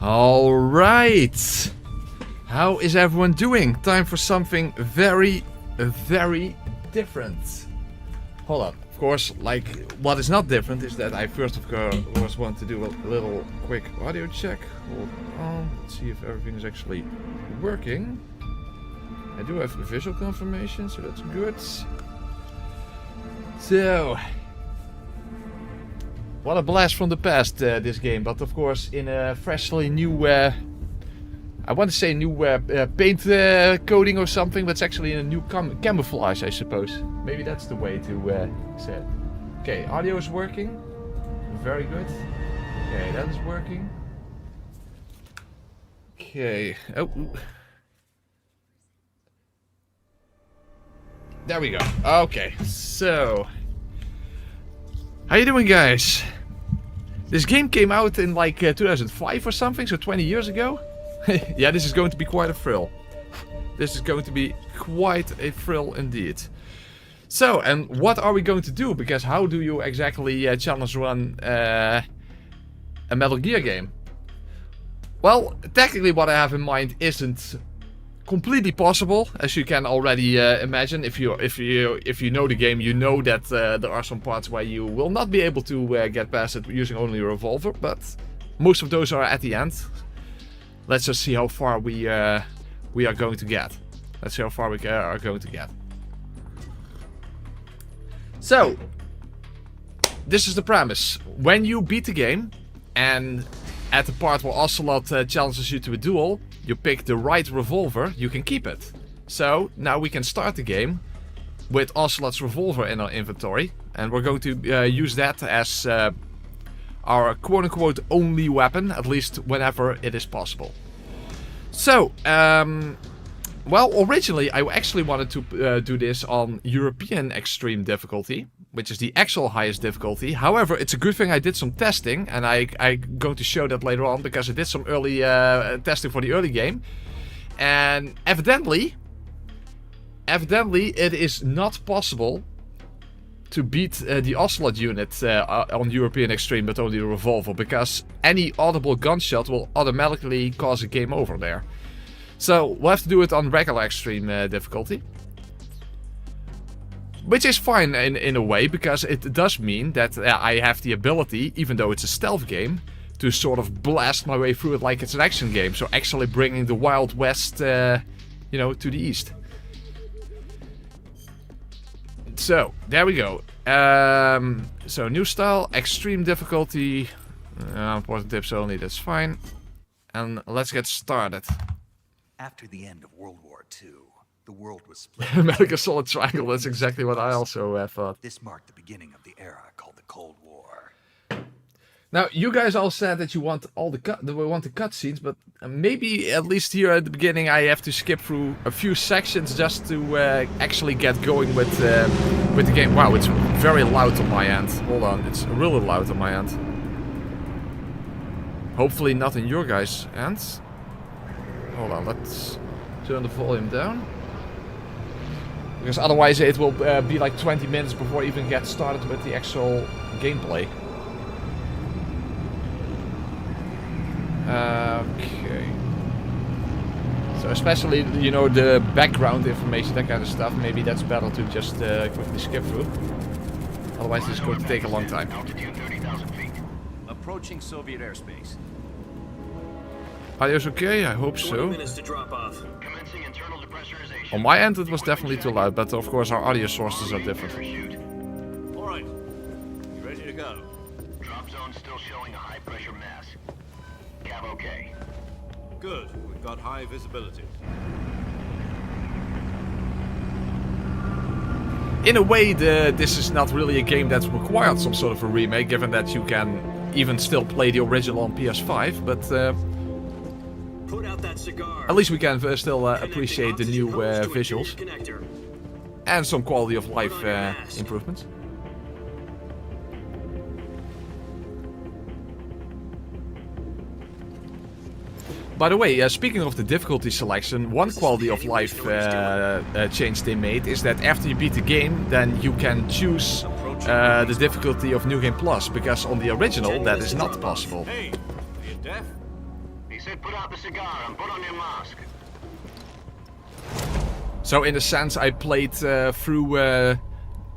Alright. How is everyone doing? Time for something very, very different. Hold on. Of course, like, what is not different is that I first of course want to do a little quick audio check. Hold on. Let's see if everything is actually working. I do have the visual confirmation, so that's good. So, what a blast from the past, this game, but of course in a freshly new, I want to say new paint coating or something, but it's actually in a new camouflage, I suppose. Maybe that's the way to say it. Okay, audio is working. Very good. Okay, that is working. Okay. Oh. There we go. Okay, so how you doing, guys? This game came out in like 2005 or something, so 20 years ago. Yeah, this is going to be quite a thrill. This is going to be quite a thrill indeed. So, and what are we going to do? Because how do you exactly challenge run a Metal Gear game? Well, technically what I have in mind isn't completely possible, as you can already imagine. If you know the game, you know that there are some parts where you will not be able to get past it using only a revolver, but most of those are at the end. Let's just see how far we are going to get. Let's see how far we are going to get. So, this is the premise. When you beat the game, and at the part where Ocelot challenges you to a duel, you pick the right revolver, you can keep it. So, now we can start the game with Ocelot's revolver in our inventory. And we're going to use that as our quote-unquote only weapon, at least whenever it is possible. So, well, originally I actually wanted to do this on European Extreme difficulty, which is the actual highest difficulty. However, it's a good thing I did some testing, and I'm going to show that later on, because I did some early testing for the early game. And evidently it is not possible to beat the Ocelot unit on European Extreme, but only the revolver, because any audible gunshot will automatically cause a game over there. So we'll have to do it on regular Extreme difficulty. Which is fine in a way, because it does mean that I have the ability, even though it's a stealth game, to sort of blast my way through it like it's an action game. So actually bringing the Wild West, you know, to the east. So, there we go. So, new style, extreme difficulty, important tips only, that's fine. And let's get started. After the end of World War II, the world was split. Metal Gear Solid Triangle, that's exactly what I also thought. This marked the beginning of the era called the Cold War. Now, you guys all said that you want all the cutscenes, but maybe at least here at the beginning I have to skip through a few sections just to actually get going with the game. Wow, it's very loud on my end. Hold on, it's really loud on my end. Hopefully not in your guys' ends. Hold on, let's turn the volume down. Because otherwise it will be like 20 minutes before I even get started with the actual gameplay. Okay. So especially, you know, the background information, that kind of stuff, maybe that's better to just quickly skip through. Otherwise this is going to take a long time. Altitude 30,000 feet. Approaching Soviet airspace. Audio's okay? I hope 20 so. minutes to drop off. Commencing internal depressurization. On my end it was definitely too loud, but of course our audio sources are different. All right. You ready to go? Drop zone still showing a high pressure mass. Cav okay. Good. We've got high visibility. In a way, this is not really a game that required some sort of a remake, given that you can even still play the original on PS5, but Put out that cigar. at least we can still appreciate the new visuals and some quality of life improvements. By the way, speaking of the difficulty selection, one quality of life change they made is that after you beat the game, then you can choose the difficulty of New Game Plus, because on the original that is not possible. Hey, are you deaf? These said put out the cigar and put on your mask. So in a sense, I played through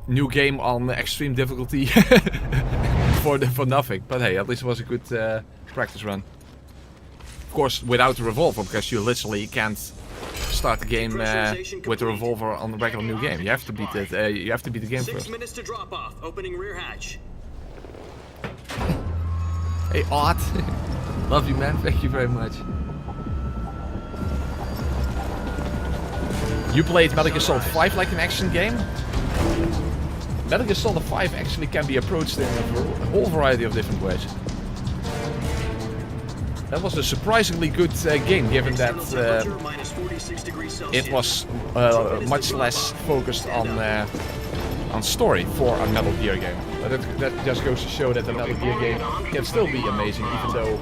new game on extreme difficulty for nothing. But hey, at least it was a good practice run. Of course, without the revolver, because you literally can't start the game with the revolver on the regular new game. You have to beat it. You have to beat the game 6 first. minutes to drop off. Opening rear hatch. Hey, Odd. Love you, man. Thank you very much. You played Metal Gear Solid 5 like an action game? Metal Gear Solid 5 actually can be approached in a whole variety of different ways. That was a surprisingly good game, given that it was much less focused on story for a Metal Gear game. But that just goes to show that the Metal Gear game can still be amazing, even though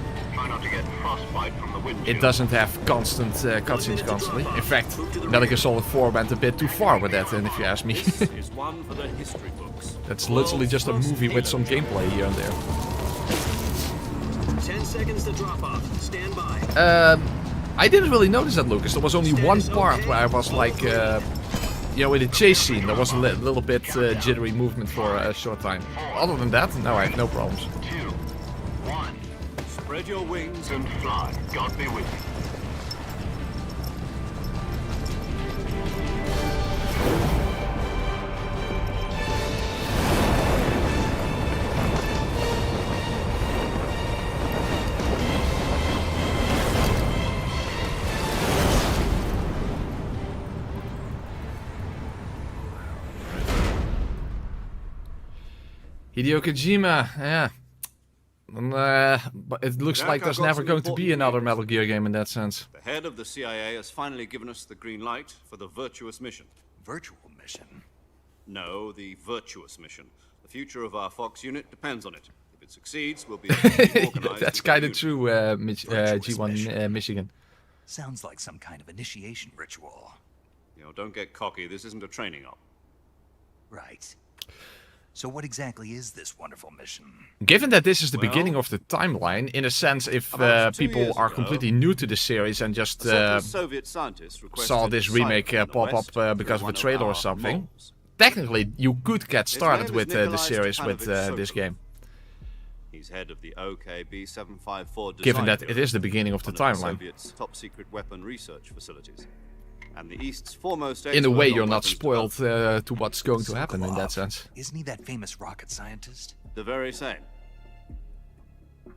it doesn't have constant cutscenes constantly. In fact, Metal Gear Solid 4 went a bit too far with that, and if you ask me. That's literally just a movie with some gameplay here and there. 10 seconds to drop off. Stand by. I didn't really notice that, Lucas. There was only one part where I was like, you know, in the chase scene, there was a little bit jittery movement for a short time. Other than that, no, I have no problems. 2, 1. Spread your wings and fly. God be with you. Hideo Kojima, yeah. But it looks like there's never going to be another Metal Gear game in that sense. The head of the CIA has finally given us the green light for the virtuous mission. Virtual mission? No, the virtuous mission. The future of our Fox unit depends on it. If it succeeds, we'll be organized. That's kind of true, G1 Michigan. Sounds like some kind of initiation ritual. You know, don't get cocky. This isn't a training op. Right. So what exactly is this wonderful mission? Given that this is the beginning of the timeline, in a sense, if people are completely new to the series and just saw this remake pop up because of a trailer or something, technically you could get started with the series with this game. He's head of the OKB-754 Given that it is the beginning of the timeline. Soviet's top secret weapon research facilities. And the East's foremost in a way, you're not spoiled to what's going to happen in that sense. Isn't he that famous rocket scientist? The very same.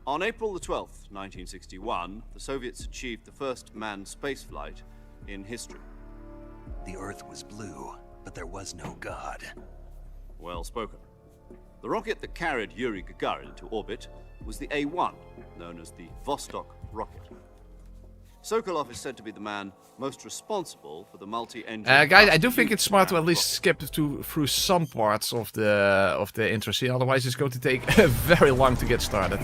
On April the 12th, 1961, the Soviets achieved the first manned spaceflight in history. The Earth was blue, but there was no God. Well spoken. The rocket that carried Yuri Gagarin to orbit was the A-1, known as the Vostok rocket. Sokolov is said to be the man most responsible for the multi-engine... guys, I do think it's smart to at least skip through some parts of the intro scene, otherwise it's going to take very long to get started.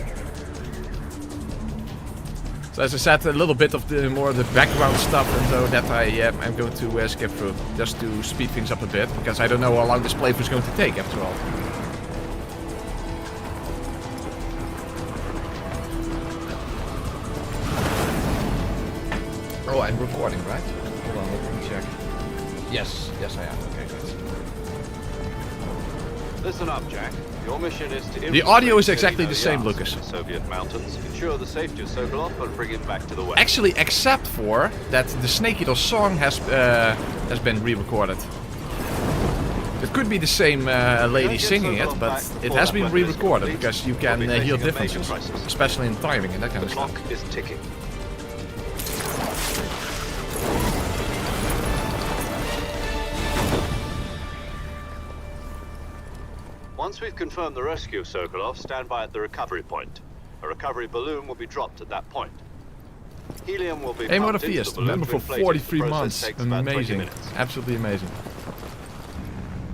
So as I said, a little bit of the more the background stuff, and so that I'm going to skip through, just to speed things up a bit, because I don't know how long this playthrough is going to take after all. Oh, I'm recording, right? Hold on, let me check. Yes, I am. Okay, good. Listen up, Jack. Your mission is to... The audio is exactly the same, Lucas. Soviet mountains, ensure the safety of Sokolov and bring him back to the West. Actually, except for that the Snake Eater song has been re-recorded. It could be the same lady singing it, but it has been re-recorded because you can hear differences, especially in timing and that kind of stuff. The clock is ticking. Once we've confirmed the rescue of Sokolov, stand by at the recovery point. A recovery balloon will be dropped at that point. Helium will be pumped into the balloon member for to inflate it. 43 The process months. takes about 20 Amazing. minutes. Absolutely amazing.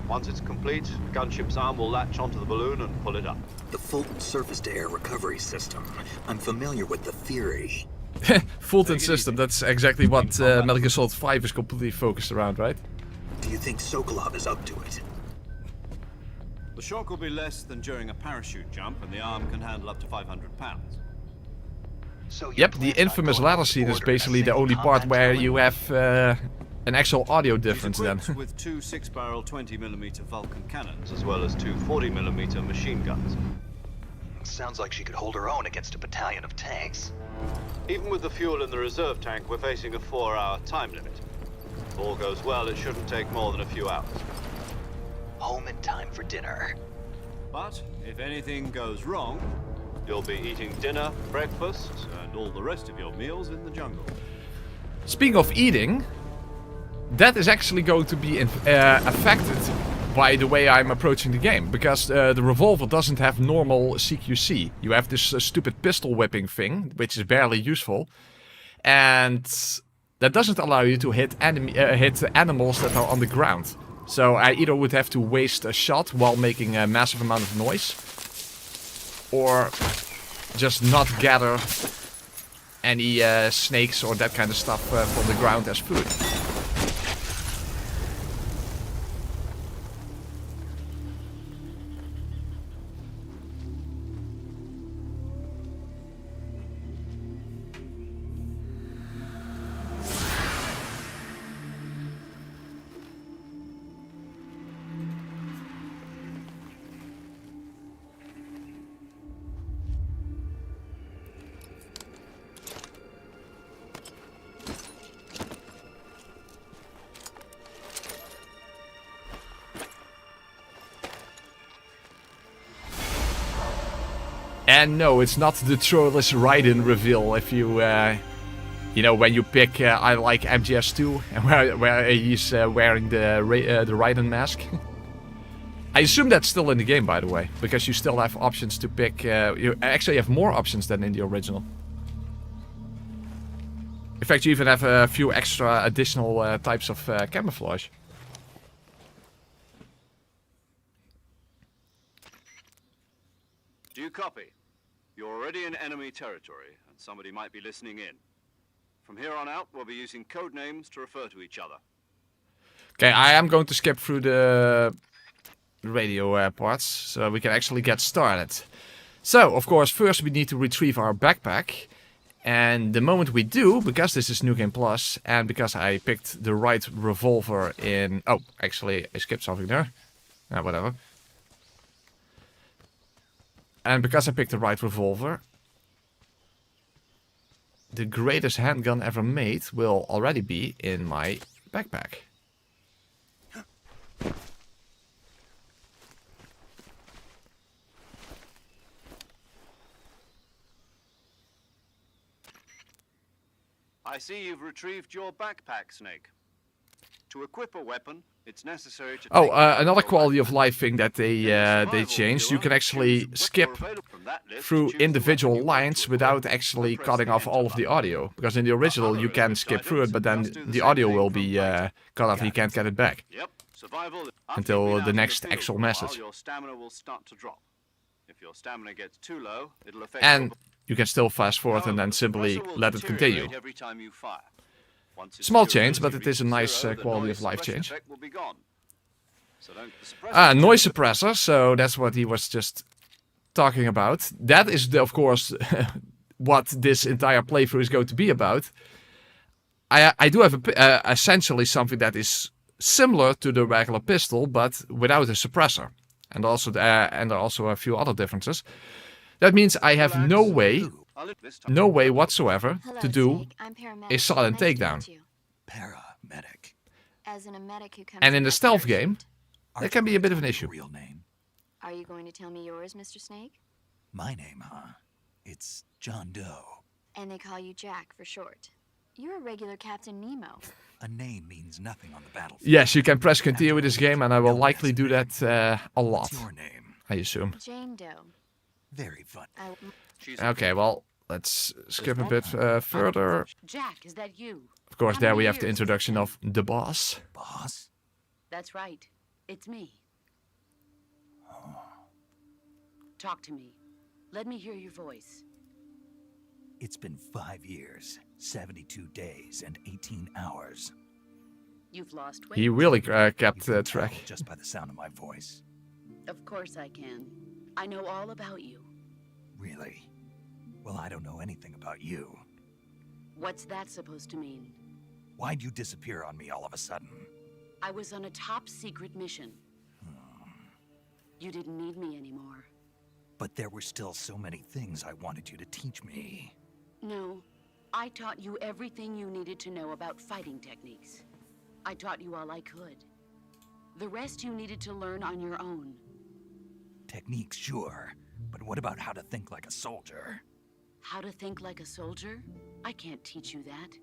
Once it's complete, gunship's arm will latch onto the balloon and pull it up. The Fulton surface-to-air recovery system. I'm familiar with the theory. Fulton system, that's exactly what Metal Gear Solid 5 is completely focused around, right? Do you think Sokolov is up to it? The shock will be less than during a parachute jump, and the arm can handle up to 500 pounds. So Yep, the infamous ladder scene is basically the only part where you have an actual audio difference He's then. equipped with two 6-barrel 20mm Vulcan cannons, as well as two 40mm machine guns. Sounds like she could hold her own against a battalion of tanks. Even with the fuel in the reserve tank, we're facing a 4-hour time limit. If all goes well, it shouldn't take more than a few hours. Home in time for dinner. But if anything goes wrong, You'll be eating dinner, breakfast, and all the rest of your meals in the jungle. Speaking of eating, that is actually going to be affected by the way I'm approaching the game. Because the Revolver doesn't have normal CQC. You have this stupid pistol whipping thing, which is barely useful. And that doesn't allow you to hit animals that are on the ground. So I either would have to waste a shot while making a massive amount of noise, or just not gather any snakes or that kind of stuff from the ground as food. And no, it's not the Trollus Raiden reveal if you, you know, when you pick I like MGS2 and where he's wearing the Raiden mask. I assume that's still in the game, by the way, because you still have options to pick, you actually have more options than in the original. In fact, you even have a few extra additional types of camouflage. Do you copy? You're already in enemy territory, and somebody might be listening in. From here on out, we'll be using code names to refer to each other. Okay, I am going to skip through the radio parts, so we can actually get started. So, of course, first we need to retrieve our backpack. And the moment we do, because this is New Game Plus, and because I picked the right revolver in... Oh, actually, I skipped something there. Whatever. And because I picked the right revolver, the greatest handgun ever made will already be in my backpack. I see you've retrieved your backpack, Snake. To equip a weapon, it's necessary to... Oh, another quality of life thing that they changed. You can actually skip through individual lines without actually cutting off all of the audio. Because in the original you can skip through it, but then the audio will be cut off and you can't get it back. Until the next actual message. Your stamina will start to drop. If your stamina gets too low, it'll affect And you can still fast forward and then simply let it continue. every time you fire. Small change, but it is a nice quality of life change. So Noise suppressor, so that's what he was just talking about. That is, of course, what this entire playthrough is going to be about. I do have essentially something that is similar to the regular pistol, but without a suppressor. And also, and there are also a few other differences. That means I have no way whatsoever to do a silent takedown. Paramedic. As in a medic who comes And in the by stealth parachute. game, that can be a bit of an issue. Real name. Are you going to tell me yours, Mr. Snake? My name, huh? It's John Doe. And they call you Jack for short. You're a regular Captain Nemo. A name means nothing on the battlefield. Yes, you can press continue with this game, and I will likely do that a lot, What's your name? I assume. Jane Doe. Very fun. Okay, well, let's skip a bit further. Jack, is that you? Of course, How there many we have the years? introduction of the boss. Boss? That's right. It's me. Talk to me. Let me hear your voice. It's been 5 years, 72 days, and 18 hours. You've lost weight. He really kept You can tell track. just by the sound of my voice. Of course I can. I know all about you. Really? Well, I don't know anything about you. What's that supposed to mean? Why'd you disappear on me all of a sudden? I was on a top-secret mission. You didn't need me anymore. But there were still so many things I wanted you to teach me. No, I taught you everything you needed to know about fighting techniques. I taught you all I could. The rest you needed to learn on your own. Techniques, sure. But what about how to think like a soldier? How to think like a soldier? I can't teach you that.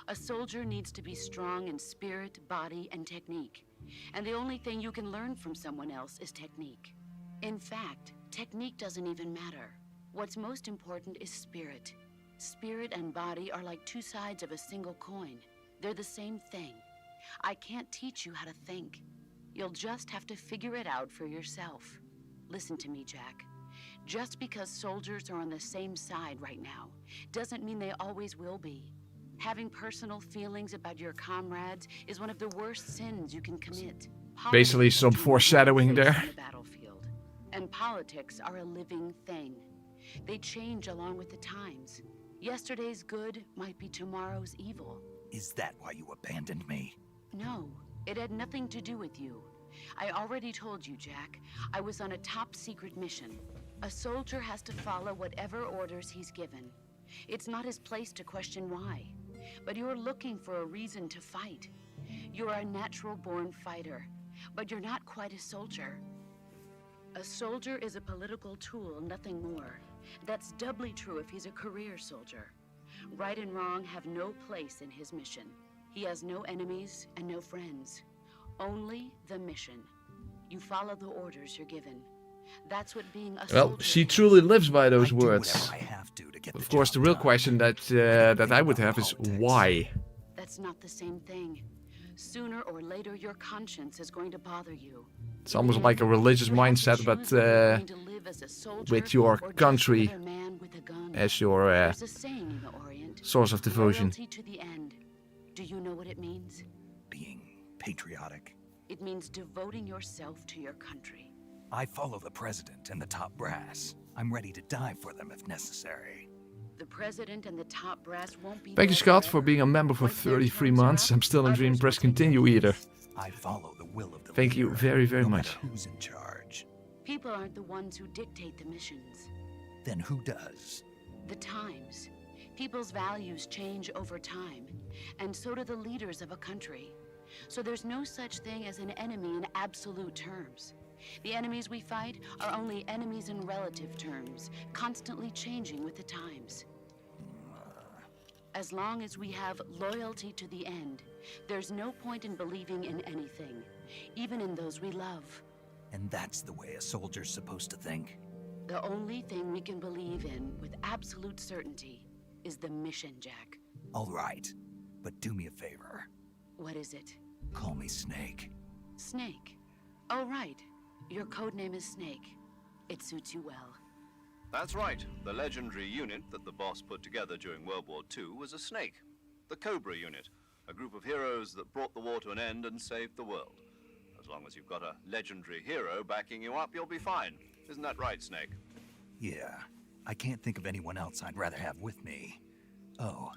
A soldier needs to be strong in spirit, body, and technique. And the only thing you can learn from someone else is technique. In fact, technique doesn't even matter. What's most important is spirit. Spirit and body are like two sides of a single coin. They're the same thing. I can't teach you how to think. You'll just have to figure it out for yourself. Listen to me, Jack. Just because soldiers are on the same side right now doesn't mean they always will be. Having personal feelings about your comrades is one of the worst sins you can commit. Basically some foreshadowing there. On the battlefield. And politics are a living thing. They change along with the times. Yesterday's good might be tomorrow's evil. Is that why you abandoned me? No, it had nothing to do with you. I already told you, Jack. I was on a top-secret mission. A soldier has to follow whatever orders he's given. It's not his place to question why. But you're looking for a reason to fight. You're a natural-born fighter, but you're not quite a soldier. A soldier is a political tool, nothing more. That's doubly true if he's a career soldier. Right and wrong have no place in his mission. He has no enemies and no friends. Only the mission. You follow the orders you're given. That's what being a soldier is. She truly lives by those words. I have to get Of course, the real question that I would have is why? That's not the same thing. Sooner or later, your conscience is going to bother you. It's almost like a religious mindset, but with your country as your source of devotion. Loyalty to the end. Do you know what it means? Being patriotic. It means devoting yourself to your country. I follow the president and the top brass. I'm ready to die for them if necessary. The president and the top brass won't be. Thank you, Scott, for being a member for 33 months. I'm still in Dream. Press continue either. I follow the will of the Thank you very, very much. Who's in charge? People aren't the ones who dictate the missions. Then who does? The times. People's values change over time, and so do the leaders of a country. So there's no such thing as an enemy in absolute terms. The enemies we fight are only enemies in relative terms, constantly changing with the times. As long as we have loyalty to the end, there's no point in believing in anything, even in those we love. And that's the way a soldier's supposed to think? The only thing we can believe in with absolute certainty is the mission, Jack. All right, but do me a favor. What is it? Call me Snake. Snake? Oh, right. Your codename is Snake. It suits you well. That's right. The legendary unit that the boss put together during World War II was a snake. The Cobra unit, a group of heroes that brought the war to an end and saved the world. As long as you've got a legendary hero backing you up, you'll be fine. Isn't that right, Snake? Yeah. I can't think of anyone else I'd rather have with me. Oh,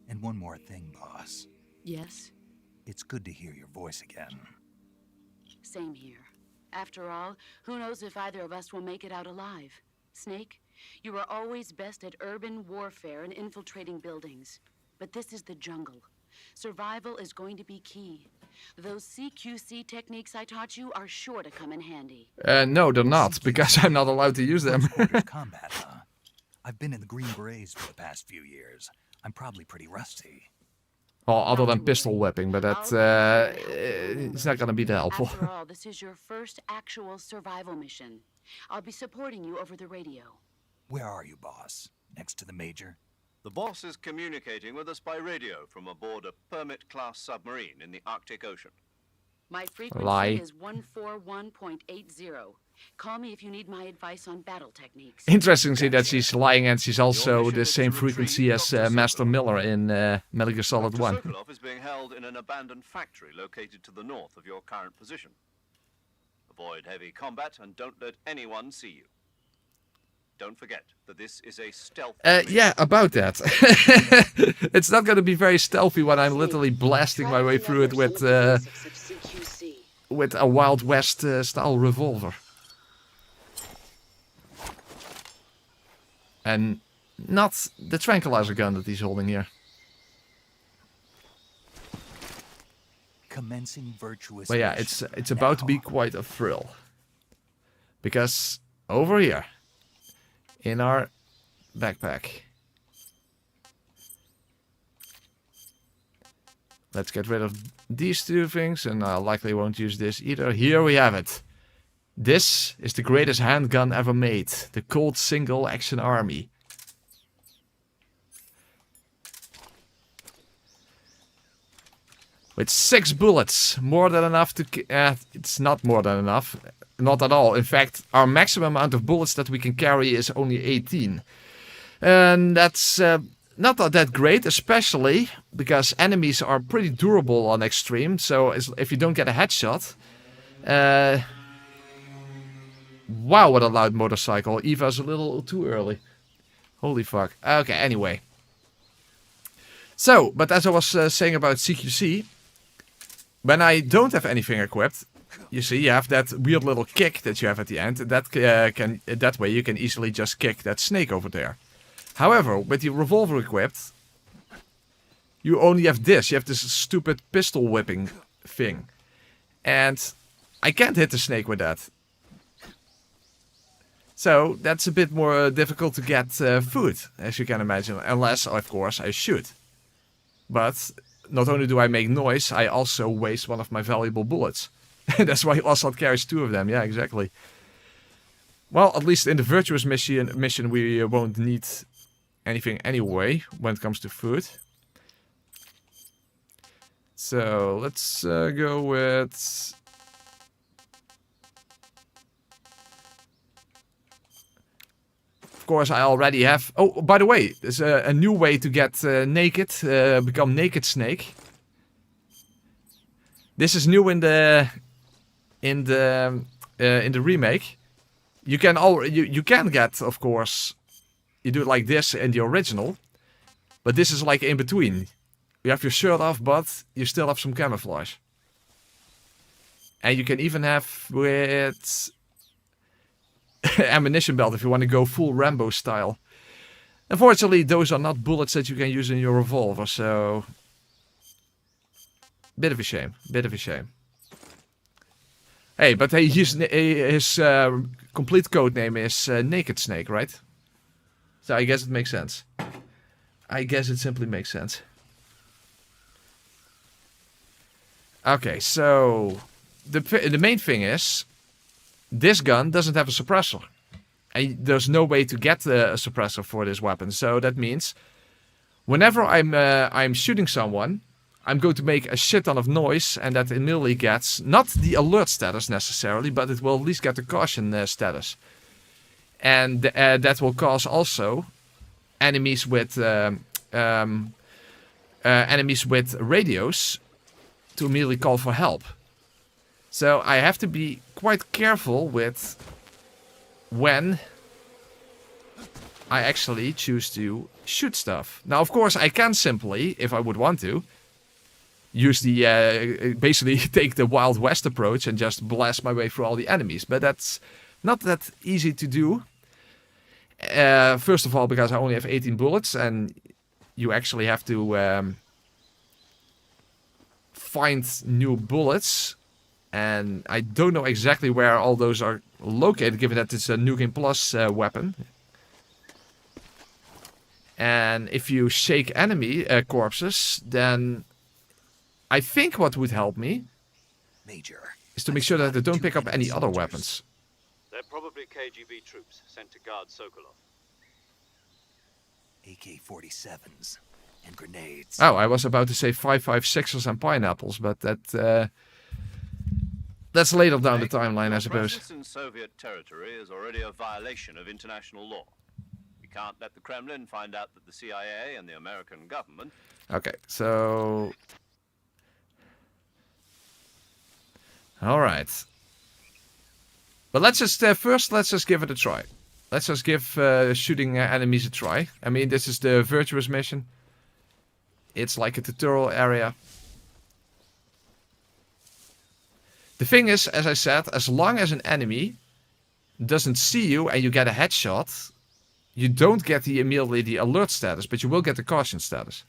and one more thing, boss. Yes? It's good to hear your voice again. Same here. After all, who knows if either of us will make it out alive? Snake, you are always best at urban warfare and infiltrating buildings. But this is the jungle. Survival is going to be key. Those CQC techniques I taught you are sure to come in handy. No, they're not, because I'm not allowed to use them. Combat, huh? I've been in the Green Berets for the past few years. I'm probably pretty rusty. Well, other than pistol whipping, but that it's not gonna be that helpful. After all, this is your first actual survival mission. I'll be supporting you over the radio. Where are you, boss? Next to the Major? The boss is communicating with us by radio from aboard a Permit-class submarine in the Arctic Ocean. My frequency is 141.80. Call me if you need my advice on battle techniques. Interesting to see that she's lying and she's also the same frequency as Master Miller in Metal Gear Solid 1. Sokolov is being held in an abandoned factory located to the north of your current position. Avoid heavy combat and don't let anyone see you. Don't forget that this is a stealth. Yeah, about that. It's not going to be very stealthy when I'm literally blasting my way through it with a Wild West style revolver. And not the tranquilizer gun that he's holding here. Commencing virtuous. But yeah, it's about to be quite a thrill. Because over here, in our backpack, let's get rid of these two things, and I likely won't use this either. Here we have it. This is the greatest handgun ever made. The Colt Single Action Army. With 6 bullets. More than enough to... it's not more than enough. Not at all. In fact, our maximum amount of bullets that we can carry is only 18. And that's not that great, especially because enemies are pretty durable on extreme. So if you don't get a headshot... wow, what a loud motorcycle. Eva's a little too early. Holy fuck. Okay, anyway. So, but as I was saying about CQC... When I don't have anything equipped, you see, you have that weird little kick that you have at the end. That way you can easily just kick that snake over there. However, with the revolver equipped, you only have this. You have this stupid pistol whipping thing. And I can't hit the snake with that. So that's a bit more difficult to get food, as you can imagine. Unless, of course, I shoot. But... not only do I make noise, I also waste one of my valuable bullets. That's why Ocelot carries 2 of them. Yeah, exactly. Well, at least in the virtuous mission we won't need anything anyway when it comes to food. So let's go with... Of course, I already have... Oh, by the way, there's a new way to get naked, become Naked Snake. This is new in the remake. You can you can get, of course, you do it like this in the original, but this is like in between. You have your shirt off, but you still have some camouflage. And you can even have with ammunition belt if you want to go full Rambo style. Unfortunately, those are not bullets that you can use in your revolver, so... Bit of a shame. Bit of a shame. Hey, but hey, his complete code name is Naked Snake, right? So I guess it makes sense. I guess it simply makes sense. Okay, so... The main thing is... This gun doesn't have a suppressor. And there's no way to get a suppressor for this weapon. So that means... Whenever I'm shooting someone... I'm going to make a shit ton of noise, and that immediately gets not the alert status necessarily, but it will at least get the caution status. And that will cause also enemies with radios to immediately call for help. So I have to be quite careful with when I actually choose to shoot stuff. Now, of course, I can simply, if I would want to, use the, basically take the Wild West approach and just blast my way through all the enemies. But that's not that easy to do. First of all, because I only have 18 bullets and you actually have to find new bullets. And I don't know exactly where all those are located, given that it's a New Game Plus weapon. And if you shake enemy corpses, then... I think what would help me Major, is to make sure that they don't pick up any other weapons. They're probably KGB troops sent to guard Sokolov. AK-47s and grenades. Oh, I was about to say 5.56ers and pineapples, but that that's later down the timeline, I suppose. Presence in Soviet territory is already a violation of international law. We can't let the Kremlin find out that the CIA and the American government... Okay, so... Alright. But let's just, first let's just give it a try. Let's just give shooting enemies a try. I mean, this is the virtuous mission. It's like a tutorial area. The thing is, as I said, as long as an enemy doesn't see you and you get a headshot, you don't get immediately the alert status, but you will get the caution status.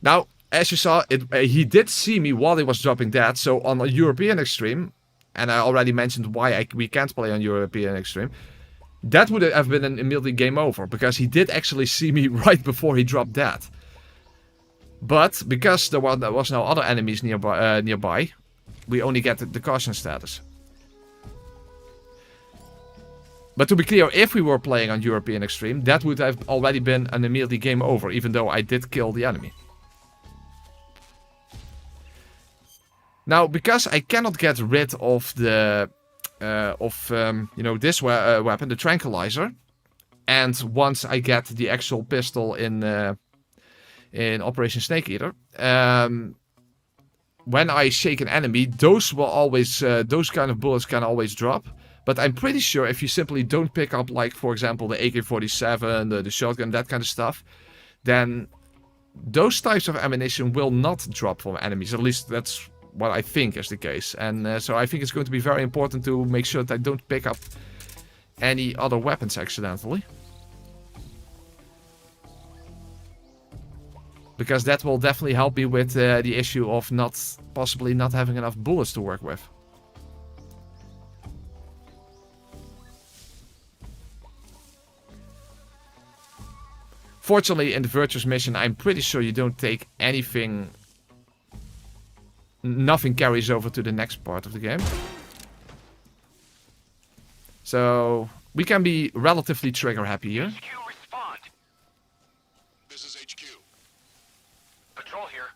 Now, as you saw, he did see me while he was dropping that, so on a European Extreme, and I already mentioned why we can't play on European Extreme, that would have been an immediately game over, because he did actually see me right before he dropped that. But, because there was no other enemies nearby, we only get the caution status. But to be clear, if we were playing on European Extreme, that would have already been an immediately game over, even though I did kill the enemy. Now, because I cannot get rid of the you know, this weapon, the tranquilizer, and once I get the actual pistol in Operation Snake Eater, when I shake an enemy, those will always those kind of bullets can always drop. But I'm pretty sure if you simply don't pick up, like for example the AK-47, the shotgun, that kind of stuff, then those types of ammunition will not drop from enemies. At least that's what I think is the case. And so I think it's going to be very important to make sure that I don't pick up any other weapons accidentally. Because that will definitely help me with the issue of possibly not having enough bullets to work with. Fortunately, in the Virtuous mission, I'm pretty sure you don't take anything. Nothing carries over to the next part of the game. So we can be relatively trigger happy here. HQ, respond. This is HQ. Patrol here.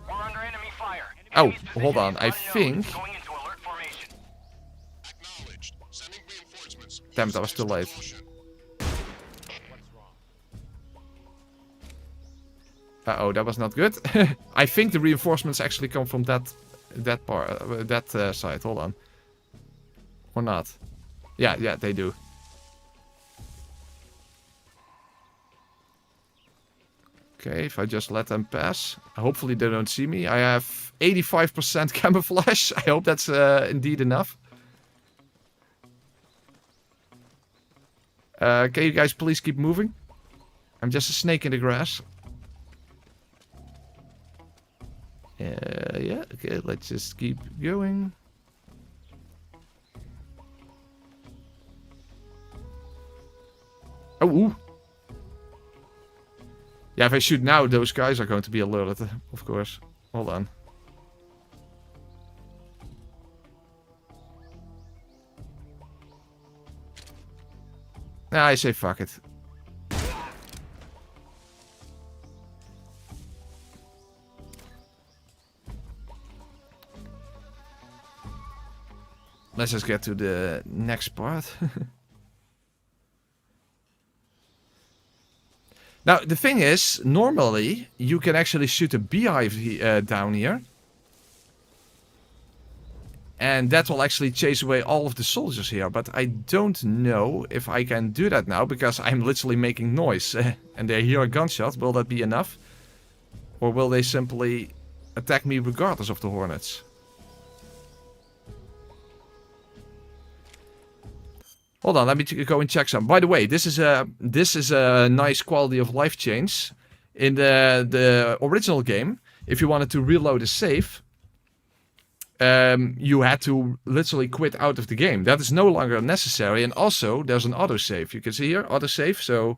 We're under enemy fire. Oh, hold on. I think. Going into alert formation. Acknowledged. Sending reinforcements. Damn it, I was too late. Uh-oh, that was not good. I think the reinforcements actually come from that side. Hold on. Or not. Yeah, they do. Okay, if I just let them pass. Hopefully they don't see me. I have 85% camouflage. I hope that's indeed enough. Can you guys please keep moving? I'm just a snake in the grass. Yeah, okay, let's just keep going. Oh, ooh. Yeah, if I shoot now, those guys are going to be alerted, of course. Hold on. Nah, I say fuck it. Let's just get to the next part. Now, the thing is, normally, you can actually shoot a beehive down here. And that will actually chase away all of the soldiers here. But I don't know if I can do that now, because I'm literally making noise. And they hear a gunshot. Will that be enough? Or will they simply attack me regardless of the hornets? Hold on, let me go and check some. By the way, this is a nice quality of life change. In the original game, if you wanted to reload a save, you had to literally quit out of the game. That is no longer necessary. And also, there's an autosave. You can see here, autosave. So,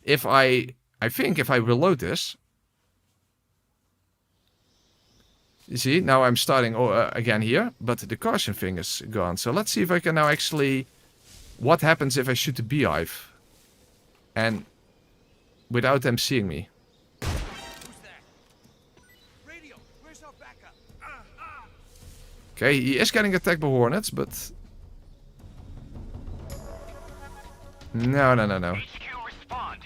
if I think if I reload this, you see, now I'm starting again here, but the caution thing is gone. So let's see if I can now actually. What happens if I shoot the beehive? And without them seeing me. Who's that? Radio, where's our backup? Okay, he is getting attacked by hornets, but... No. HQ, respond.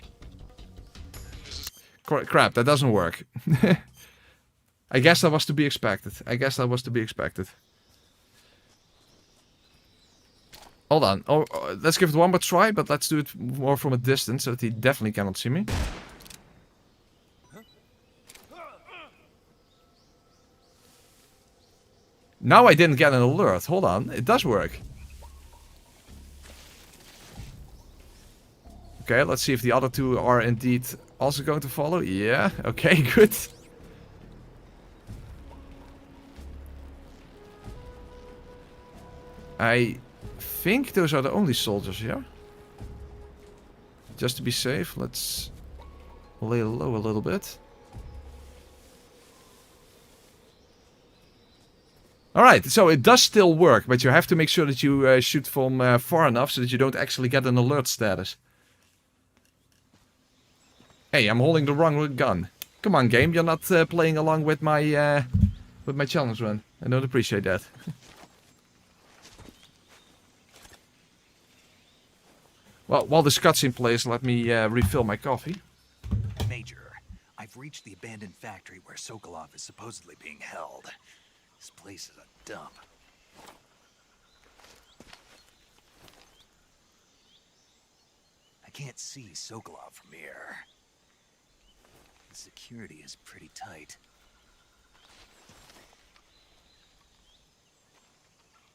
Crap, that doesn't work. I guess that was to be expected. I guess that was to be expected. Hold on. Oh, let's give it one more try, but let's do it more from a distance so that he definitely cannot see me. Now I didn't get an alert. Hold on. It does work. Okay, let's see if the other two are indeed also going to follow. Yeah, okay, good. I think those are the only soldiers here. Just to be safe, let's lay low a little bit. Alright, so it does still work, but you have to make sure that you shoot from far enough so that you don't actually get an alert status. Hey, I'm holding the wrong gun. Come on, game, you're not playing along with my challenge run. I don't appreciate that. Well, while this cutscene plays, let me refill my coffee. Major, I've reached the abandoned factory where Sokolov is supposedly being held. This place is a dump. I can't see Sokolov from here. The security is pretty tight.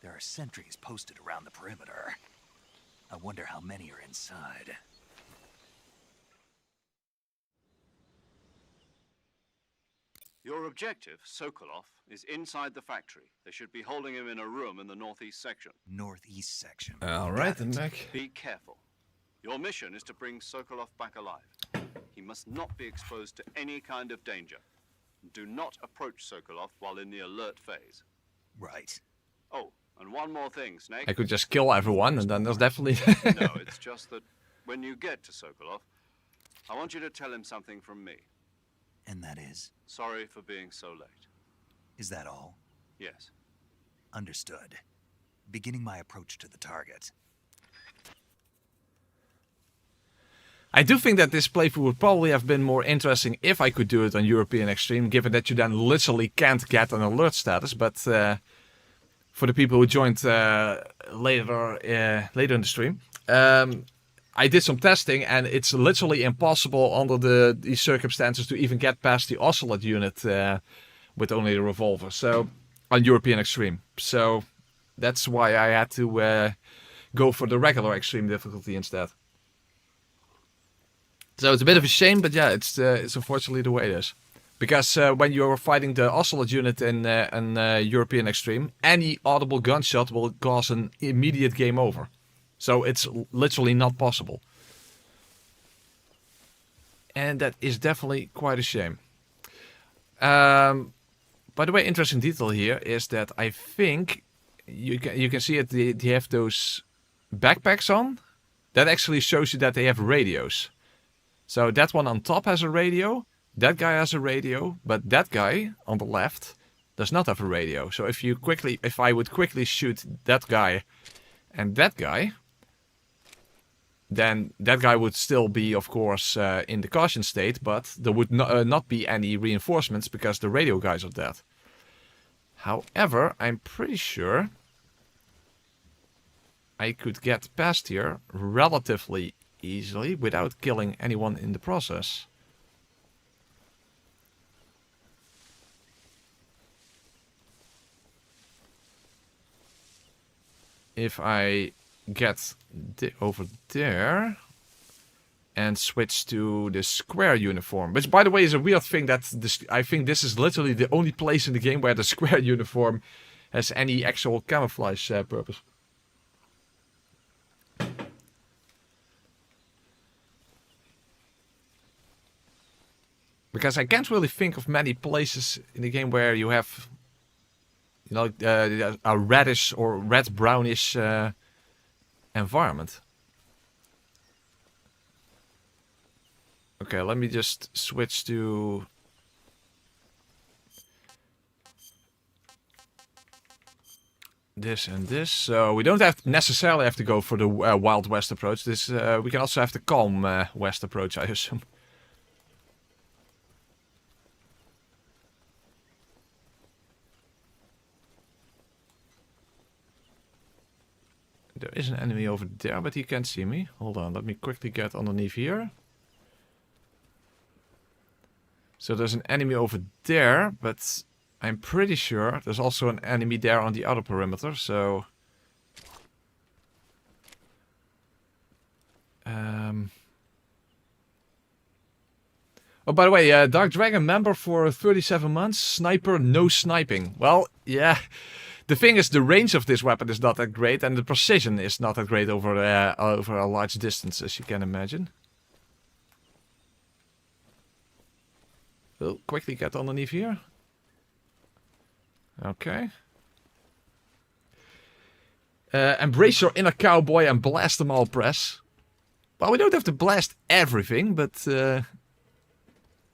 There are sentries posted around the perimeter. I wonder how many are inside. Your objective, Sokolov, is inside the factory. They should be holding him in a room in the northeast section. Northeast section. Alright, then back. Be careful. Your mission is to bring Sokolov back alive. He must not be exposed to any kind of danger. Do not approach Sokolov while in the alert phase. Right. Oh, and one more thing, Snake. I could just kill everyone and then there's definitely... No, it's just that when you get to Sokolov, I want you to tell him something from me. And that is? Sorry for being so late. Is that all? Yes. Understood. Beginning my approach to the target. I do think that this playthrough would probably have been more interesting if I could do it on European Extreme, given that you then literally can't get an alert status, but for the people who joined later in the stream, I did some testing and it's literally impossible under these circumstances to even get past the Ocelot unit with only the Revolver, so on European Extreme. So that's why I had to go for the regular Extreme difficulty instead. So it's a bit of a shame, but yeah, it's unfortunately the way it is. Because when you're fighting the Ocelot unit in European Extreme, any audible gunshot will cause an immediate game over. So it's literally not possible. And that is definitely quite a shame. By the way, interesting detail here is that I think you can see it. They have those backpacks on. That actually shows you that they have radios. So that one on top has a radio, that guy has a radio, but that guy on the left does not have a radio. So if I would quickly shoot that guy and that guy, then that guy would still be, of course, in the caution state, but there would not be any reinforcements because the radio guys are dead. However, I'm pretty sure I could get past here relatively easily without killing anyone in the process. If I get over there and switch to the square uniform, which by the way is a weird thing that I think this is literally the only place in the game where the square uniform has any actual camouflage purpose. Because I can't really think of many places in the game where you have, you know, a reddish or red-brownish environment. Okay, let me just switch to... this and this. So we don't necessarily have to go for the Wild West approach. This we can also have the Calm West approach, I assume. There is an enemy over there, but he can't see me. Hold on, let me quickly get underneath here. So there's an enemy over there, but I'm pretty sure there's also an enemy there on the other perimeter, so... Oh, by the way, Dark Dragon member for 37 months, sniper, no sniping. Well, yeah, the thing is the range of this weapon is not that great, and the precision is not that great over a large distance, as you can imagine. We'll quickly get underneath here. Okay. Embrace your inner cowboy and blast them all, press. Well, we don't have to blast everything, but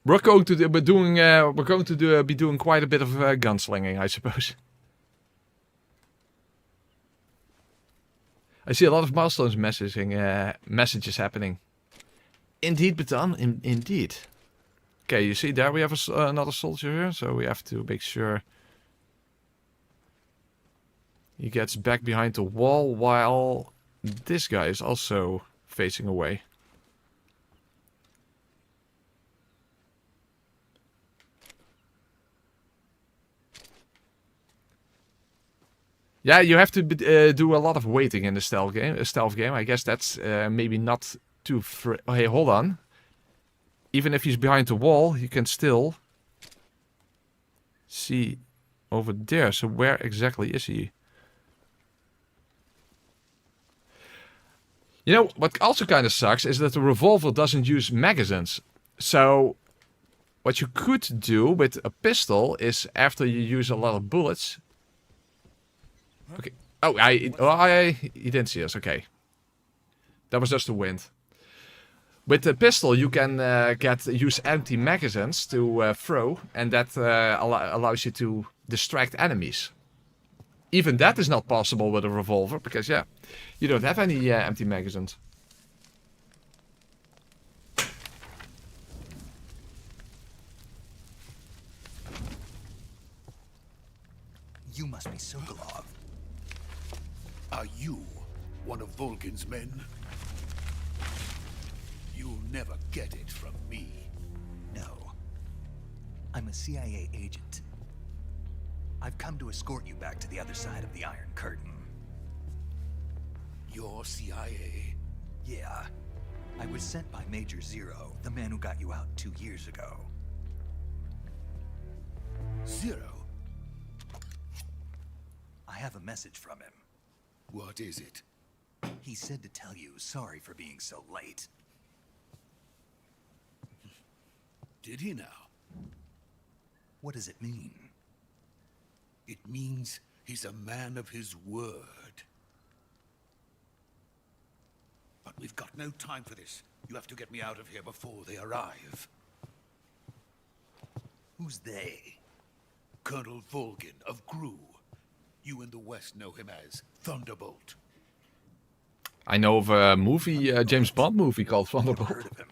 we're going to be doing quite a bit of gunslinging, I suppose. I see a lot of milestones messages happening. Indeed, Baton. Indeed. Okay, you see there we have another soldier here, so we have to make sure he gets back behind the wall while this guy is also facing away. Yeah, you have to do a lot of waiting in the stealth game. I guess that's maybe not too... Oh, hey, hold on. Even if he's behind the wall, you can still see over there. So where exactly is he? You know, what also kind of sucks is that the revolver doesn't use magazines. So what you could do with a pistol is after you use a lot of bullets... Okay. Oh, he didn't see us. Okay. That was just the wind. With the pistol, you can use empty magazines to throw, and that allows you to distract enemies. Even that is not possible with a revolver, because yeah, you don't have any empty magazines. You must be Sokolov. Are you one of Volgin's men? You'll never get it from me. No. I'm a CIA agent. I've come to escort you back to the other side of the Iron Curtain. You're CIA? Yeah. I was sent by Major Zero, the man who got you out 2 years ago. Zero? I have a message from him. What is it? He said to tell you sorry for being so late. Did he now? What does it mean? It means he's a man of his word. But we've got no time for this. You have to get me out of here before they arrive. Who's they? Colonel Volgin of Gru. You in the West know him as Thunderbolt. I know of a movie, James Bond movie called Thunderbolt. Heard of him.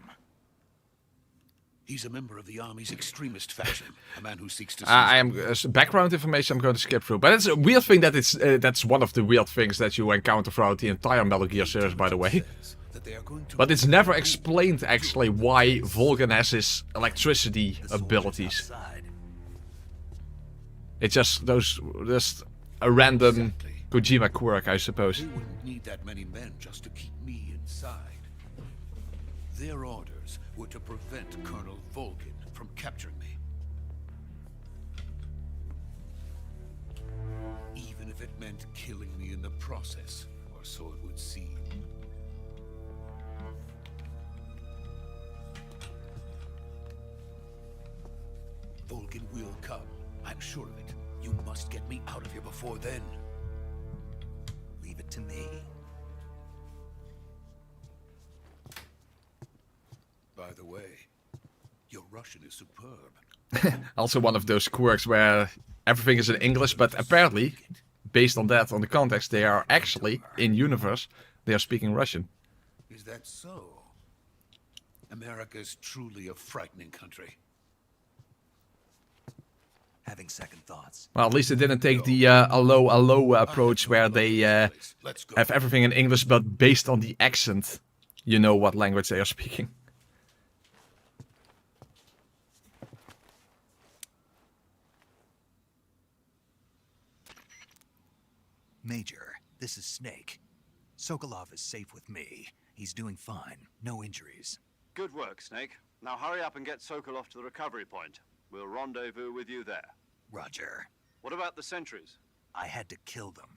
He's a member of the Army's extremist faction, a man who seeks to... I am background information I'm going to skip through, but it's a weird thing that that's one of the weird things that you encounter throughout the entire Metal Gear series, by the way. But it's never explained actually why Volgin has his electricity abilities. It's just a random Kojima quirk, I suppose. They wouldn't need that many men just to keep me inside. Their orders were to prevent Colonel Volgin from capturing me. Even if it meant killing me in the process, or so it would seem. Volgin will come, I'm sure of it. You must get me out of here before then. Leave it to me. By the way, your Russian is superb. Also one of those quirks where everything is in English, but apparently, based on that, on the context, they are actually, in universe, they are speaking Russian. Is that so? America's truly a frightening country. having second thoughts. Well, at least they didn't take the allo approach where they have everything in English but based on the accent. You know what language they are speaking. Major, this is Snake. Sokolov is safe with me. He's doing fine. No injuries. Good work, Snake. Now hurry up and get Sokolov to the recovery point. We'll rendezvous with you there. Roger. What about the sentries? I had to kill them.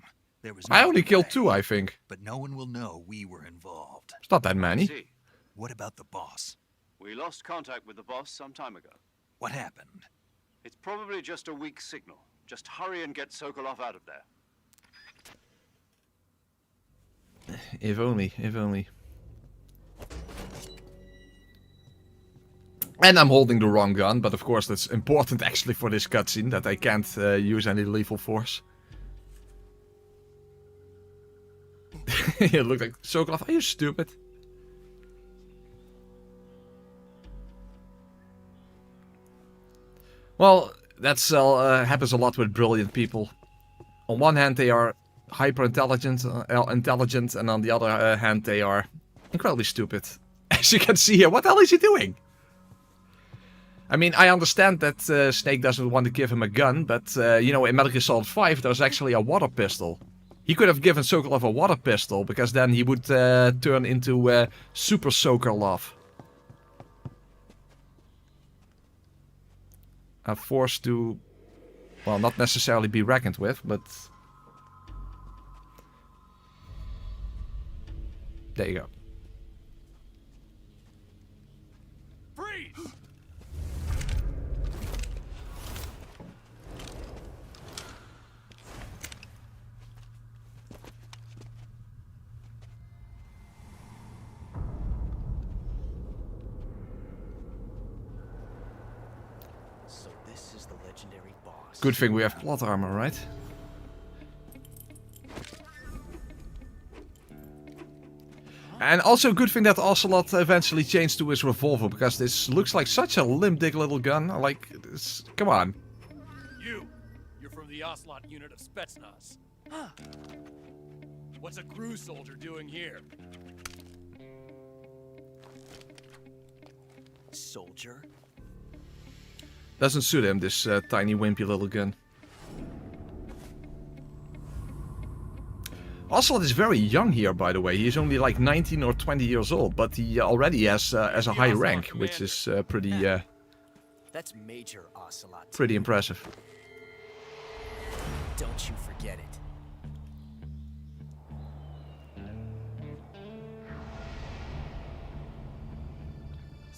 There was I no only killed way, 2, I think. but no one will know we were involved. It's not that many. See, What about the boss? we lost contact with the boss some time ago. What happened? It's probably just a weak signal. Just hurry and get Sokolov out of there. If only, if only. And I'm holding the wrong gun, but of course that's important actually for this cutscene, that I can't use any lethal force. You look like Sokolov. Are you stupid? Well, that's happens a lot with brilliant people. On one hand, they are hyper intelligent, and on the other hand, they are incredibly stupid. As you can see here, what the hell is he doing? I mean, I understand that Snake doesn't want to give him a gun, but you know, in Metal Gear Solid 5, there's actually a water pistol. He could have given Sokolov a water pistol, because then he would turn into Super Sokolov. A force to, well, not necessarily be reckoned with, but there you go. Freeze! So this is the legendary boss. Good thing we have plot armor, right? And also good thing that Ocelot eventually changed to his revolver, because this looks like such a limp-dick little gun. Like, this, come on. You're from the Ocelot unit of Spetsnaz. What's a crew soldier doing here? Soldier? Doesn't suit him, this tiny wimpy little gun. Ocelot is very young here, by the way. He's only like 19 or 20 years old, but he already has a high rank, which is pretty That's Major Ocelot. pretty impressive. Don't you forget it.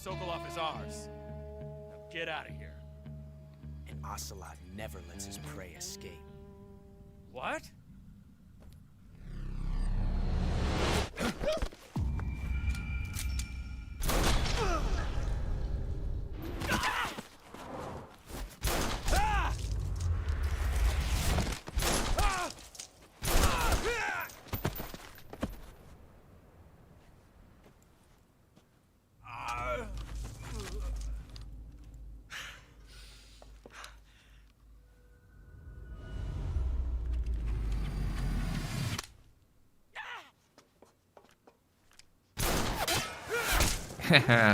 Sokolov is ours. Now get out of here. And Ocelot never lets his prey escape. What?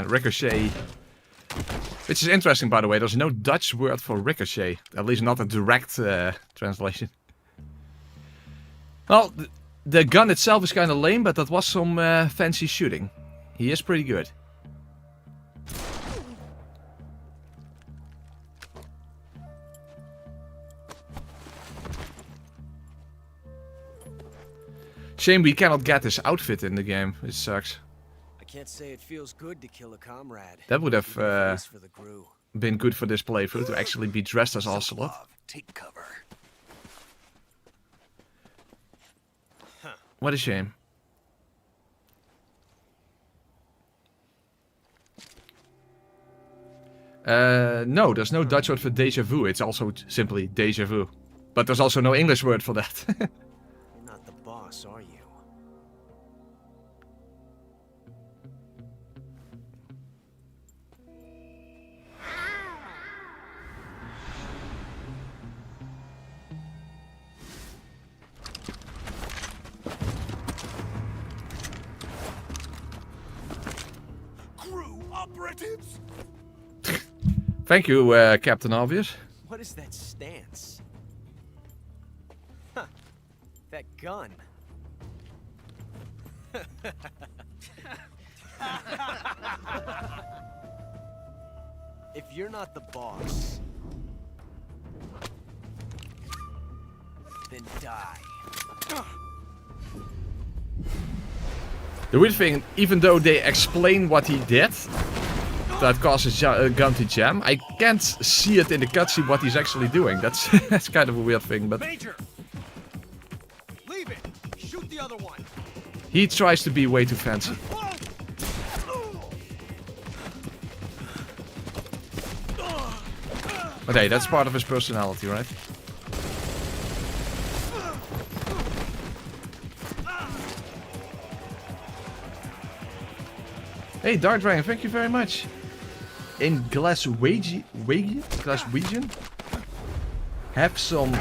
Ricochet. Which is interesting, by the way. There's no Dutch word for ricochet. At least not a direct translation. Well, the gun itself is kind of lame, but that was some fancy shooting. He is pretty good. Shame we cannot get his outfit in the game. It sucks. I can't say it feels good to kill a comrade. That would have For the crew. been good for this playthrough, to actually be dressed as Ocelot. Take cover. What a shame. No, there's no Dutch word for déjà vu. It's also simply déjà vu. But there's also no English word for that. You're not the boss, are you? Spartans! Thank you, Captain Obvious. What is that stance? Huh. That gun. If you're not the boss, then die. The weird thing, even though they explain what he did, that causes a gun to jam, I can't see it in the cutscene what he's actually doing. That's that's kind of a weird thing, but Major! Leave it! Shoot the other one! he tries to be way too fancy. But hey, that's part of his personality, right? Hey, Dark Dragon, thank you very much. In Glaswegian? Have some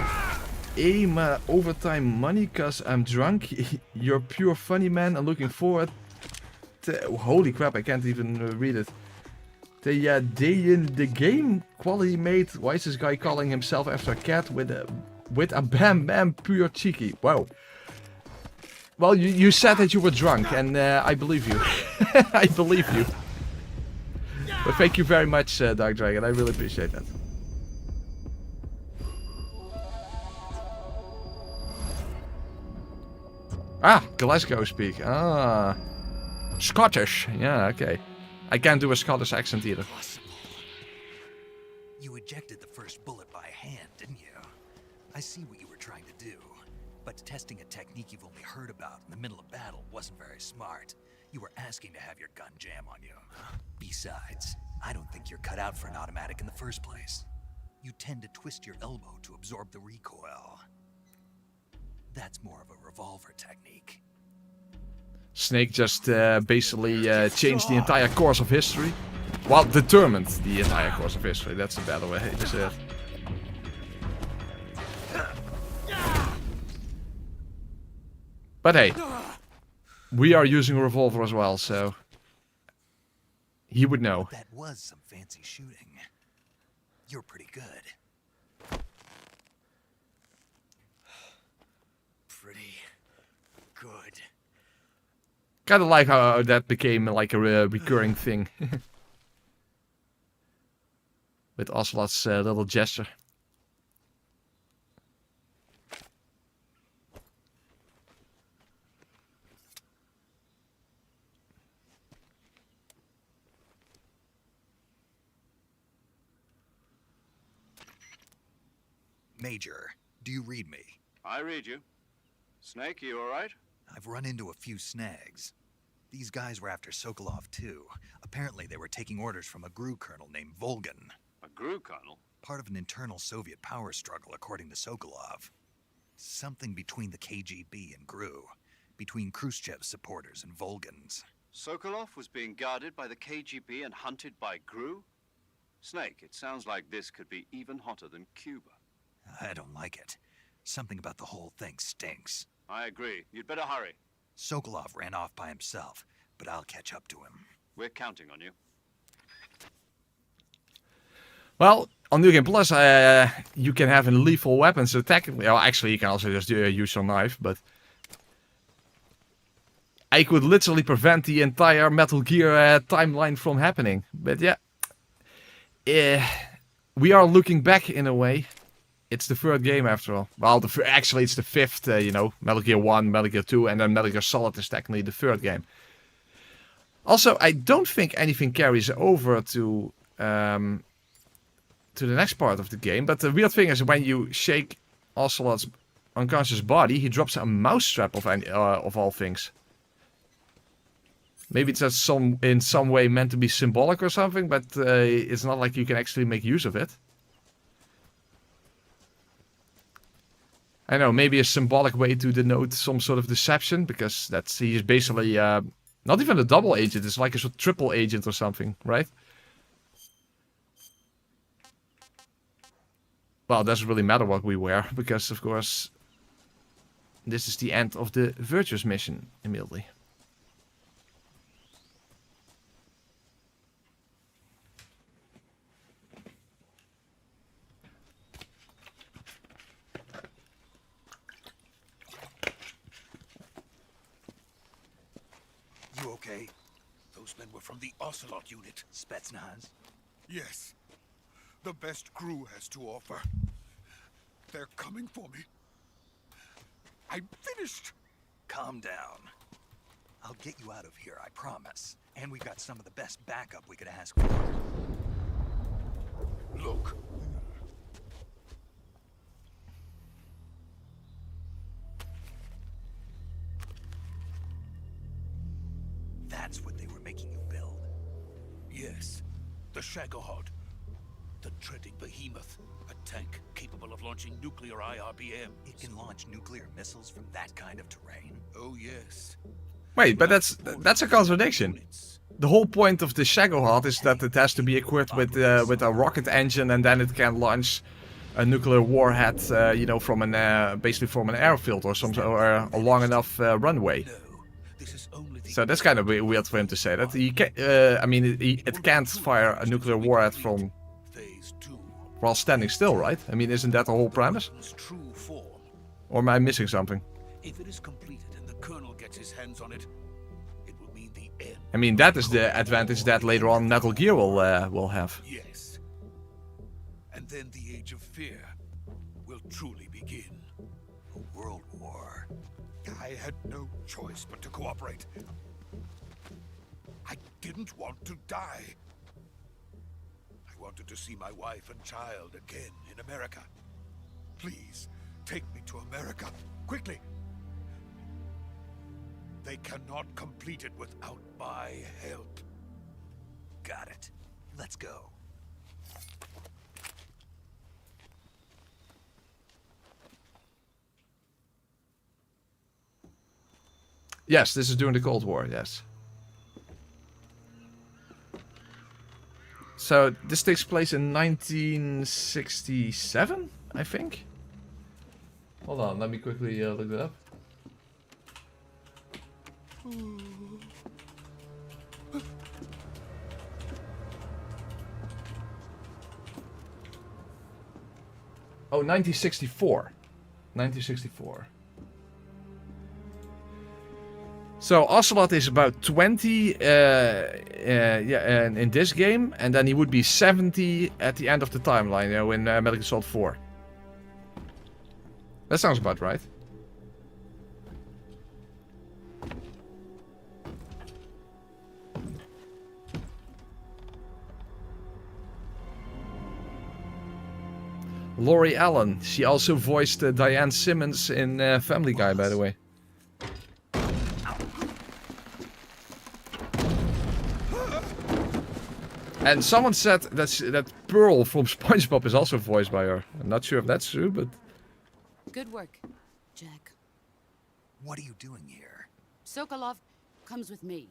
overtime money cause I'm drunk. You're pure funny man. I'm looking forward to... Holy crap, I can't even read it. The day in the game quality mate. Why is this guy calling himself after a cat with a bam bam pure cheeky? Wow. Well, you said that you were drunk, and I believe you. I believe you. But thank you very much, Dark Dragon. I really appreciate that. Ah, Glasgow speak. Ah. Scottish. Yeah, okay. I can't do a Scottish accent either. Possible. You ejected the first bullet by hand, didn't you? I see what you were trying to do. But testing a technique you've only heard about in the middle of battle wasn't very smart. You were asking to have your gun jam on you. Besides, I don't think you're cut out for an automatic in the first place. You tend to twist your elbow to absorb the recoil. That's more of a revolver technique. Snake just basically changed the entire course of history. Well, determined the entire course of history. That's a better way to say it. But hey, we are using a revolver as well, so he would know. That was some fancy shooting. You're pretty good. Pretty good. Kind of like how that became like a recurring thing. With Ocelot's little gesture. Major, do you read me? I read you. Snake, you alright? I've run into a few snags. These guys were after Sokolov too. Apparently they were taking orders from a GRU colonel named Volgin. A GRU colonel? Part of an internal Soviet power struggle according to Sokolov. Something between the KGB and GRU. Between Khrushchev's supporters and Volgin's. Sokolov was being guarded by the KGB and hunted by GRU? Snake, it sounds like this could be even hotter than Cuba. I don't like it. Something about the whole thing stinks. I agree. You'd better hurry. Sokolov ran off by himself, but I'll catch up to him. We're counting on you. Well, on New Game Plus, you can have a lethal weapon, so technically... Well, actually, you can also just use your knife, but... I could literally prevent the entire Metal Gear timeline from happening. But yeah... we are looking back in a way. It's the third game after all. Well, actually it's the fifth, you know. Metal Gear 1, Metal Gear 2, and then Metal Gear Solid is technically the third game. Also, I don't think anything carries over to the next part of the game. But the weird thing is when you shake Ocelot's unconscious body, he drops a mousetrap of all things. Maybe it's just in some way meant to be symbolic or something, but it's not like you can actually make use of it. I know, maybe a symbolic way to denote some sort of deception, because he is basically not even a double agent, it's like a sort of triple agent or something, right? Well, it doesn't really matter what we wear, because of course this is the end of the Virtuous mission immediately. okay? Those men were from the Ocelot unit. Spetsnaz? Yes. The best crew has to offer. They're coming for me. I'm finished. Calm down. I'll get you out of here, I promise. And we've got some of the best backup we could ask for. Look. That's what they were making you build. Yes. The Shagohod. The treading behemoth. A tank capable of launching nuclear IRBM. It can launch nuclear missiles from that kind of terrain? Oh, yes. Wait, but that's a contradiction. The whole point of the Shagohod is that it has to be equipped with a rocket engine, and then it can launch a nuclear warhead, you know, from an basically from an airfield or something, or a long enough runway. So that's kind of weird for him to say that. He can, I mean, it can't fire a nuclear warhead from while standing still, right? I mean, isn't that the whole premise? Or am I missing something? If it is completed and the Colonel gets his hands on it, it will mean the end. I mean, that is the advantage that later on Metal Gear will have. Yes. And then the Age of Fear will truly begin. A world war. I had no choice but to cooperate. I didn't want to die. I wanted to see my wife and child again in America. Please, take me to America, quickly. They cannot complete it without my help. Got it. Let's go. Yes, this is during the Cold War, yes. So, this takes place in 1967, I think? Hold on, let me quickly look it up. Oh, 1964. 1964. So Ocelot is about 20 yeah, in this game, and then he would be 70 at the end of the timeline, you know, in Metal Gear Solid 4. That sounds about right. Laurie Allen, she also voiced Diane Simmons in Family Guy, by the way. And someone said that Pearl from SpongeBob is also voiced by her. I'm not sure if that's true, but... Good work, Jack. What are you doing here? Sokolov comes with me.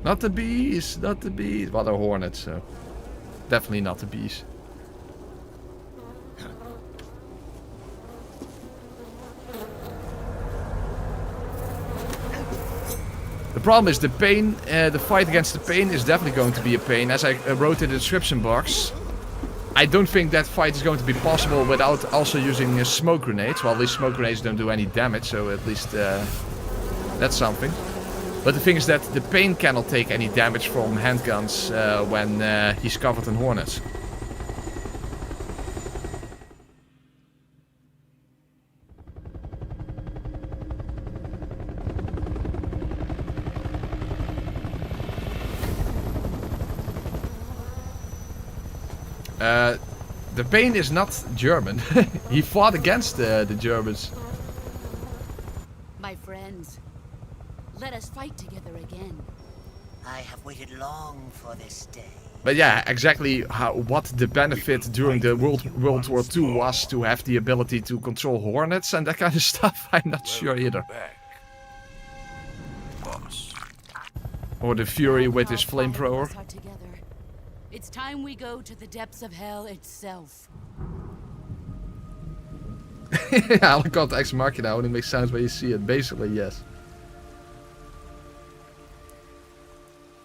Not the bees, not the bees. Well, they're hornets, so... Definitely not the bees. The problem is the pain, the fight against the pain is definitely going to be a pain. As I wrote in the description box, I don't think that fight is going to be possible without also using smoke grenades. Well, these smoke grenades don't do any damage, so at least that's something. But the thing is that the pain cannot take any damage from handguns when he's covered in hornets. The pain is not German. He fought against the Germans. My friends, let us fight together again. I have waited long for this day. But yeah, exactly what the benefit during the World War II was to have the ability to control hornets and that kind of stuff, I'm not sure either. Or the Fury with his flamethrower. It's time we go to the depths of hell itself. Ja, alle kanten Ex Machina only makes sense when you see it. Basically, yes.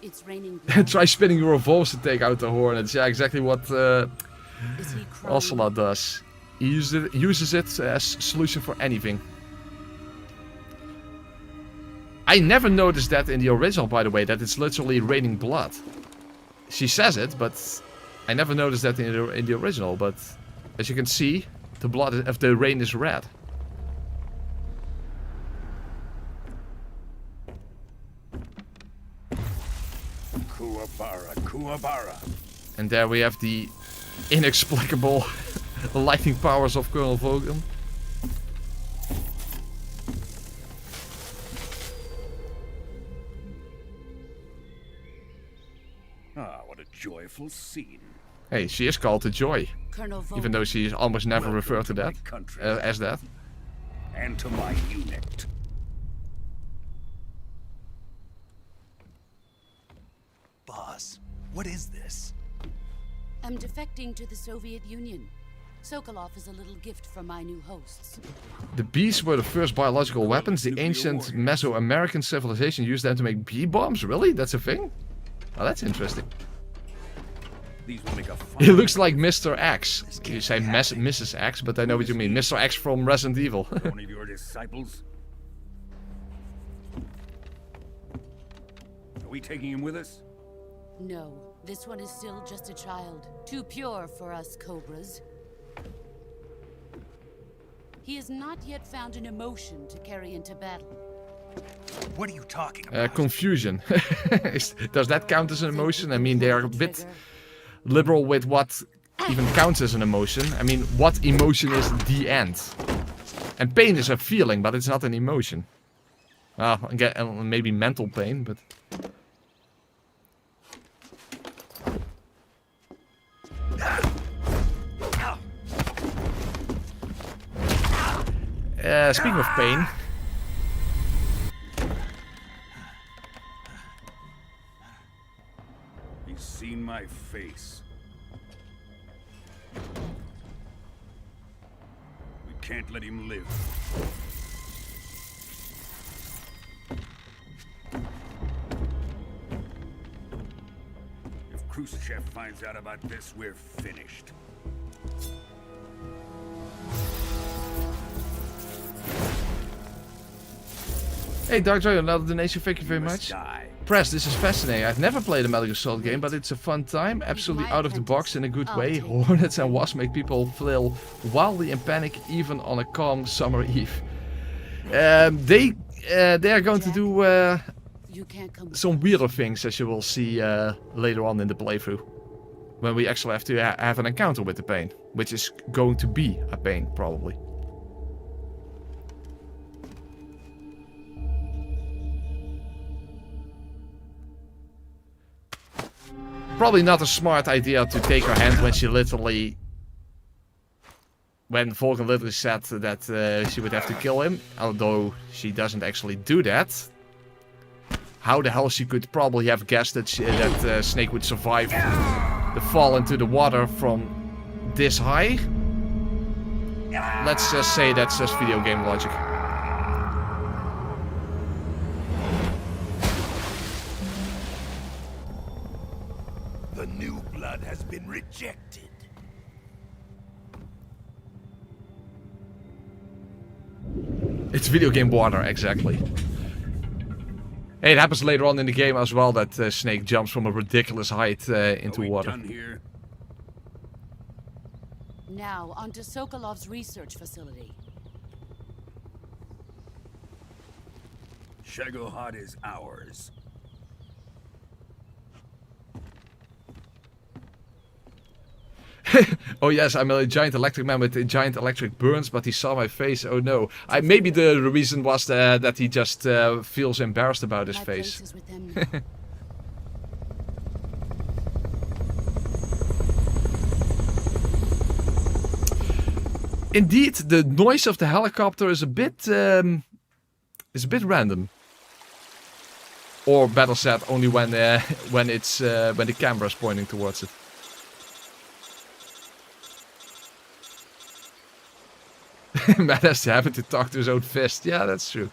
It's raining. Try spinning your revolvers to take out the hornets. Yeah, exactly what Ocelot does. He uses it as solution for anything. I never noticed that in the original, by the way, that it's literally raining blood. She says it, but I never noticed that in the original. But as you can see, the blood of the rain is red. Kuwabara, Kuwabara. And there we have the inexplicable lightning powers of Colonel Volgin. Ah, what a joyful scene. Hey, she is called the Joy. Even though she is almost never referred to that as that. And to my unit. Boss, what is this? I'm defecting to the Soviet Union. Sokolov is a little gift from my new hosts. The bees were the first biological weapons. The ancient Mesoamerican civilization used them to make bee bombs. Really? That's a thing? Oh, that's interesting. These will make a It looks like Mr. X. You say Mrs. X, but I know what you mean. Mr. X from Resident Evil. One of your disciples? Are we taking him with us? No, this one is still just a child. Too pure for us Cobras. He has not yet found an emotion to carry into battle. What are you talking about? Confusion. Does that count as an emotion? I mean, they are a bit liberal with what even counts as an emotion. I mean, what emotion is the end? And pain is a feeling, but it's not an emotion. Well, maybe mental pain, but... Speaking of pain... He's seen my face. We can't let him live. If Khrushchev finds out about this, we're finished. Hey, Dark Dragon, another donation, thank you very much. Press, this is fascinating. I've never played a Metal Gear Solid game, but it's a fun time. Absolutely out of the box in a good way. Hornets and wasps make people feel wildly in panic, even on a calm summer eve. They are going to do some weirder things, as you will see later on in the playthrough. When we actually have to have an encounter with the pain, which is going to be a pain, probably. Probably not a smart idea to take her hand when she literally... When Volgin literally said that she would have to kill him. Although she doesn't actually do that. How the hell she could probably have guessed that, Snake would survive the fall into the water from this high? Let's just say that's just video game logic. The new blood has been rejected. It's video game water, exactly. Hey, it happens later on in the game as well that Snake jumps from a ridiculous height into water. Done here? Now, onto Sokolov's research facility. Shagohod is ours. Oh yes, I'm a giant electric man with giant electric burns, but he saw my face. Oh no. Maybe the reason was that he just feels embarrassed about his face. Indeed, the noise of the helicopter is a bit random. Or better said, only when the camera is pointing towards it. Matt has to happen to talk to his own fist. Yeah, that's true.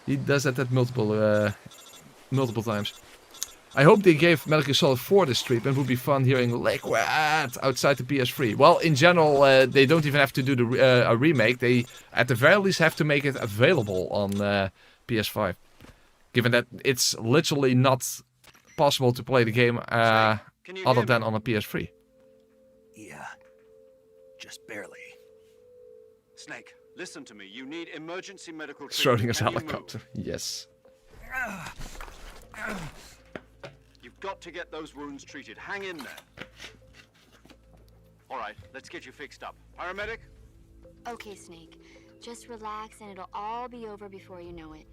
He does that multiple times. I hope they gave Metal Gear Solid 4 this treatment. It would be fun hearing Liquid outside the PS3. Well, in general, they don't even have to do a remake. They, at the very least, have to make it available on PS5. Given that it's literally not possible to play the game other than on a PS3. Yeah. Just barely. Snake, listen to me. You need emergency medical treatment. Schrodinger's helicopter. Yes. You've got to get those wounds treated. Hang in there. All right, let's get you fixed up. Paramedic? Okay, Snake. Just relax and it'll all be over before you know it.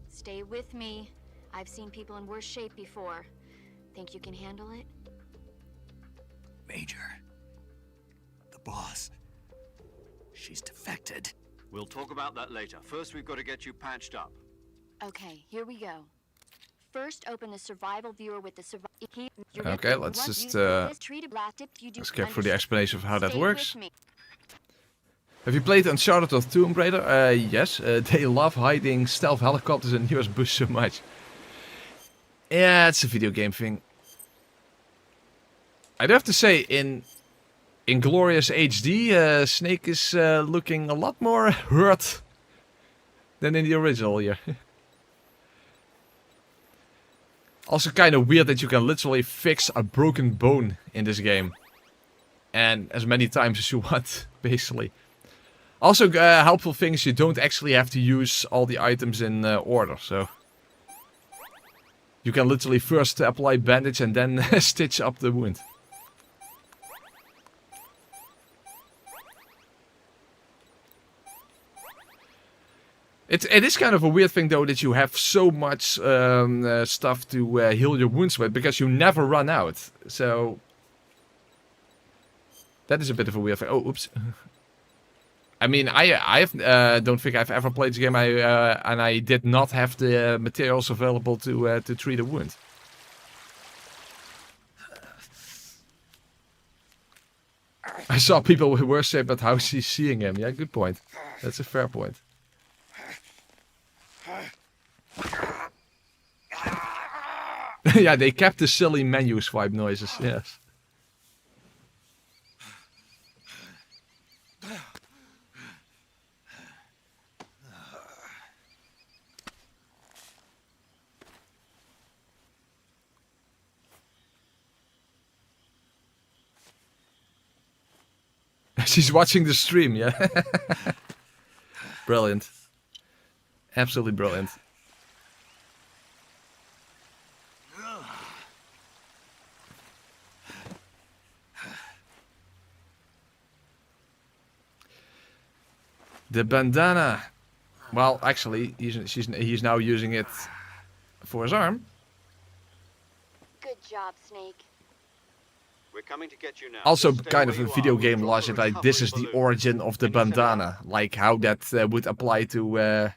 Stay with me. I've seen people in worse shape before. Think you can handle it? Major. The boss. She's defected. We'll talk about that later. First, we've got to get you patched up. Okay, here we go. First, open the survival viewer with the Okay, let's just let's get through the explanation of how that works. Have you played Uncharted or Tomb Raider? Yes. They love hiding stealth helicopters in US bush so much. Yeah, it's a video game thing. I'd have to say, in glorious HD, Snake is looking a lot more hurt than in the original here. Also kind of weird that you can literally fix a broken bone in this game. And as many times as you want, basically. Also, helpful thing is you don't actually have to use all the items in order, so... You can literally first apply bandage and then stitch up the wound. It is kind of a weird thing though that you have so much stuff to heal your wounds with, because you never run out. So that is a bit of a weird thing. Oh, oops. I mean, I don't think I've ever played this game, and I did not have the materials available to treat a wound. I saw people with worse shape, but how she's seeing him. Yeah, good point. That's a fair point. Yeah, they kept the silly menu swipe noises, yes. She's watching the stream, yeah. Brilliant. Absolutely brilliant. The bandana. Well, actually, he's now using it for his arm. Good job, Snake. We're coming to get you now. Also, kind of a video game logic, like this is the origin of the bandana, like how that would apply to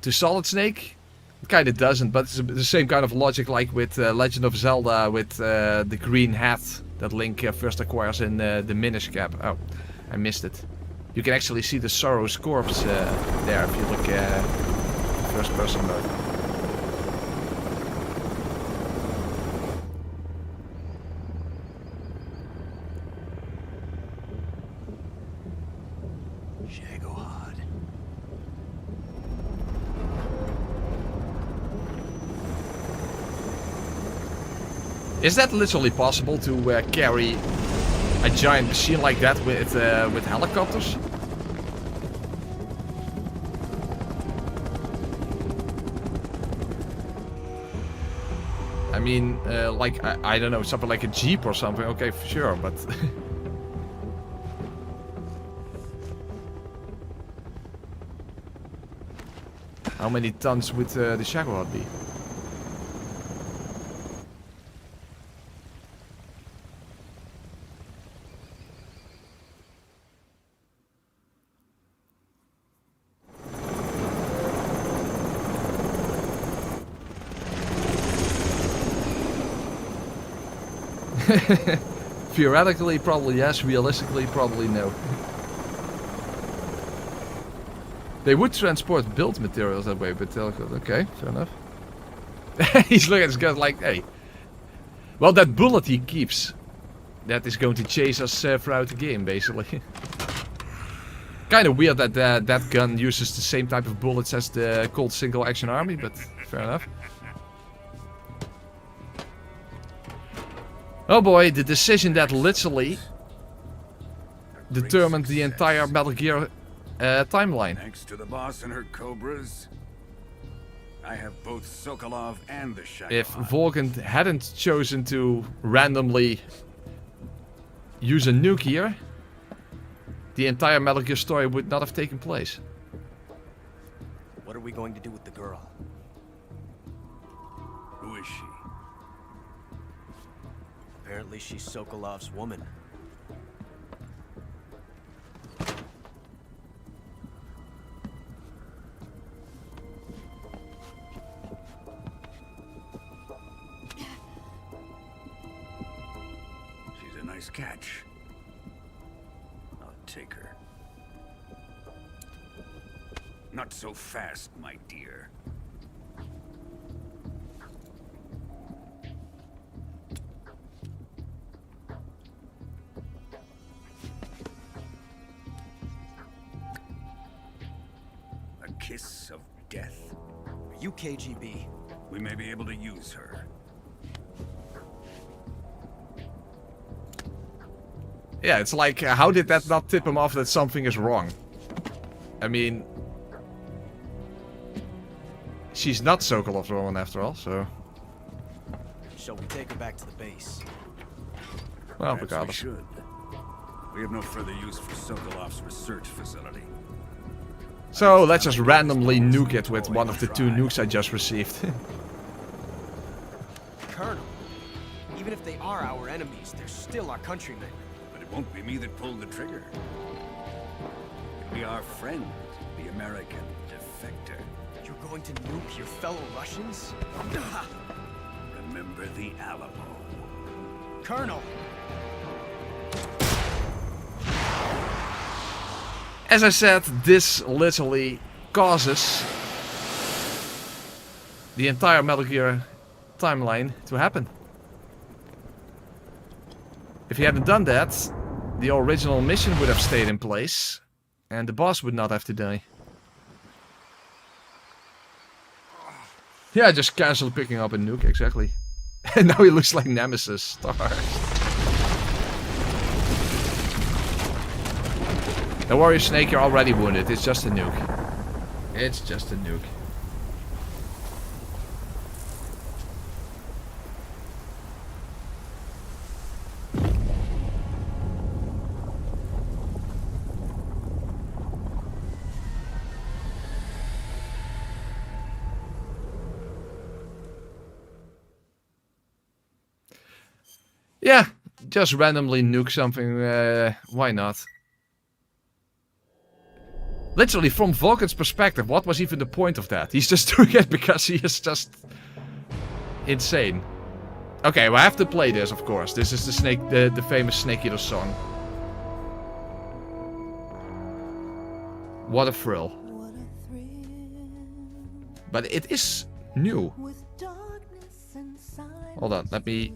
Solid Snake. It kind of doesn't, but it's the same kind of logic like with Legend of Zelda with the green hat that Link first acquires in the Minish Cap. Oh, I missed it. You can actually see the Sorrow's corpse there if you look first person mode. Is that literally possible to carry a giant machine like that with helicopters? I mean, like, I don't know, something like a Jeep or something, okay, for sure, but... How many tons would the Jaguar be? Theoretically, probably yes. Realistically, probably no. They would transport build materials that way, but okay, fair enough. He's looking at this guy like, hey. Well, that bullet he keeps, that is going to chase us throughout the game, basically. Kind of weird that that gun uses the same type of bullets as the Colt Single Action Army, but fair enough. Oh boy, the decision that literally determined the entire Metal Gear timeline. Thanks to the boss and her Cobras, I have both Sokolov and the Shadow. If Volgin hadn't chosen to randomly use a nuke here, the entire Metal Gear story would not have taken place. What are we going to do with the girl? Who is she? Apparently she's Sokolov's woman. She's a nice catch. I'll take her. Not so fast, my dear. A kiss of death? Are you KGB? We may be able to use her. Yeah, it's like, how did that not tip him off that something is wrong? I mean, she's not Sokolov's woman after all, so... Shall we take her back to the base? Well, Perhaps regardless. we should. We have no further use for Sokolov's research facility. So, let's just randomly nuke it with one of the 2 nukes I just received. Colonel, even if they are our enemies, they're still our countrymen. But it won't be me that pulled the trigger. It'll be our friend, the American defector. You're going to nuke your fellow Russians? Remember the Alamo. Colonel! As I said, this literally causes the entire Metal Gear timeline to happen. If he hadn't done that, the original mission would have stayed in place, and the boss would not have to die. Yeah, just casually picking up a nuke, exactly. And now he looks like Nemesis stars. Don't worry, Snake, you're already wounded. It's just a nuke. It's just a nuke. Yeah, just randomly nuke something, why not? Literally, from Volgin's perspective, what was even the point of that? He's just doing it because he is just insane. Okay, well, I have to play this, of course. This is the famous Snake Eater song. What a thrill. But it is new. Hold on, let me...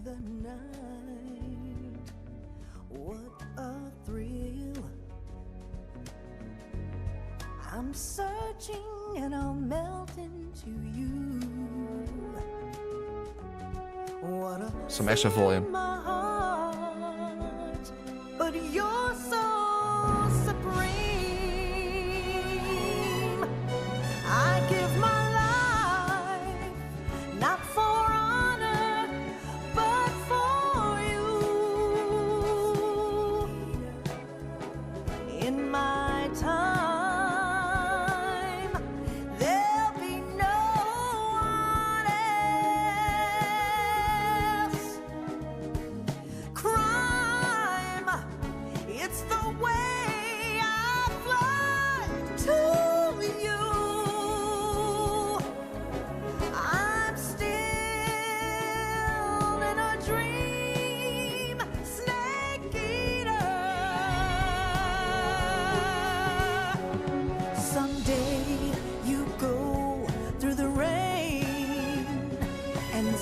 I'm searching and I'll melt into you. Some extra volume. My heart, but you're so supreme. I give my life not for honor, but for you. In my time.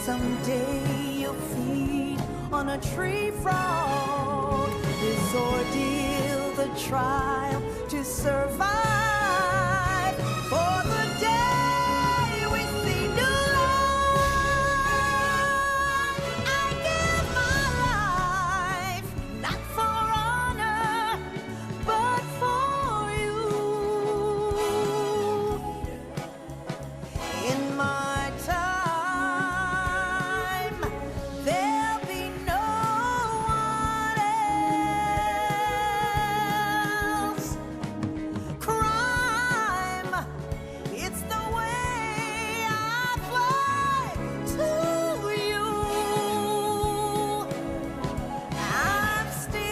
Someday you'll feed on a tree frog. This ordeal, the trial to to survive. For the day we see new life, I give my life, not for honor, but for you. In my time, there'll be no one else. Crime, it's the way I fly to you. I'm still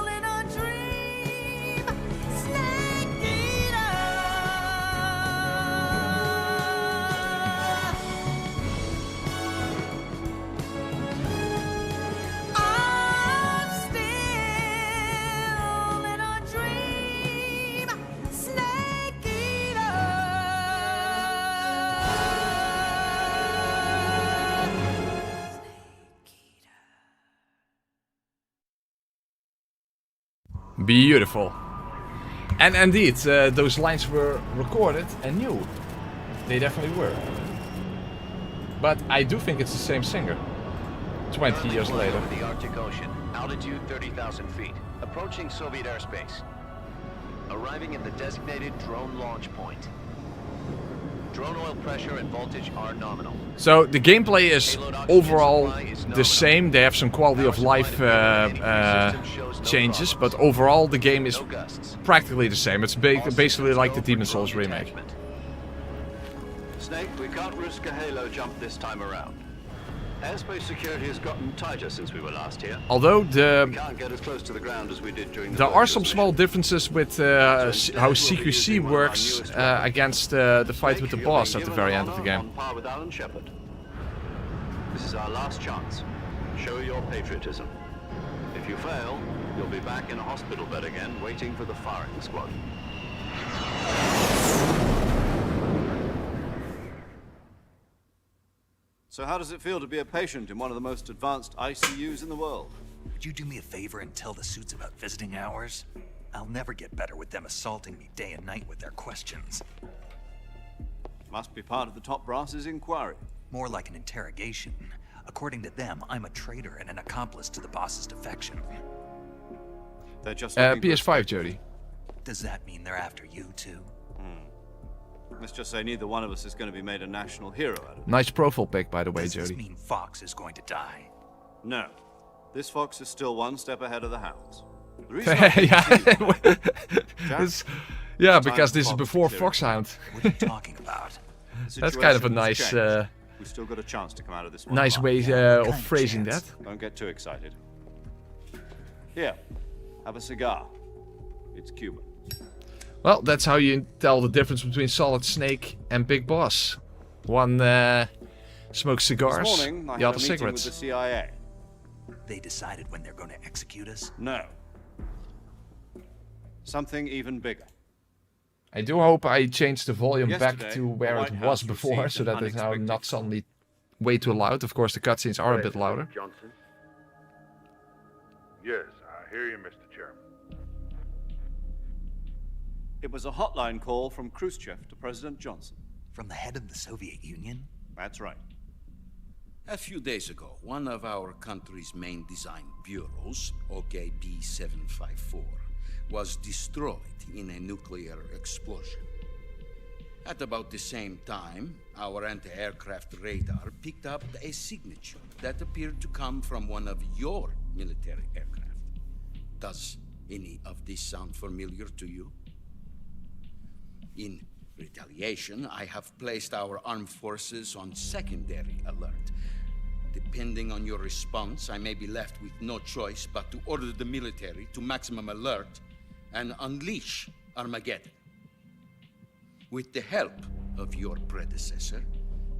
in a dream, snake eater. I'm still in a dream, snake eater. Beautiful. And indeed, those lines were recorded and new. They definitely were. But I do think it's the same singer. 20 years later. Over the Arctic Ocean, altitude 30,000 feet, approaching Soviet airspace. Arriving at the designated drone launch point. Drone oil pressure and voltage are nominal. So the gameplay is overall the same. They have some quality of life changes, but overall the game is practically the same. It's basically like the Demon's Souls remake. Snake, we can't risk a halo jump this time around. Airspace security has gotten tighter since we were last here. Although We can't get as close to the ground as we did during the there are some small differences with how CQC works against the fight with the boss at the very end of the game. On par with Alan Shepard. This is our last chance. Show your patriotism. If you fail, you'll be back in a hospital bed again, waiting for the firing squad. So how does it feel to be a patient in one of the most advanced ICUs in the world? Would you do me a favor and tell the suits about visiting hours? I'll never get better with them assaulting me day and night with their questions. Must be part of the top brass's inquiry. More like an interrogation. According to them, I'm a traitor and an accomplice to the boss's defection. They're just PS5, Jody. Does that mean they're after you too? Let's just say neither one of us is going to be made a national hero out of it. Nice profile pic, by the way, Does Jody. this mean Fox is going to die? No. This fox is still one step ahead of the hounds. The reason yeah, because this is before Foxhound. What are you talking about? That's kind of a nice, We've still got a chance to come out of this one. nice way of phrasing that. Don't get too excited. Here, have a cigar. It's Cuban. Well, that's how you tell the difference between Solid Snake and Big Boss. One smokes cigars, This morning, I the had other a meeting cigarettes. with the CIA. They decided when they're going to execute us? No. Something even bigger. I do hope I changed the volume back Yesterday, to where the it White was House before, received so that an it's now unexpected not suddenly way too loud. Of course, the cutscenes are a bit louder. Johnson. Yes, I hear you, Mr. Chairman. It was a hotline call from Khrushchev to President Johnson. From the head of the Soviet Union? That's right. A few days ago, one of our country's main design bureaus, OKB-754, was destroyed in a nuclear explosion. At about the same time, our anti-aircraft radar picked up a signature that appeared to come from one of your military aircraft. Does any of this sound familiar to you? In retaliation, I have placed our armed forces on secondary alert. Depending on your response, I may be left with no choice but to order the military to maximum alert and unleash Armageddon. With the help of your predecessor,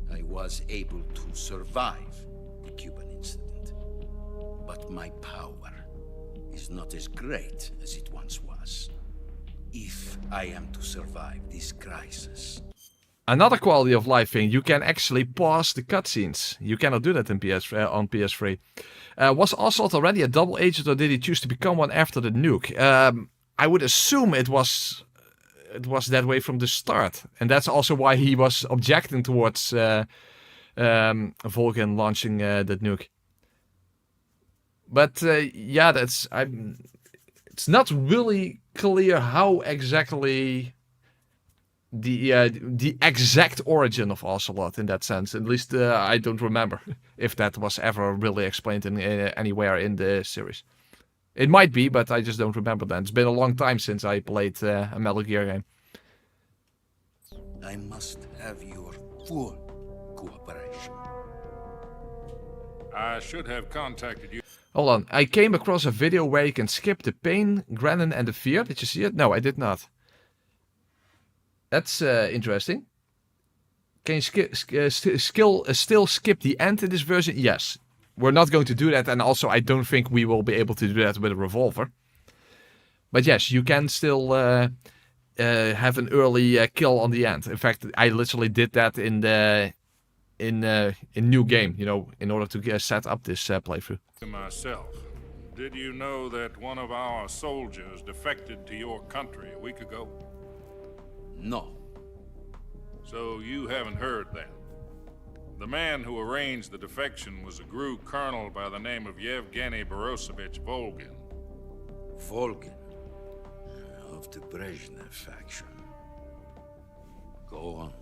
I was able to survive the Cuban incident. But my power is not as great as it once was. If I am to survive this crisis. Another quality of life thing, you can actually pause the cutscenes. You cannot do that in on PS3. Was Ocelot already a double agent, or did he choose to become one after the nuke? I would assume it was that way from the start, and that's also why he was objecting towards Volgin launching that nuke. But yeah, it's not really clear how exactly the exact origin of Ocelot in that sense. At least I don't remember if that was ever really explained in anywhere in the series. It might be, but I just don't remember that. It's been a long time since I played a Metal Gear game. I must have your full cooperation. I should have contacted you. Hold on, I came across a video where you can skip the pain, Grennan, and the fear. Did you see it? No, I did not. That's interesting. Can you still skip the end in this version? Yes. We're not going to do that, and also I don't think we will be able to do that with a revolver. But yes, you can still have an early kill on the end. In fact, I literally did that in new game, you know, in order to set up this playthrough. Myself, did you know that one of our soldiers defected to your country a week ago? No. So you haven't heard then. The man who arranged the defection was a GRU colonel by the name of Yevgeny Borosovich Volgin. Volgin? Of the Brezhnev faction. Go on.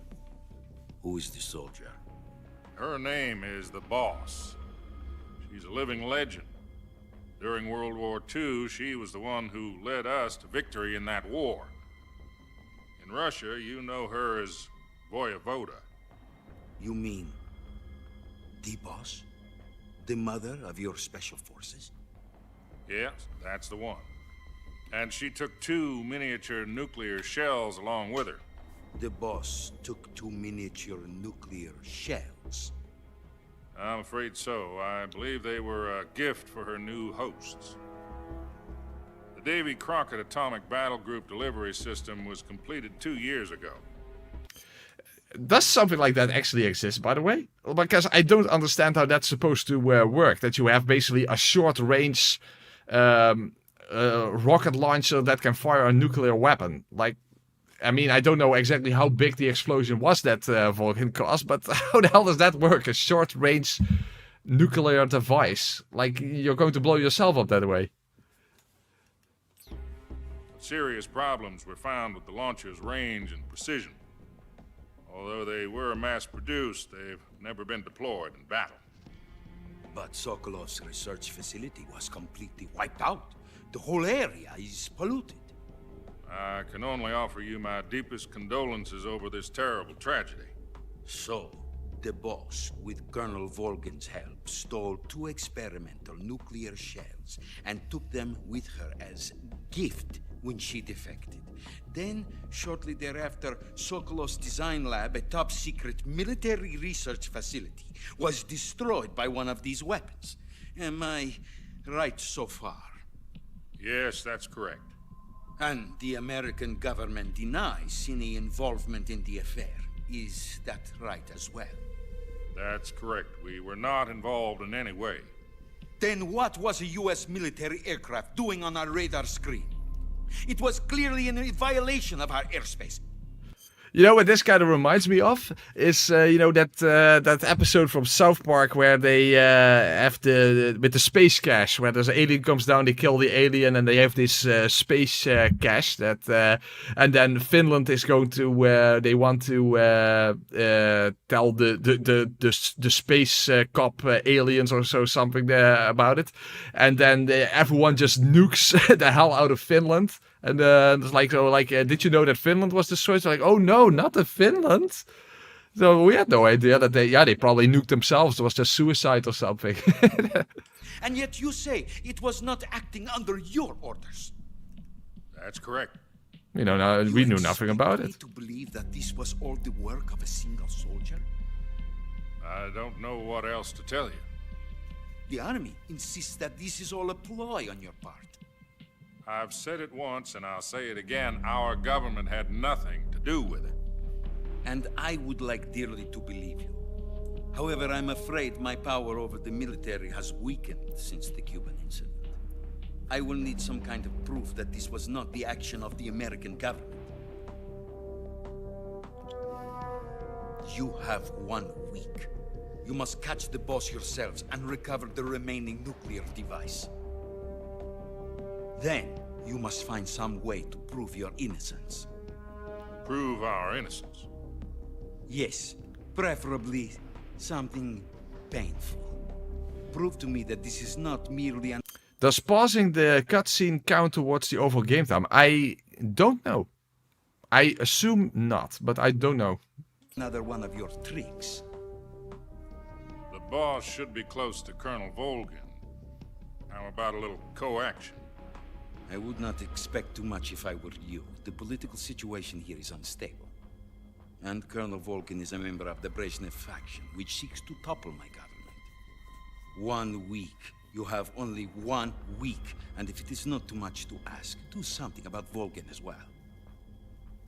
Who is the soldier? Her name is the Boss. She's a living legend. During World War II, she was the one who led us to victory in that war. In Russia, you know her as Voyevoda. You mean the Boss? The mother of your special forces? Yes, that's the one. And she took 2 miniature nuclear shells along with her. The Boss took 2 miniature nuclear shells? I'm afraid so. I believe they were a gift for her new hosts. The Davy Crockett Atomic Battle Group delivery system was completed 2 years ago. Does something like that actually exist, by the way? Because I don't understand how that's supposed to work. That you have basically a short-range rocket launcher that can fire a nuclear weapon. Like, I mean, I don't know exactly how big the explosion was that Volgin caused, but how the hell does that work? A short-range nuclear device? Like, you're going to blow yourself up that way. Serious problems were found with the launcher's range and precision. Although they were mass-produced, they've never been deployed in battle. But Sokolov's research facility was completely wiped out. The whole area is polluted. I can only offer you my deepest condolences over this terrible tragedy. So, the Boss, with Colonel Volgin's help, stole 2 experimental nuclear shells and took them with her as gift when she defected. Then, shortly thereafter, Sokolov's design lab, a top-secret military research facility, was destroyed by one of these weapons. Am I right so far? Yes, that's correct. And the American government denies any involvement in the affair. Is that right as well? That's correct. We were not involved in any way. Then what was a U.S. military aircraft doing on our radar screen? It was clearly in violation of our airspace. You know what this kind of reminds me of is you know that episode from South Park where they have with the space cache, where there's an alien comes down, they kill the alien, and they have this space cache that and then Finland is going to they want to tell the space cop aliens or so something about it, and then everyone just nukes the hell out of Finland. And it's like, did you know that Finland was destroyed? Like, oh no, not the Finland. So we had no idea that they probably nuked themselves. It was just suicide or something. And yet you say it was not acting under your orders. That's correct. You know, no, we knew nothing about it. To believe that this was all the work of a single soldier? I don't know what else to tell you. The army insists that this is all a ploy on your part. I've said it once, and I'll say it again. Our government had nothing to do with it. And I would like dearly to believe you. However, I'm afraid my power over the military has weakened since the Cuban incident. I will need some kind of proof that this was not the action of the American government. You have 1 week. You must catch the boss yourselves and recover the remaining nuclear device. Then, you must find some way to prove your innocence. Prove our innocence? Yes, preferably something painful. Prove to me that this is not merely an... Does pausing the cutscene count towards the overall game time? I don't know. I assume not, but I don't know. Another one of your tricks. The boss should be close to Colonel Volgin. How about a little co-action? I would not expect too much if I were you. The political situation here is unstable. And Colonel Volgin is a member of the Brezhnev faction, which seeks to topple my government. 1 week. You have only 1 week. And if it is not too much to ask, do something about Volgin as well.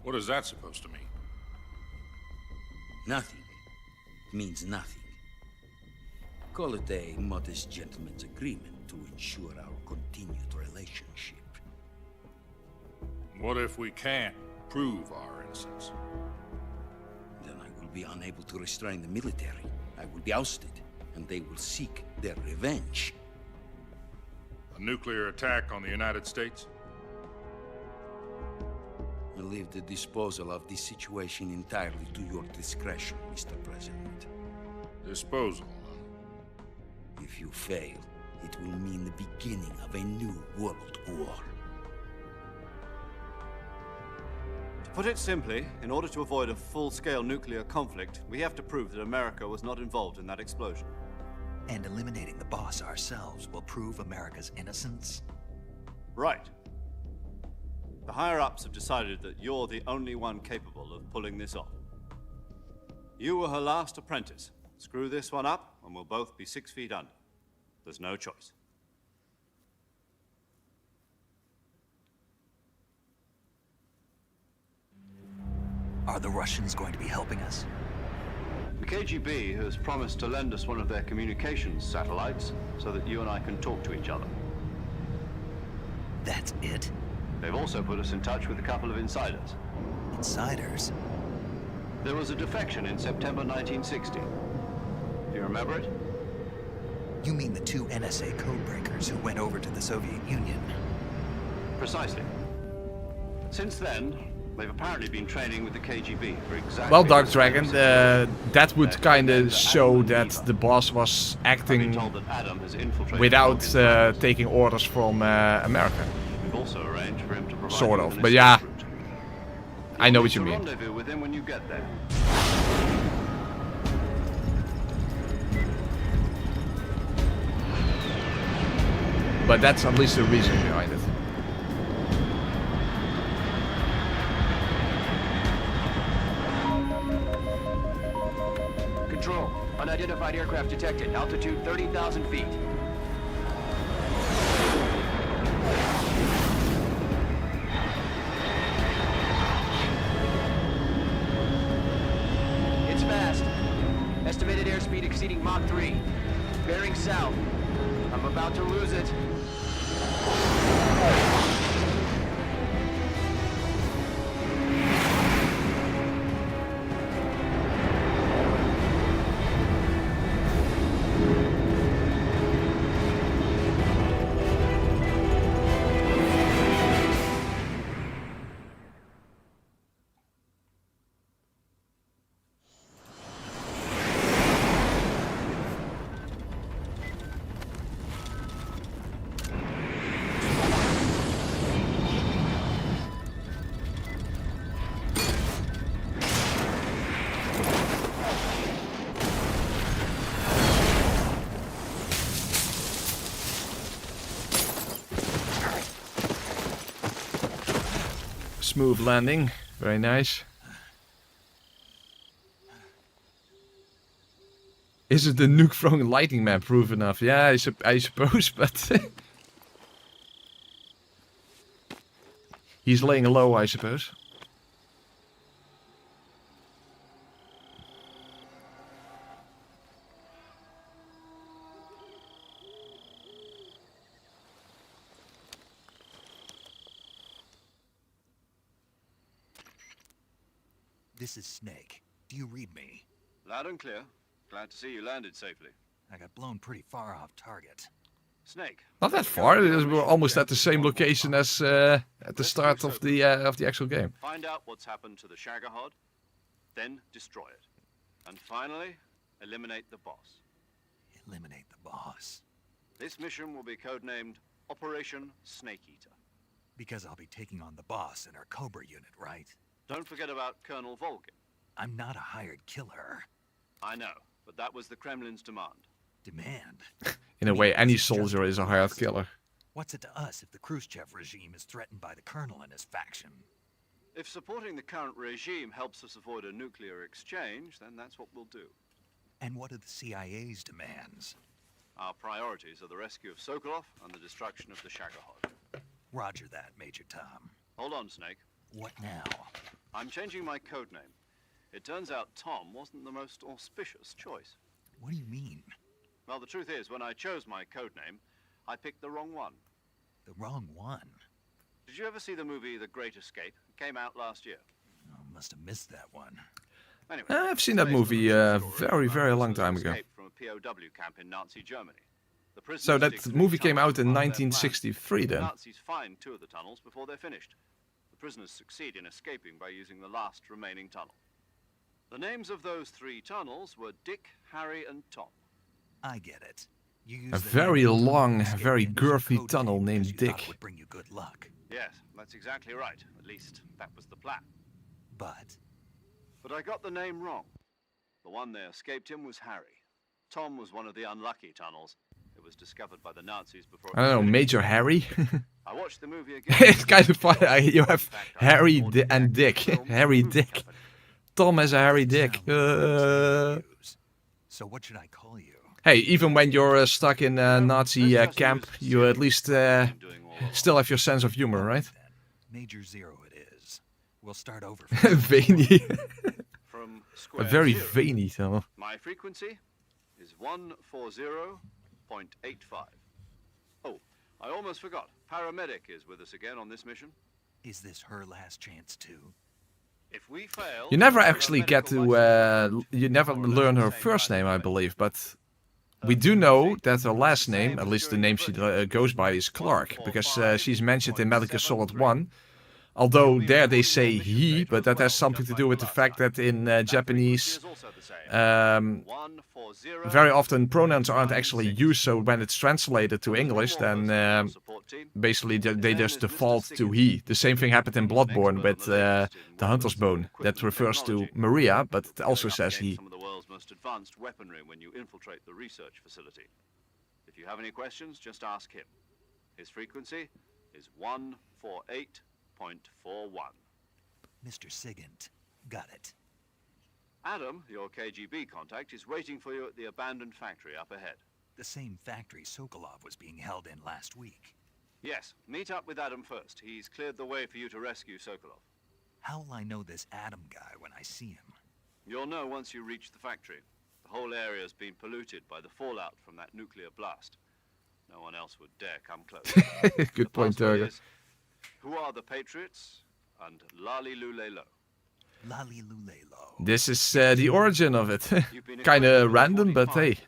What is that supposed to mean? Nothing. It means nothing. Call it a modest gentleman's agreement to ensure our continued relationship. What if we can't prove our innocence? Then I will be unable to restrain the military. I will be ousted, and they will seek their revenge. A nuclear attack on the United States? I leave the disposal of this situation entirely to your discretion, Mr. President. Disposal, huh? If you fail, it will mean the beginning of a new world war. To put it simply, in order to avoid a full-scale nuclear conflict, we have to prove that America was not involved in that explosion. And eliminating the boss ourselves will prove America's innocence? Right. The higher-ups have decided that you're the only one capable of pulling this off. You were her last apprentice. Screw this one up, and we'll both be 6 feet under. There's no choice. Are the Russians going to be helping us? The KGB has promised to lend us one of their communications satellites so that you and I can talk to each other. That's it? They've also put us in touch with a couple of insiders. Insiders? There was a defection in September 1960. Do you remember it? You mean the 2 NSA codebreakers who went over to the Soviet Union? Precisely. Since then, they've apparently been training with the KGB for exactly... Well, Dark Dragon, that would kind of show that the boss was acting without taking orders from America. We've also arranged for him to provide sort of, but yeah, I know what you mean. Rendezvous with him when you get there. But that's at least the reason behind it. Control. Unidentified aircraft detected. Altitude 30,000 feet. It's fast. Estimated airspeed exceeding Mach 3. Bearing south. I'm about to lose it. Smooth landing, very nice. Isn't the nuke throwing lightning man proof enough? Yeah, I suppose, but he's laying low, I suppose. This is Snake. Do you read me? Loud and clear. Glad to see you landed safely. I got blown pretty far off target. Snake. Not that far. We're almost at the same location as at the start of the actual game. Find out what's happened to the Shagahod, then destroy it. And finally, eliminate the boss. Eliminate the boss. This mission will be codenamed Operation Snake Eater. Because I'll be taking on the boss in our Cobra unit, right? Don't forget about Colonel Volgin. I'm not a hired killer. I know, but that was the Kremlin's demand. Demand? In a way, any soldier is a hired killer. What's it to us if the Khrushchev regime is threatened by the Colonel and his faction? If supporting the current regime helps us avoid a nuclear exchange, then that's what we'll do. And what are the CIA's demands? Our priorities are the rescue of Sokolov and the destruction of the Shagahod. Roger that, Major Tom. Hold on, Snake. What now? I'm changing my codename. It turns out Tom wasn't the most auspicious choice. What do you mean? Well, the truth is, when I chose my codename, I picked the wrong one. The wrong one? Did you ever see the movie The Great Escape? It came out last year. Oh, must have missed that one. Anyway, I've seen that movie very, very long time ago. From a POW camp in Nazi Germany. The So that movie came out in 1963 then. The Nazis find 2 of the tunnels before they're finished. The prisoners succeed in escaping by using the last remaining tunnel. The names of those 3 tunnels were Dick, Harry, and Tom. I get it. A very long, very girthy tunnel named Dick. Would bring you good luck. Yes, that's exactly right. At least, that was the plan. But I got the name wrong. The one they escaped in was Harry. Tom was one of the unlucky tunnels. It was discovered by the Nazis before... I don't know, Major Harry? I watched the movie again. It's kind of funny. You have Harry and Dick. Harry Dick. Tom has a Harry Dick. So what should I call you? Hey, even when you're stuck in a Nazi camp, you at least still have your sense of humor, right? Major Zero it is. We'll start over. Veiny. From A very veiny tunnel. My frequency is 140.85. Oh, I almost forgot. Paramedic is with us again on this mission. Is this her last chance too? If we fail... You never actually get to... you never learn her first name, I believe, but... We do know that her last name, at least the name she goes by, is Clark, because she's mentioned in Metal Gear Solid 1. Although there they say he, but that has something to do with the fact that in Japanese, very often pronouns aren't actually used, so when it's translated to English, then basically they just default to he. The same thing happened in Bloodborne with the Hunter's Bone. That refers to Maria, but it also says he. Some of the world's most advanced weaponry when you infiltrate the research facility. If you have any questions, just ask him. His frequency is 148.41. Mr. Sigint, got it. Adam, your KGB contact, is waiting for you at the abandoned factory up ahead. The same factory Sokolov was being held in last week. Yes, meet up with Adam first. He's cleared the way for you to rescue Sokolov. How will I know this Adam guy when I see him? You'll know once you reach the factory. The whole area's been polluted by the fallout from that nuclear blast. No one else would dare come close. Good point, Turger. Who are the Patriots and Lali Lulelo? Lali Lulelo. This is the origin of it. Kinda random, but hey.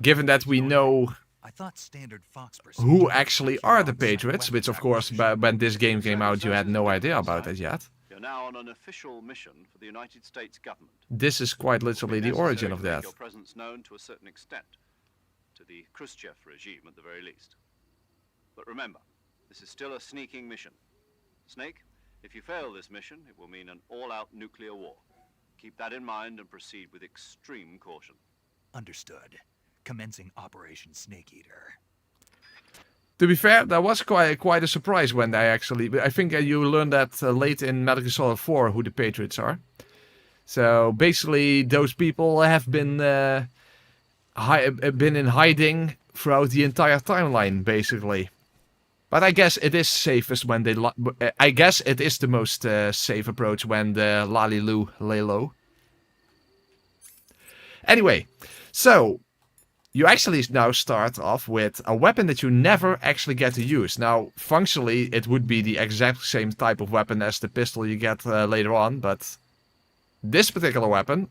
Given that we know I thought standard Fox who actually are the Patriots, which of course when this game came out you had no idea about it yet. You're now on an official mission for the United States government. This is quite literally the origin of that. Your presence known to a certain extent, to the Khrushchev regime at the very least. But remember, this is still a sneaking mission. Snake, if you fail this mission, it will mean an all-out nuclear war. Keep that in mind and proceed with extreme caution. Understood. Commencing Operation Snake Eater. To be fair, that was quite a surprise when they actually... I think you learned that late in Metal Gear Solid 4 who the Patriots are. So basically those people have been in hiding throughout the entire timeline, basically. But I guess it is safest when they... I guess it is the most safe approach when the Lalilu lay low. Anyway, so... You actually now start off with a weapon that you never actually get to use. Now, functionally, it would be the exact same type of weapon as the pistol you get later on, but this particular weapon,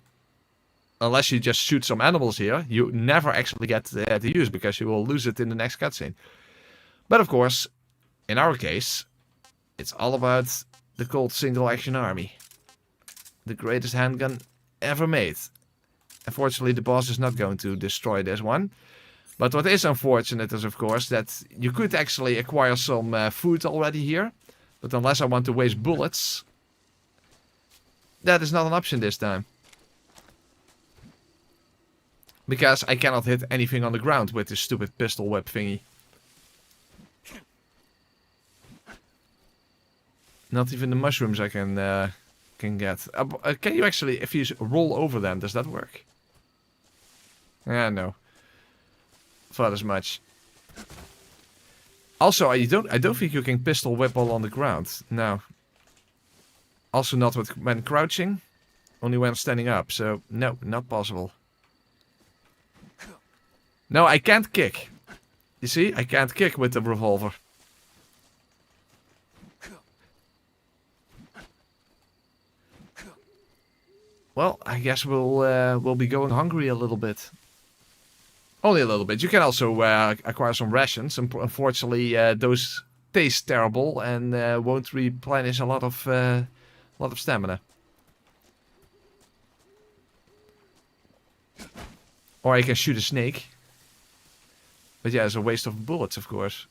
unless you just shoot some animals here, you never actually get to use because you will lose it in the next cutscene. But of course, in our case, it's all about the Colt Single Action Army. The greatest handgun ever made. Unfortunately, the boss is not going to destroy this one. But what is unfortunate is, of course, that you could actually acquire some food already here. But unless I want to waste bullets, that is not an option this time. Because I cannot hit anything on the ground with this stupid pistol whip thingy. Not even the mushrooms I can get. Can you actually, if you roll over them, does that work? Yeah, no. Thought as much. Also, I don't think you can pistol whip while on the ground. No. Also not when crouching. Only when standing up. So, no, not possible. No, I can't kick. You see, I can't kick with the revolver. Well, I guess we'll be going hungry a little bit. Only a little bit. You can also acquire some rations. Unfortunately, those taste terrible and won't replenish a lot of stamina. Or I can shoot a snake. But yeah, it's a waste of bullets, of course.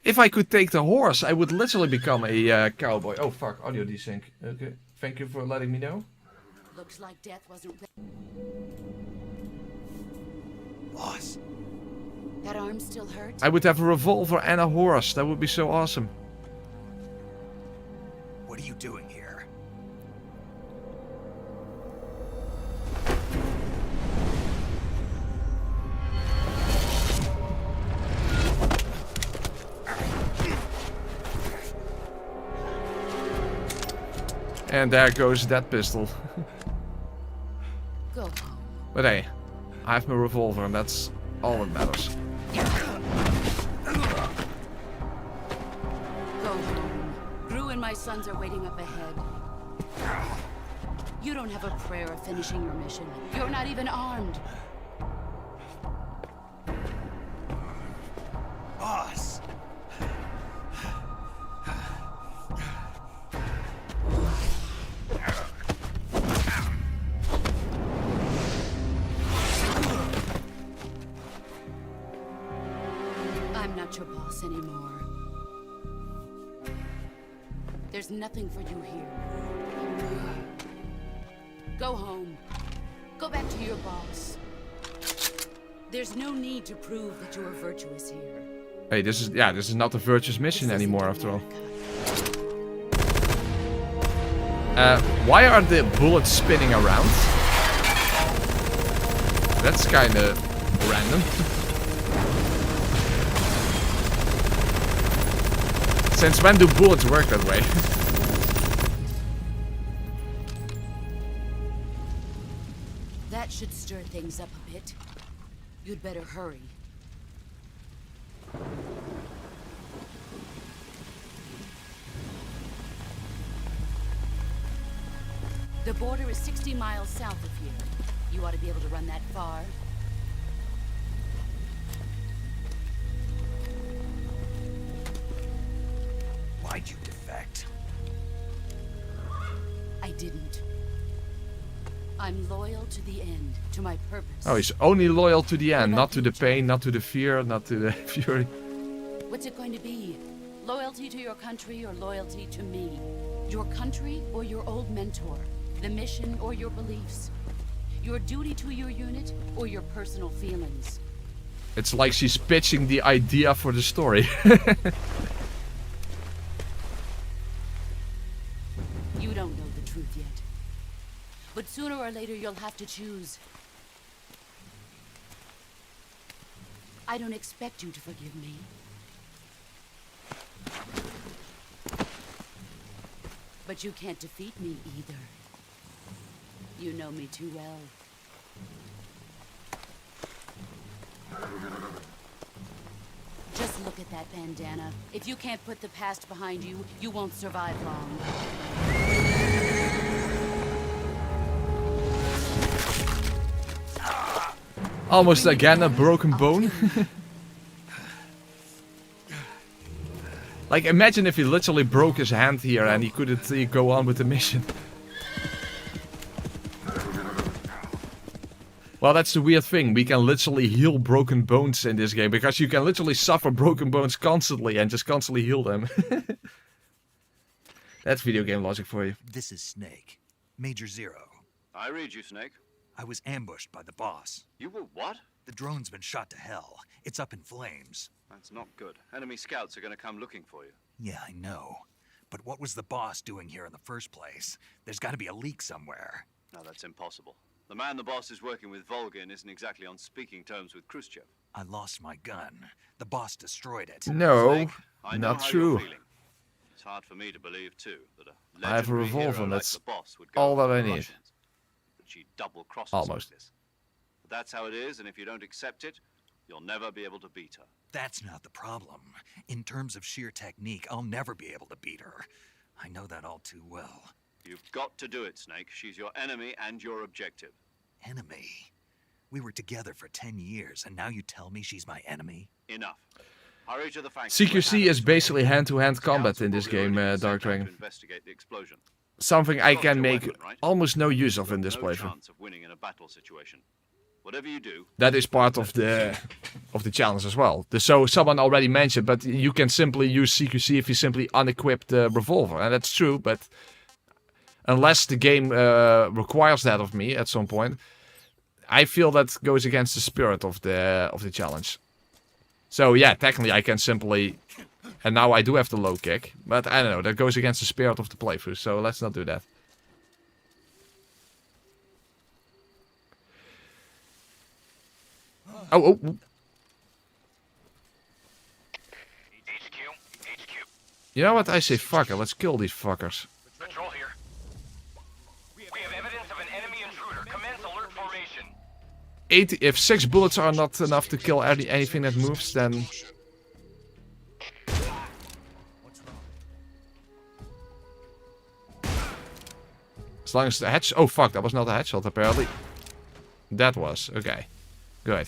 If I could take the horse, I would literally become a cowboy. Oh fuck, audio desync. Okay, thank you for letting me know. Looks like death wasn't. Boss. That arm still hurt? I would have a revolver and a horse. That would be so awesome. What are you doing here? And there goes that pistol. Go. But hey, I have my revolver and that's all that matters. Go home. Gru and my sons are waiting up ahead. You don't have a prayer of finishing your mission. You're not even armed. Boss. I'm not your boss anymore. There's nothing for you here. Go home. Go back to your boss. There's no need to prove that you are virtuous here. Hey, this is not a virtuous mission anymore after all. Why are the bullets spinning around? That's kinda random. Since when do bullets work that way? That should stir things up a bit. You'd better hurry. The border is 60 miles south of here. You ought to be able to run that far. Why'd you defect? I didn't. I'm loyal to the end, to my purpose. Oh, he's only loyal to the end, not to the pain, not to the fear, not to the fury. What's it going to be? Loyalty to your country or loyalty to me? Your country or your old mentor? The mission or your beliefs? Your duty to your unit or your personal feelings? It's like she's pitching the idea for the story. yet. But sooner or later, you'll have to choose. I don't expect you to forgive me. But you can't defeat me either. You know me too well. Just look at that bandana. If you can't put the past behind you, you won't survive long. Almost again a broken bone. Like, imagine if he literally broke his hand here and he couldn't go on with the mission. Well, that's the weird thing. We can literally heal broken bones in this game, because you can literally suffer broken bones constantly and just constantly heal them. That's video game logic for you. This is Snake. Major Zero. I read you, Snake. I was ambushed by the boss. You were what? The drone's been shot to hell. It's up in flames. That's not good. Enemy scouts are going to come looking for you. Yeah, I know. But what was the boss doing here in the first place? There's got to be a leak somewhere. No, that's impossible. The man the boss is working with, Volgin, isn't exactly on speaking terms with Khrushchev. I lost my gun. The boss destroyed it. No, Snake, I know not how true. you're feeling. It's hard for me to believe, too, that a I have a legendary revolver, hero and like that's the boss would go all that for I the need. Russians. That she double-crosses Almost. like this. But that's how it is, and if you don't accept it, you'll never be able to beat her. That's not the problem. In terms of sheer technique, I'll never be able to beat her. I know that all too well. You've got to do it, Snake. She's your enemy and your objective. Enemy? We were together for 10 years, and now you tell me she's my enemy? Enough. Hurry to the factory. CQC is basically hand-to-hand combat in this game, Dark Dragon. Investigate the explosion. Something I can make almost no use of in this playthrough. Chance of winning in a battle situation. Whatever you do, That is part of the challenge as well. So someone already mentioned, but you can simply use CQC if you simply unequip the revolver, and that's true. But unless the game requires that of me at some point, I feel that goes against the spirit of the challenge. So yeah, technically I can simply, and now I do have the low kick, but I don't know, that goes against the spirit of the playthrough. So let's not do that. Oh. HQ. You know what? I say fuck it. Let's kill these fuckers. Patrol here. We have evidence of an enemy intruder. Commence alert formation. If 6 bullets are not enough to kill anything that moves, then... As long as the headshot... Oh fuck, that was not a headshot apparently. That was. Okay. Good.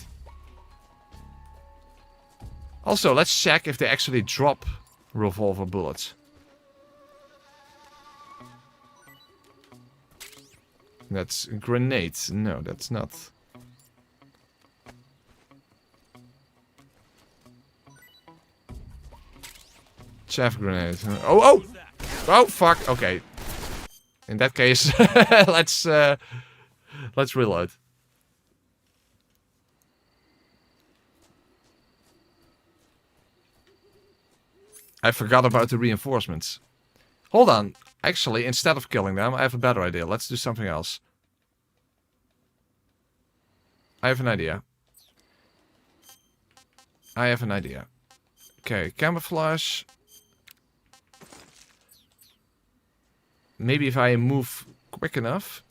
Also, let's check if they actually drop revolver bullets. That's grenades. No, that's not. Chaff grenade. Oh! Oh, fuck. Okay. In that case, let's reload. I forgot about the reinforcements. Hold on. Actually, instead of killing them, I have a better idea. Let's do something else. I have an idea. Okay, camouflage. Maybe if I move quick enough.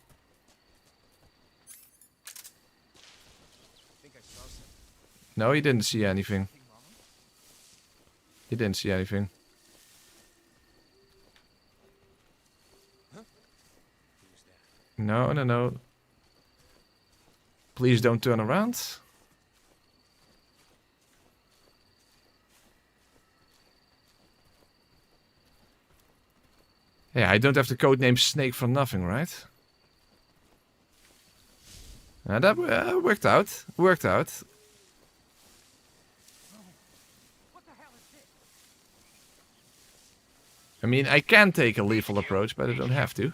No, he didn't see anything. He didn't see anything. No. Please don't turn around. Yeah, I don't have the codename Snake for nothing, right? That worked out. I mean, I can take a lethal approach, but I don't have to.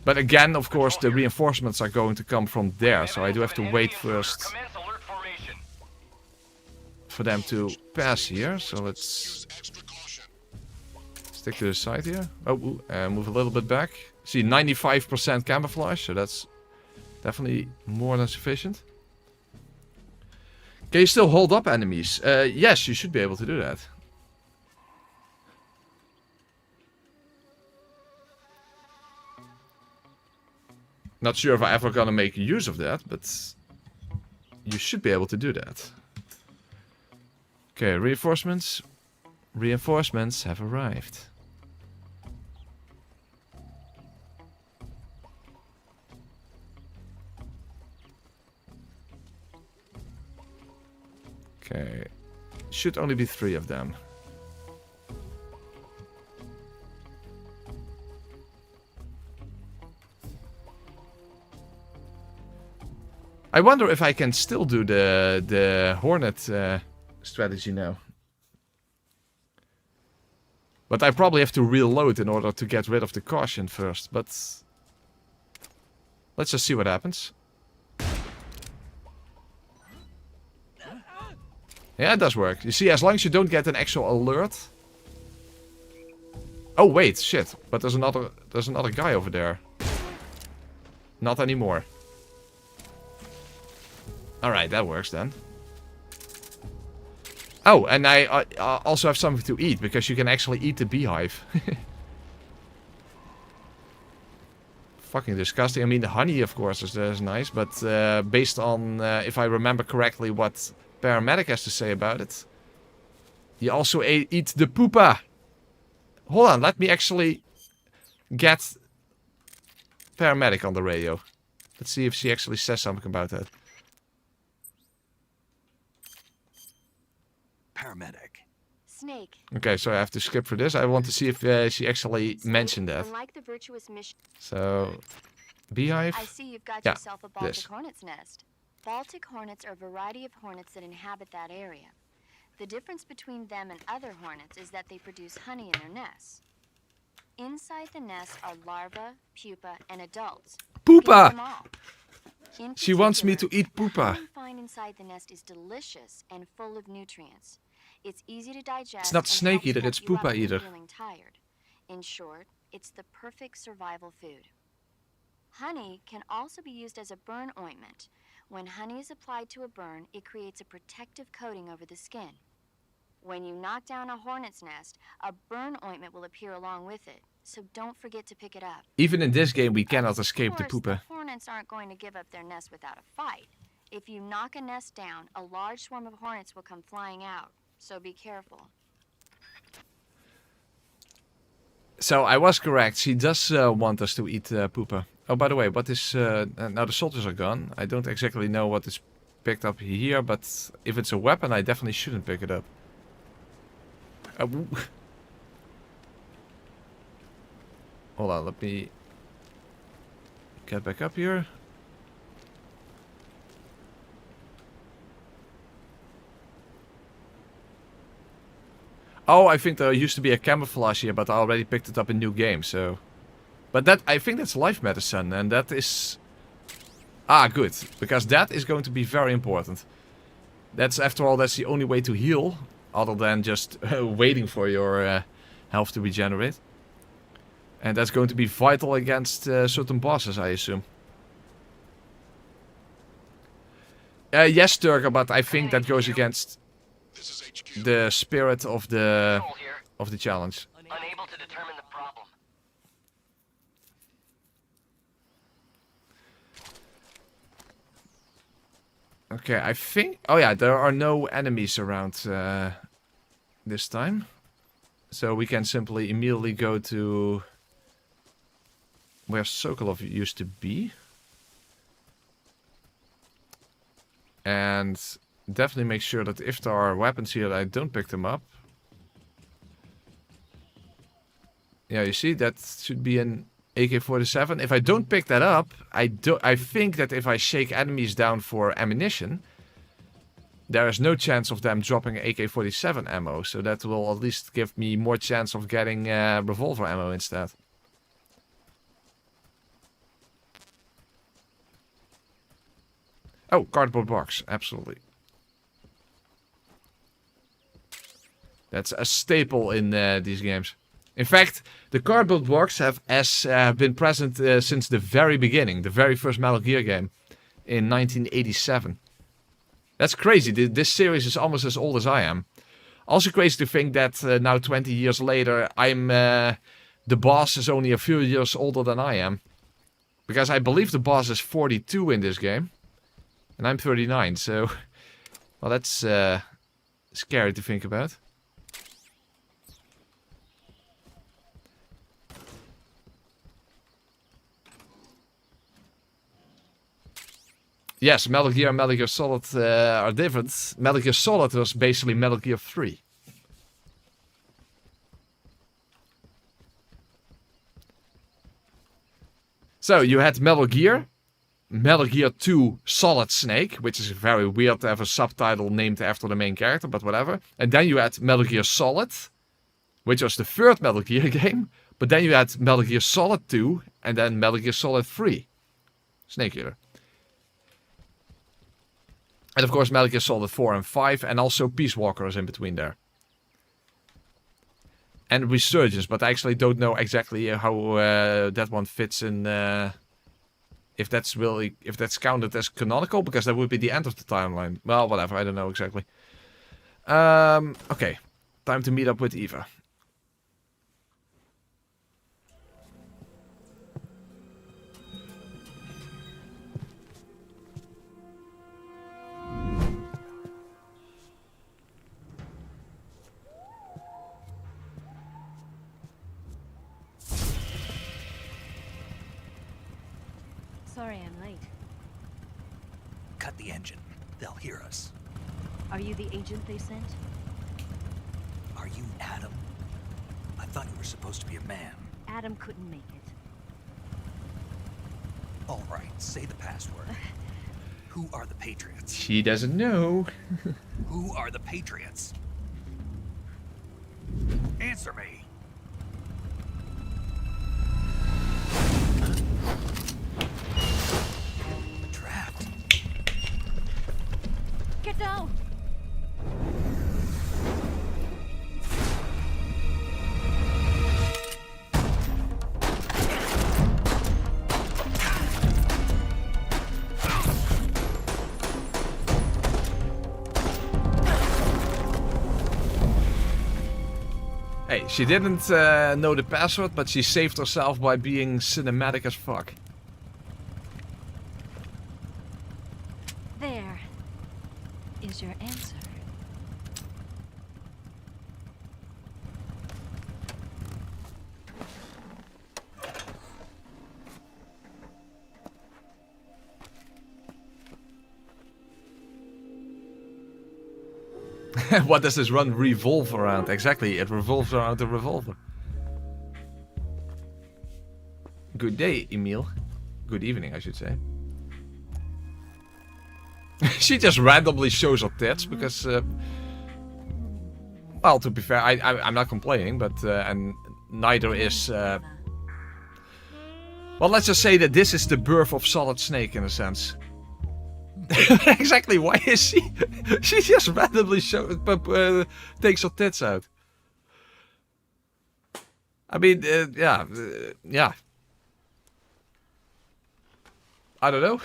But again, of course, the reinforcements are going to come from there, so I do have to wait first for them to pass here. So let's Stick to the side here. Oh, move a little bit back. See, 95% camouflage, so that's definitely more than sufficient. Can you still hold up enemies? Yes, you should be able to do that. Not sure if I'm ever gonna make use of that, but you should be able to do that. Okay, reinforcements. Reinforcements have arrived. Okay, should only be 3 of them. I wonder if I can still do the Hornet strategy now. But I probably have to reload in order to get rid of the caution first. But let's just see what happens. Yeah, it does work. You see, as long as you don't get an actual alert. Oh wait, shit! But there's another guy over there. Not anymore. Alright, that works then. Oh, and I also have something to eat, because you can actually eat the beehive. Fucking disgusting. I mean, the honey, of course, is nice, but based on, if I remember correctly, what Paramedic has to say about it. You also eat the poopa. Hold on, let me actually get Paramedic on the radio. Let's see if she actually says something about that. Paramedic. Snake. Okay, so I have to skip for this. I want to see if she actually mentioned that. Unlike the virtuous mission. So, beehive. I see you've got yourself a Baltic hornet's nest. Baltic hornets are a variety of hornets that inhabit that area. The difference between them and other hornets is that they produce honey in their nests. Inside the nest are larvae, pupa, and adults. Poopa! She wants me to eat poopa. What you find inside the nest is delicious and full of nutrients. It's easy to digest. It's not snake eater, it's poopa eater. Feeling tired. In short, it's the perfect survival food. Honey can also be used as a burn ointment. When honey is applied to a burn, it creates a protective coating over the skin. When you knock down a hornet's nest, a burn ointment will appear along with it. So don't forget to pick it up. Even in this game, we cannot escape the poopa. The hornets aren't going to give up their nest without a fight. If you knock a nest down, a large swarm of hornets will come flying out. So be careful. So I was correct. She does want us to eat poopa. Oh, by the way, what is... now the soldiers are gone. I don't exactly know what is picked up here, but if it's a weapon, I definitely shouldn't pick it up. Hold on, let me get back up here. Oh, I think there used to be a camouflage here, but I already picked it up in new game, so... But that, I think that's life medicine, and that is... Ah, good, because that is going to be very important. That's, after all, that's the only way to heal, other than just waiting for your health to regenerate. And that's going to be vital against certain bosses, I assume. Yes, Turker, but I think that goes against the spirit of the challenge. Unable to determine the problem. Okay, I think... Oh yeah, there are no enemies around this time. So we can simply immediately go to... where Sokolov used to be. And definitely make sure that if there are weapons here, I don't pick them up. Yeah, you see, that should be an AK-47. If I don't pick that up, I think that if I shake enemies down for ammunition, there is no chance of them dropping AK-47 ammo. So that will at least give me more chance of getting revolver ammo instead. Oh, cardboard box, absolutely. That's a staple in these games. In fact, the cardboard box has been present since the very beginning, the very first Metal Gear game in 1987. That's crazy. This series is almost as old as I am. Also crazy to think that now 20 years later, the boss is only a few years older than I am. Because I believe the boss is 42 in this game. And I'm 39, so... Well, that's scary to think about. Yes, Metal Gear and Metal Gear Solid are different. Metal Gear Solid was basically Metal Gear 3. So, you had Metal Gear 2 Solid Snake, which is very weird to have a subtitle named after the main character, but whatever. And then you had Metal Gear Solid, which was the third Metal Gear game. But then you had Metal Gear Solid 2, and then Metal Gear Solid 3. Snake Eater. And of course Metal Gear Solid 4 and 5, and also Peace Walker is in between there. And Resurgence, but I actually don't know exactly how that one fits in... if that's counted as canonical, because that would be the end of the timeline. Well, whatever, I don't know exactly. Okay, time to meet up with Eva. Sorry I'm late. Cut the engine. They'll hear us. Are you the agent they sent? Are you Adam? I thought you were supposed to be a man. Adam couldn't make it. All right, say the password. Who are the Patriots? She doesn't know. Who are the Patriots? Answer me. Trapped. Get down! Hey, she didn't know the password, but she saved herself by being cinematic as fuck. There is your answer. What does this run revolve around? Exactly, it revolves around the revolver. Good day, Emil. Good evening, I should say. She just randomly shows her tits because... well, to be fair, I'm not complaining, but... and neither is... well, let's just say that this is the birth of Solid Snake, in a sense. Exactly, why is she... she just randomly takes her tits out. I mean, yeah. Yeah. I don't know.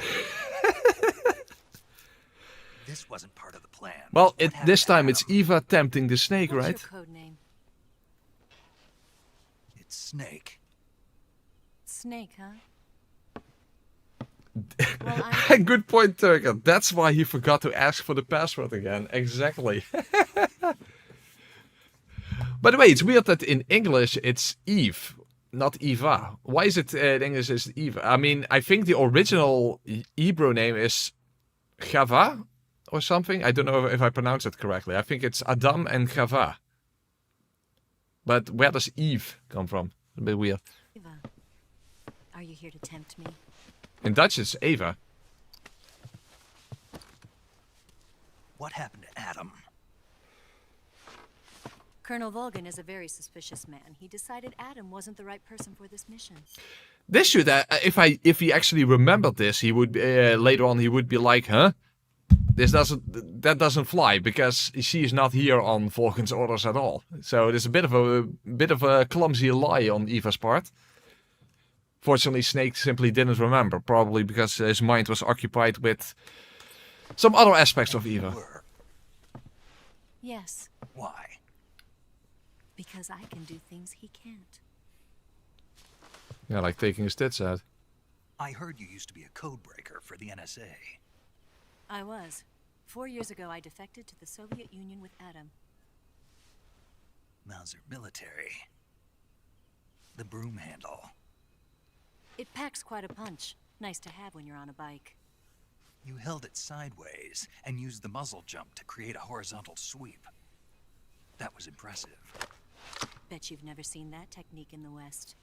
This wasn't part of the plan. Well, this time it's Eva tempting the snake, What's right? your code name? It's Snake. Snake, huh? Good point, Turker. That's why he forgot to ask for the password again. Exactly. By the way, it's weird that in English it's Eve, not Eva. Why is it in English is Eva? I mean, I think the original Hebrew name is Chava or something. I don't know if I pronounce it correctly. I think it's Adam and Chava. But where does Eve come from? A bit weird. Eva, are you here to tempt me? In Dutch it's Eva. What happened to Adam? Colonel Volgin is a very suspicious man. He decided Adam wasn't the right person for this mission. This should, if he actually remembered this, he would later on he would be like, huh? that doesn't fly because she is not here on Volgin's orders at all. So there's a bit of a clumsy lie on Eva's part. Fortunately, Snake simply didn't remember, probably because his mind was occupied with some other aspects of Eva. Yes. Why? Because I can do things he can't. Yeah, like taking his tits out. I heard you used to be a codebreaker for the NSA. I was. 4 years ago, I defected to the Soviet Union with Adam. Mauser military. The broom handle. It packs quite a punch. Nice to have when you're on a bike. You held it sideways and used the muzzle jump to create a horizontal sweep. That was impressive. Bet you've never seen that technique in the West.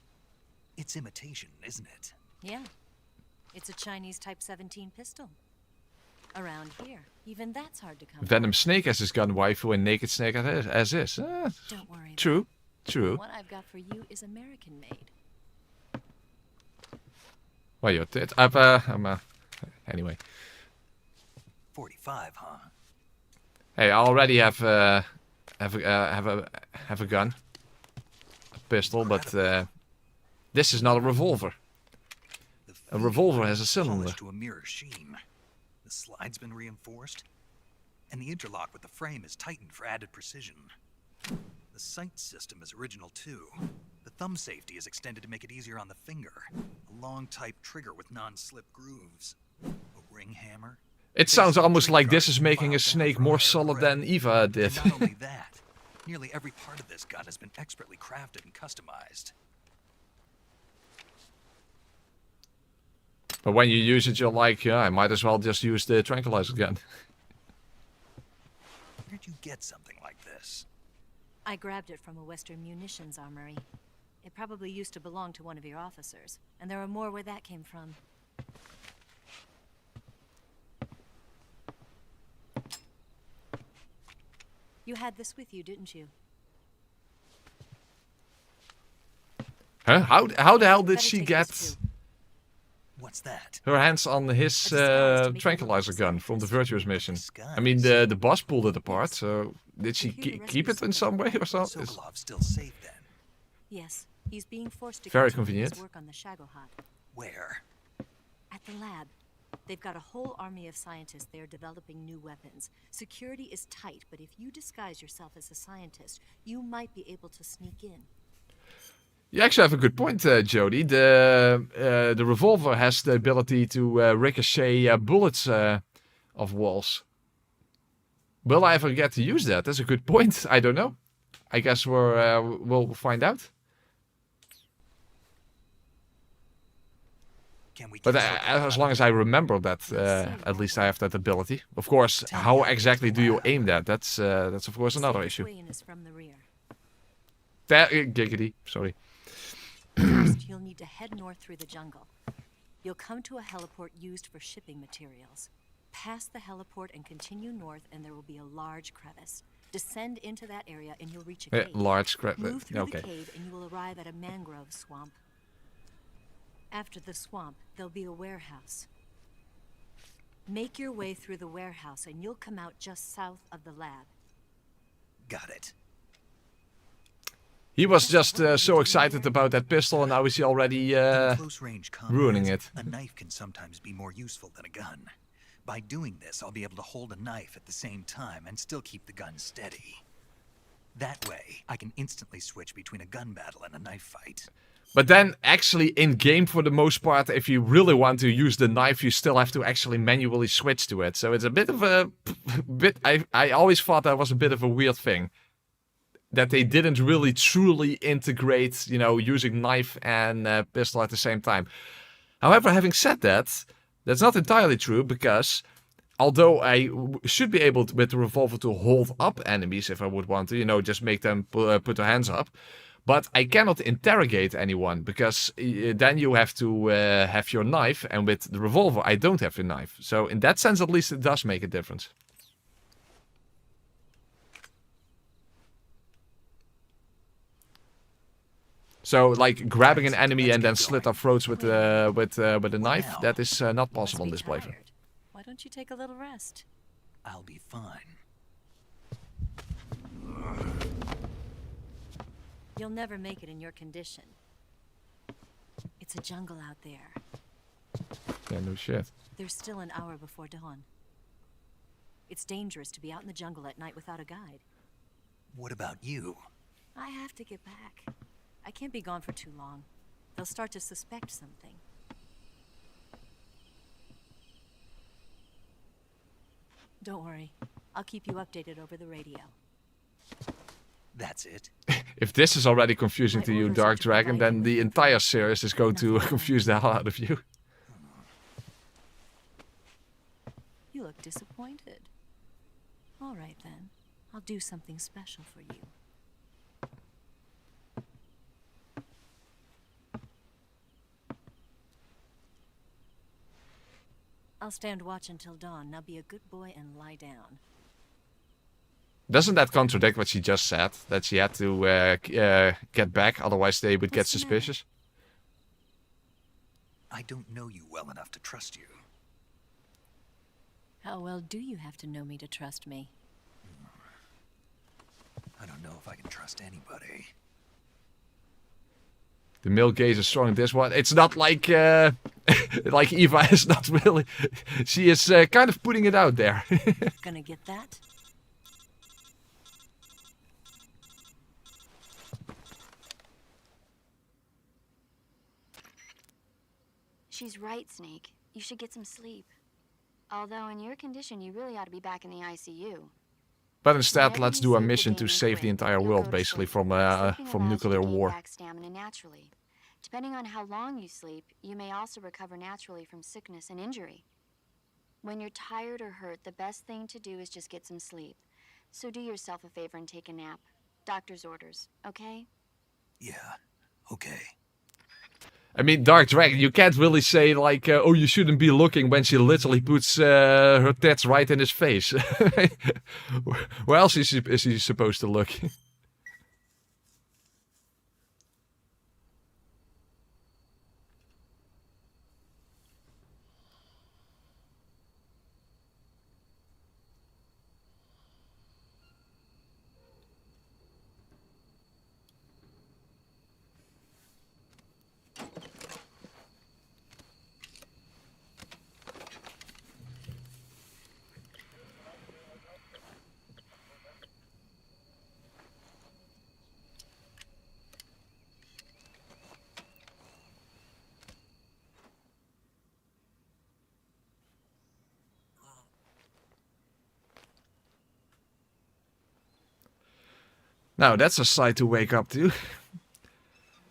It's imitation, isn't it? Yeah. It's a Chinese Type 17 pistol. Around here, even that's hard to come Venom Snake as his gun waifu and Naked Snake as is. Don't worry. True. True. The one I've got for you is American made. Well, your tit. Anyway. 45, huh? Hey, I already have a gun, a pistol, but this is not a revolver. A revolver has a cylinder. To a mirror sheen. The slide's been reinforced, and the interlock with the frame is tightened for added precision. The sight system is original too. The thumb safety is extended to make it easier on the finger. A long type trigger with non-slip grooves. A ring hammer. It sounds almost like this is making a Snake more solid than Eva did. Not only that, nearly every part of this gun has been expertly crafted and customized. But when you use it, you're like, yeah, I might as well just use the tranquilizer gun. Where'd you get something like this? I grabbed it from a Western munitions armory. It probably used to belong to one of your officers, and there are more where that came from. You had this with you, didn't you? Huh? How the hell did she get What's that? her hands on his tranquilizer gun from the Virtuous mission? I mean, the boss pulled it apart, so did she keep it in some way or something? Sokolov's still safe then? Yes, he's being forced to Very continue his convenient. work on the Shagohod. Where? At the lab. They've got a whole army of scientists there developing new weapons. Security is tight, but if you disguise yourself as a scientist, you might be able to sneak in. You actually have a good point, Jody. The revolver has the ability to ricochet bullets off walls. Will I ever get to use that? That's a good point. I don't know. I guess we'll find out. But as long as I remember that, at least I have that ability. Of course, how exactly do you aim that? That's of course another issue. Giggity, sorry. First, you'll need to head north through the jungle. You'll come to a heliport used for shipping materials. Pass the heliport and continue north, and there will be a large crevice. Descend into that area, and you'll reach a cave. Large crevice. Move through Okay. the cave, and you will arrive at a mangrove swamp. After the swamp, there'll be a warehouse. Make your way through the warehouse, and you'll come out just south of the lab. Got it. He was just so excited about that pistol, and now is he already Close-range combat, ruining it. A knife can sometimes be more useful than a gun. By doing this, I'll be able to hold a knife at the same time and still keep the gun steady. That way, I can instantly switch between a gun battle and a knife fight. But then, actually, in-game, for the most part, if you really want to use the knife, you still have to actually manually switch to it. So it's a bit of a... I always thought that was a bit of a weird thing. That they didn't really truly integrate, you know, using knife and pistol at the same time. However, having said that, that's not entirely true, because although I should be able to, with the revolver, to hold up enemies if I would want to, you know, just make them put their hands up. But I cannot interrogate anyone, because then you have to have your knife, and with the revolver I don't have a knife. So in that sense, at least, it does make a difference. So, like, grabbing an enemy and then slit their throats with a knife, that is not possible in this playthrough. Don't you take a little rest? I'll be fine. You'll never make it in your condition. It's a jungle out there. Yeah, no shit. There's still an hour before dawn. It's dangerous to be out in the jungle at night without a guide. What about you? I have to get back. I can't be gone for too long. They'll start to suspect something. Don't worry. I'll keep you updated over the radio. That's it? If this is already confusing to you, Dark Dragon, then the entire series is going to confuse the hell out of you. You look disappointed. All right, then. I'll do something special for you. I'll stand watch until dawn. Now be a good boy and lie down. Doesn't that contradict what she just said? That she had to get back, otherwise they would get suspicious? I don't know you well enough to trust you. How well do you have to know me to trust me? I don't know if I can trust anybody. The male gaze is strong in this one. It's not like like Eva is not really. She is kind of putting it out there. Gonna get that? She's right, Snake. You should get some sleep. Although in your condition, you really ought to be back in the ICU. But instead, let's do a mission to save the entire world, basically, from nuclear war. Back stamina naturally. Depending on how long you sleep, you may also recover naturally from sickness and injury. When you're tired or hurt, the best thing to do is just get some sleep. So do yourself a favor and take a nap. Doctor's orders, okay? Yeah, okay. I mean, Dark Dragon, you can't really say, like, oh, you shouldn't be looking when she literally puts her tits right in his face. Where else is he supposed to look? Now, that's a sight to wake up to.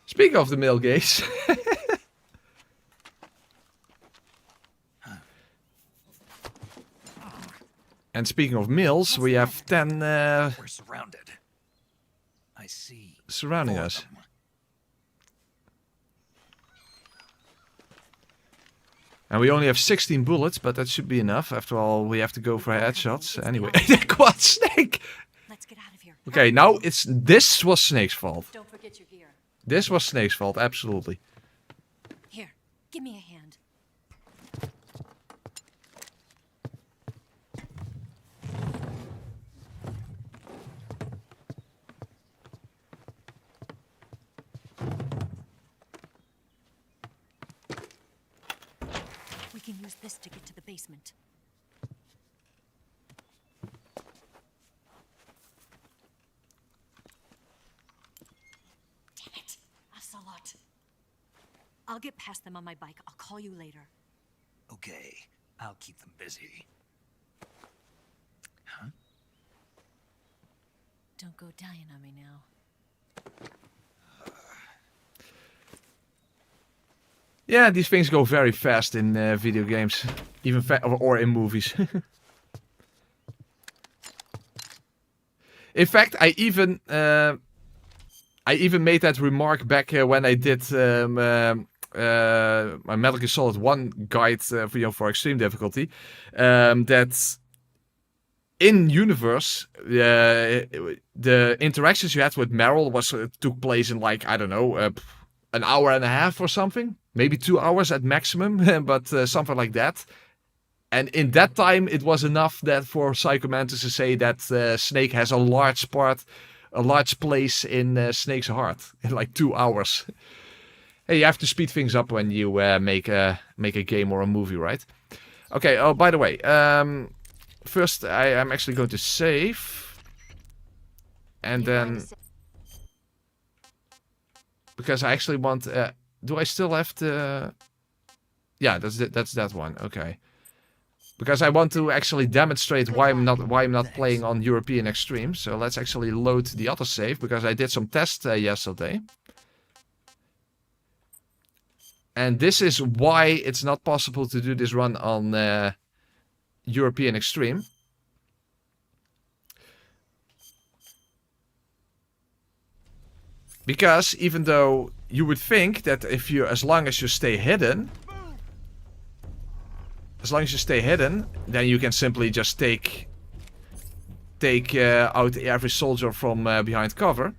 Speaking of the male gaze. And speaking of males, we have 10 We're surrounded. I see. Surrounding us. And we only have 16 bullets, but that should be enough. After all, we have to go for headshots. Anyway, quad Snake! Let's get out of here. Okay, now this was Snake's fault. Don't forget your gear. This was Snake's fault, absolutely. Here, give me a hand. We can use this to get to the basement. Damn it, Ocelot. I'll get past them on my bike. I'll call you later. Okay, I'll keep them busy. Huh? Don't go dying on me now. Yeah, these things go very fast in video games, even or in movies. In fact, I even made that remark back when I did my Metal Gear Solid 1 guide for extreme difficulty. That in universe, the interactions you had with Meryl took place in, like, I don't know, an hour and a half or something. Maybe 2 hours at maximum, but something like that. And in that time, it was enough that for Psycho Mantis to say that Snake has a large place in Snake's heart in like 2 hours. Hey, you have to speed things up when you make a game or a movie, right? Okay. Oh, by the way, first I'm actually going to save, and then because I actually want. Do I still have to? Yeah, that's that one. Okay. Because I want to actually demonstrate why I'm not playing on European Extreme. So let's actually load the other save because I did some tests yesterday. And this is why it's not possible to do this run on European Extreme. Because even though you would think that as long as you stay hidden, then you can simply just take out every soldier from behind cover.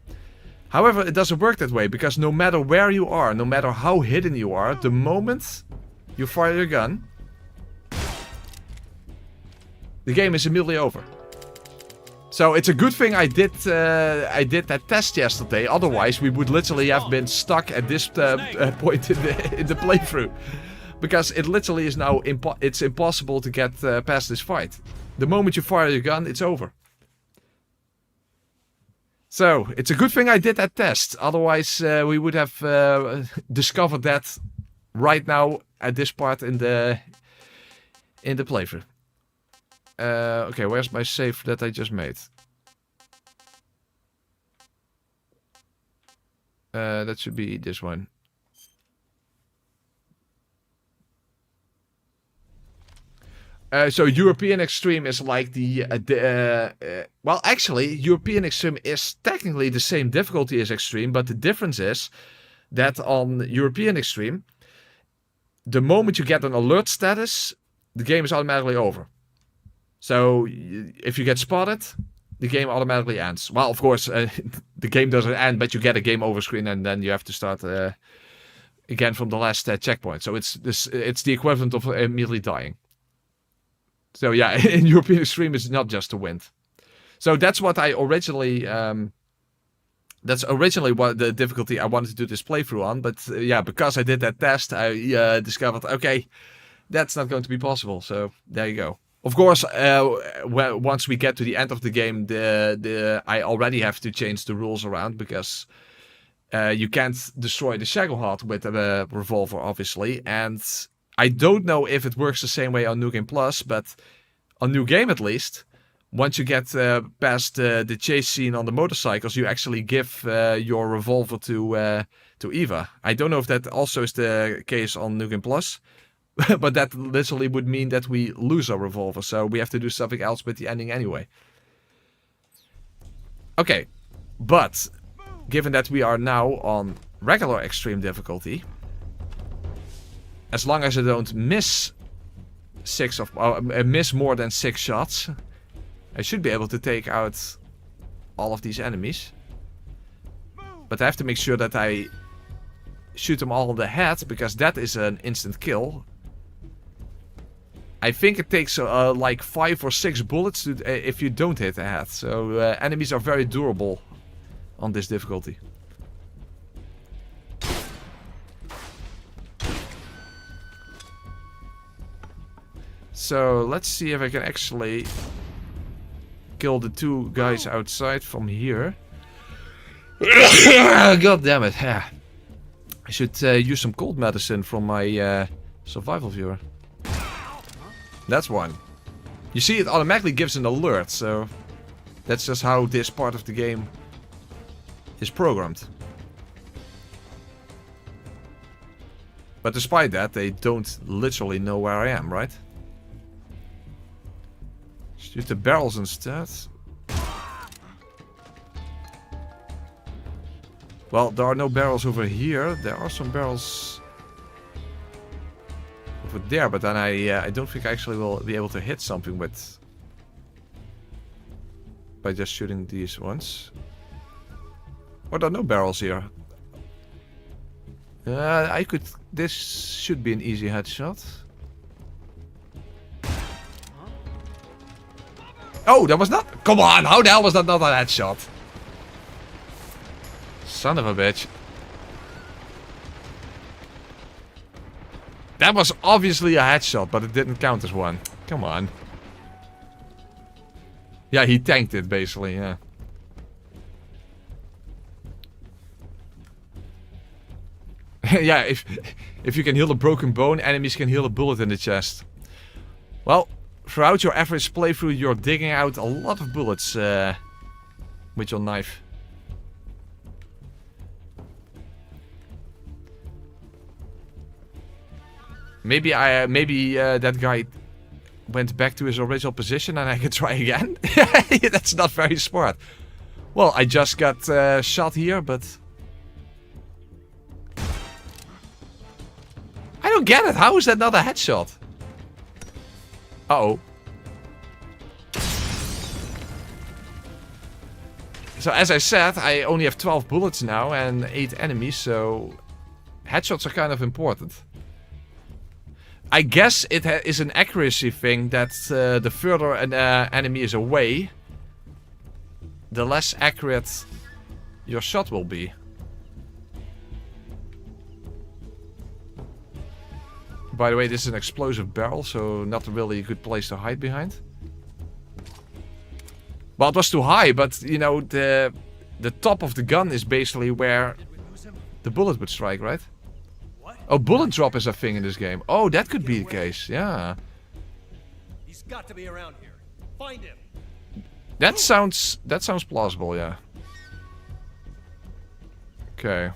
However, it doesn't work that way, because no matter where you are, no matter how hidden you are, the moment you fire your gun, the game is immediately over. So it's a good thing I did that test yesterday. Otherwise, we would literally have been stuck at this point in the playthrough. Because it literally is now it's impossible to get past this fight. The moment you fire your gun, it's over. So, it's a good thing I did that test. Otherwise, we would have discovered that right now at this part in the playthrough. Okay, where's my save that I just made? That should be this one. So European Extreme is like well, actually, European Extreme is technically the same difficulty as Extreme, but the difference is that on European Extreme, the moment you get an alert status, the game is automatically over. So if you get spotted, the game automatically ends. Well, of course, the game doesn't end, but you get a game over screen, and then you have to start again from the last checkpoint. So it's the equivalent of immediately dying. So yeah, in European Extreme, it's not just a wind. So that's what I originally... that's originally what the difficulty I wanted to do this playthrough on. But yeah, because I did that test, I discovered, okay, that's not going to be possible. So there you go. Of course, once we get to the end of the game, I already have to change the rules around. Because you can't destroy the Shackleheart with a revolver, obviously. And... I don't know if it works the same way on New Game Plus, but on New Game at least, once you get past the chase scene on the motorcycles, you actually give your revolver to Eva. I don't know if that also is the case on New Game Plus, but that literally would mean that we lose our revolver, so we have to do something else with the ending anyway. Okay, but given that we are now on regular extreme difficulty, as long as I don't miss miss more than 6 shots, I should be able to take out all of these enemies. But I have to make sure that I shoot them all in the head, because that is an instant kill. I think it takes like 5 or 6 bullets if you don't hit the head. So enemies are very durable on this difficulty. So let's see if I can actually kill the 2 guys outside from here. God damn it. I should use some cold medicine from my survival viewer. That's one. You see, it automatically gives an alert, so that's just how this part of the game is programmed. But despite that, they don't literally know where I am, right? Shoot the barrels instead. Well, there are no barrels over here. There are some barrels over there, but then I don't think I actually will be able to hit something with by just shooting these ones. Oh, there are no barrels here. This should be an easy headshot. Oh, that was not... Come on, how the hell was that not a headshot? Son of a bitch. That was obviously a headshot, but it didn't count as one. Come on. Yeah, he tanked it, basically, yeah. Yeah, if you can heal a broken bone, enemies can heal a bullet in the chest. Well, throughout your average playthrough, you're digging out a lot of bullets with your knife. Maybe that guy went back to his original position and I can try again. That's not very smart. Well, I just got shot here, but I don't get it. How is that not a headshot? Uh-oh. So as I said, I only have 12 bullets now and 8 enemies, so headshots are kind of important. I guess it is an accuracy thing that the further an enemy is away, the less accurate your shot will be. By the way, this is an explosive barrel, so not really a good place to hide behind. Well, it was too high, but you know, the top of the gun is basically where the bullet would strike, right? Oh, bullet drop is a thing in this game. Oh, that could be the case, yeah. He's got to be around here. Find him. That sounds plausible, yeah. Okay.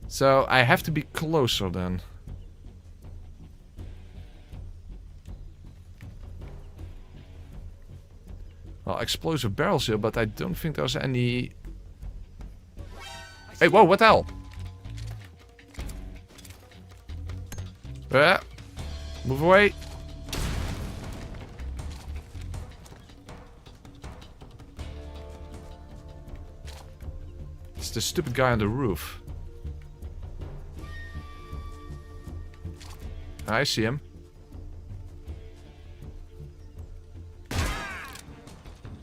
So I have to be closer then. Well, explosive barrels here, but I don't think there's any... Hey, whoa, what the hell? Move away. It's the stupid guy on the roof. I see him.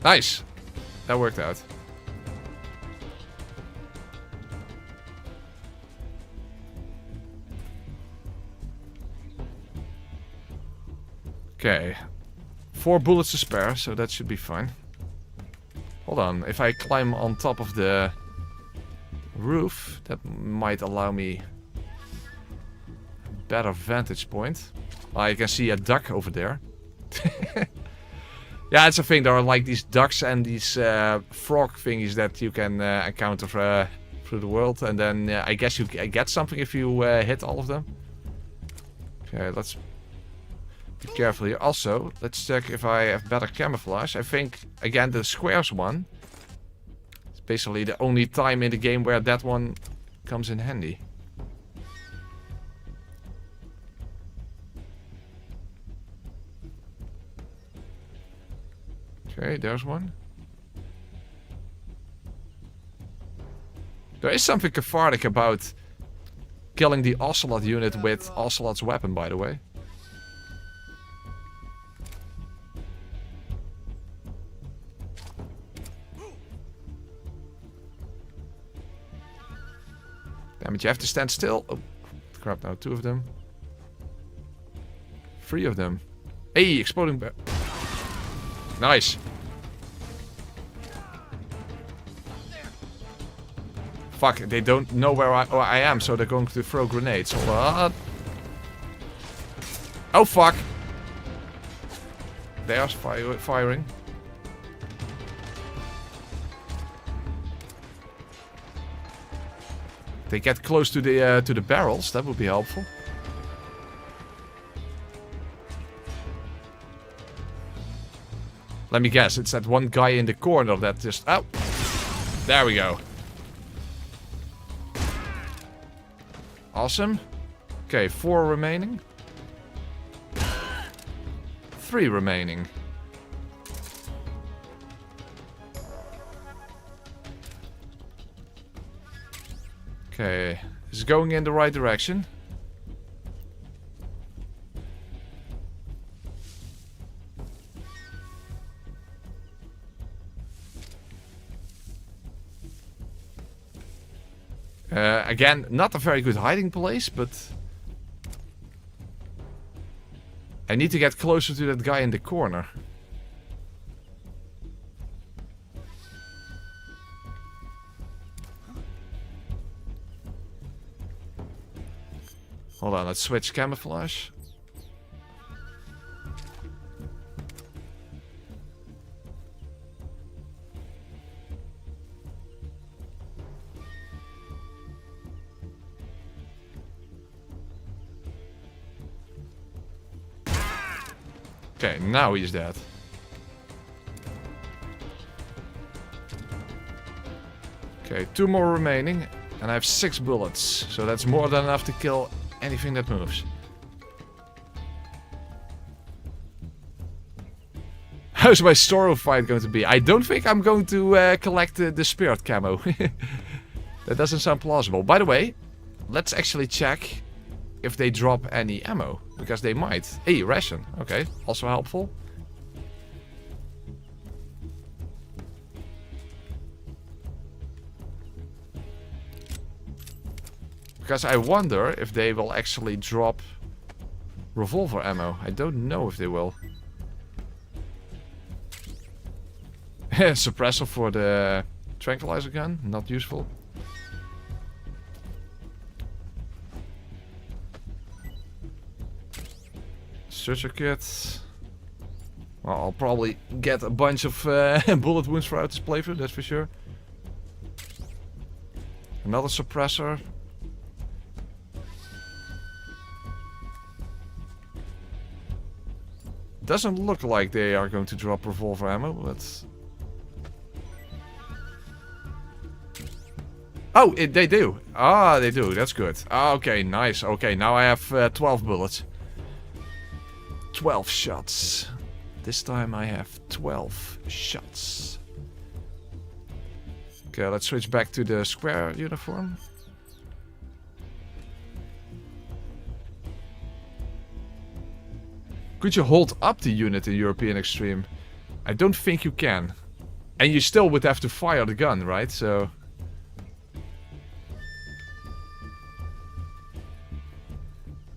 Nice. That worked out. Okay. 4 bullets to spare, so that should be fine. Hold on. If I climb on top of the roof, that might allow me a better vantage point. I can see a duck over there. Yeah, it's a thing. There are like these ducks and these frog thingies that you can encounter through the world. And then I guess you get something if you hit all of them. Okay, let's be careful here. Also, let's check if I have better camouflage. I think, again, the squares one is basically the only time in the game where that one comes in handy. Okay, there's one. There is something cathartic about killing the Ocelot unit with Ocelot's weapon, by the way. Damn it, you have to stand still. Oh, crap, now 2 of them. 3 of them. Hey, exploding bear. Nice. Fuck, they don't know where I am, so they're going to throw grenades. Hold on. Oh, fuck. They are firing. They get close to the barrels. That would be helpful. Let me guess. It's that one guy in the corner that just... Oh! There we go. Awesome. Okay, 4 remaining. 3 remaining. Okay, it's going in the right direction. Again, not a very good hiding place, but... I need to get closer to that guy in the corner. Hold on, let's switch camouflage. Okay, now he's dead. Okay, 2 more remaining. And I have 6 bullets. So that's more than enough to kill anything that moves. How's my Storo fight going to be? I don't think I'm going to collect the spirit camo. That doesn't sound plausible. By the way, let's actually check if they drop any ammo. Because they might. Hey, ration. Okay, also helpful. Because I wonder if they will actually drop revolver ammo. I don't know if they will. Suppressor for the tranquilizer gun. Not useful. Searcher kit. Well, I'll probably get a bunch of bullet wounds throughout this playthrough, that's for sure. Another suppressor. Doesn't look like they are going to drop revolver ammo, but... Oh, they do. Ah, they do. That's good. Ah, okay, nice. Okay, now I have 12 bullets. 12 shots. This time I have 12 shots. Okay, let's switch back to the square uniform. Could you hold up the unit in European Extreme? I don't think you can. And you still would have to fire the gun, right? So...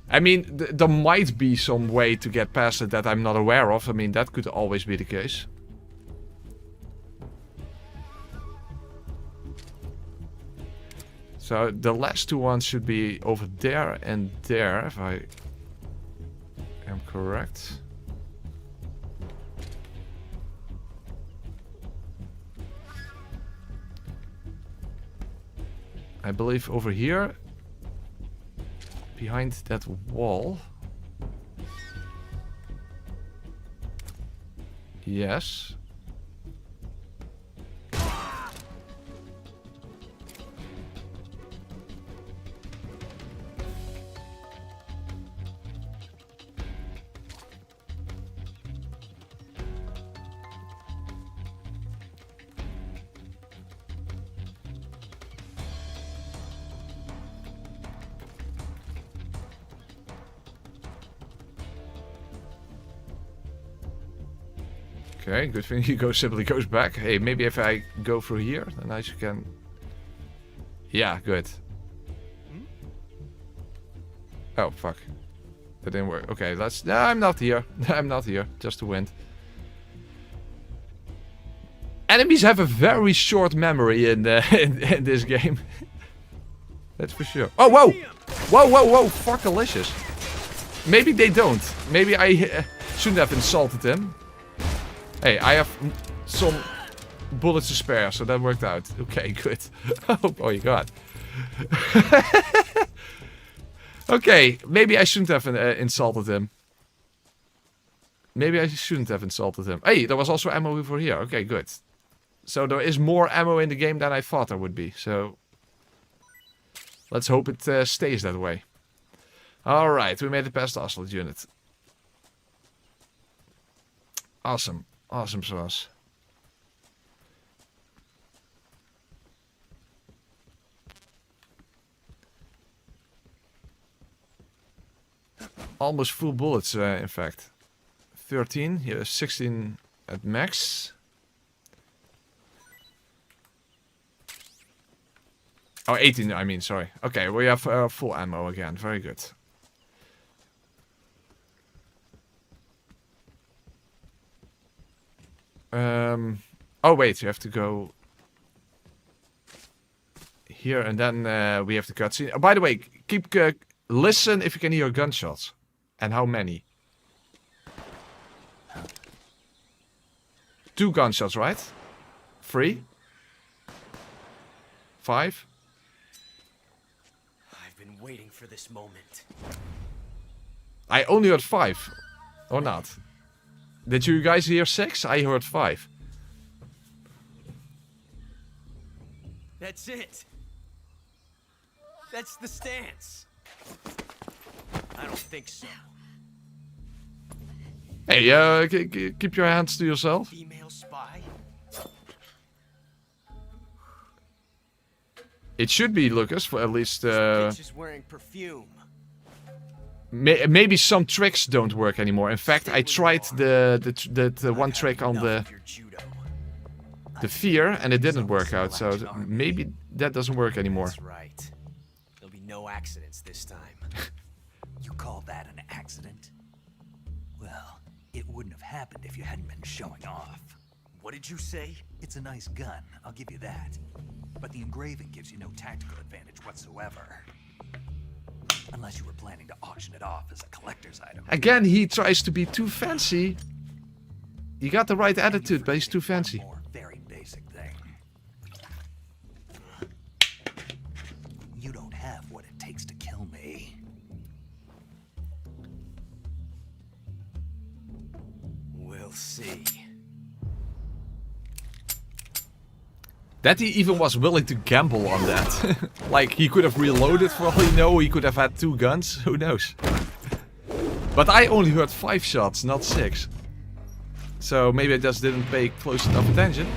I mean, there might be some way to get past it that I'm not aware of. I mean, that could always be the case. So, the last 2 ones should be over there and there, if I am correct. I believe over here. Behind that wall. Yes. Okay, good thing he simply goes back. Hey, maybe if I go through here, then I can... Yeah, good. Oh, fuck. That didn't work. Okay, let's... No, I'm not here. I'm not here. Just to win. Enemies have a very short memory in in this game. That's for sure. Oh, whoa! Whoa, whoa, whoa! Fuckalicious. Maybe they don't. Maybe I shouldn't have insulted him. Hey, I have some bullets to spare, so that worked out. Okay, good. Oh my god. Okay, maybe I shouldn't have insulted him. Maybe I shouldn't have insulted him. Hey, there was also ammo over here. Okay, good. So there is more ammo in the game than I thought there would be. So let's hope it stays that way. Alright, we made it past the Ocelot unit. Awesome. Awesome sauce. Almost full bullets, in fact. 13, here 16 at max. Oh, 18, I mean, sorry. Okay, we have full ammo again. Very good. Oh, wait, you have to go here, and then we have the cutscene. Oh, by the way, keep listen if you can hear gunshots. And how many? 2 gunshots, right? 3? 5? I've been waiting for this moment. I only heard 5. Or not? Did you guys hear 6? I heard 5. That's it. That's the stance. I don't think so. Hey, keep your hands to yourself. Female spy? It should be, Lucas, for at least... Bitch is wearing perfume. Maybe some tricks don't work anymore. In fact, I tried the one trick on the fear, and it didn't work out. So maybe that doesn't work anymore. That's right. There'll be no accidents this time. You call that an accident? Well, it wouldn't have happened if you hadn't been showing off. What did you say? It's a nice gun, I'll give you that. But the engraving gives you no tactical advantage whatsoever. Unless you were planning to auction it off as a collector's item. Again, he tries to be too fancy. You got the right attitude, but he's too fancy. Very basic thing. You don't have what it takes to kill me. We'll see. That he even was willing to gamble on that. Like, he could have reloaded for all you know, he could have had 2 guns, who knows. But I only heard 5 shots, not 6. So maybe I just didn't pay close enough attention.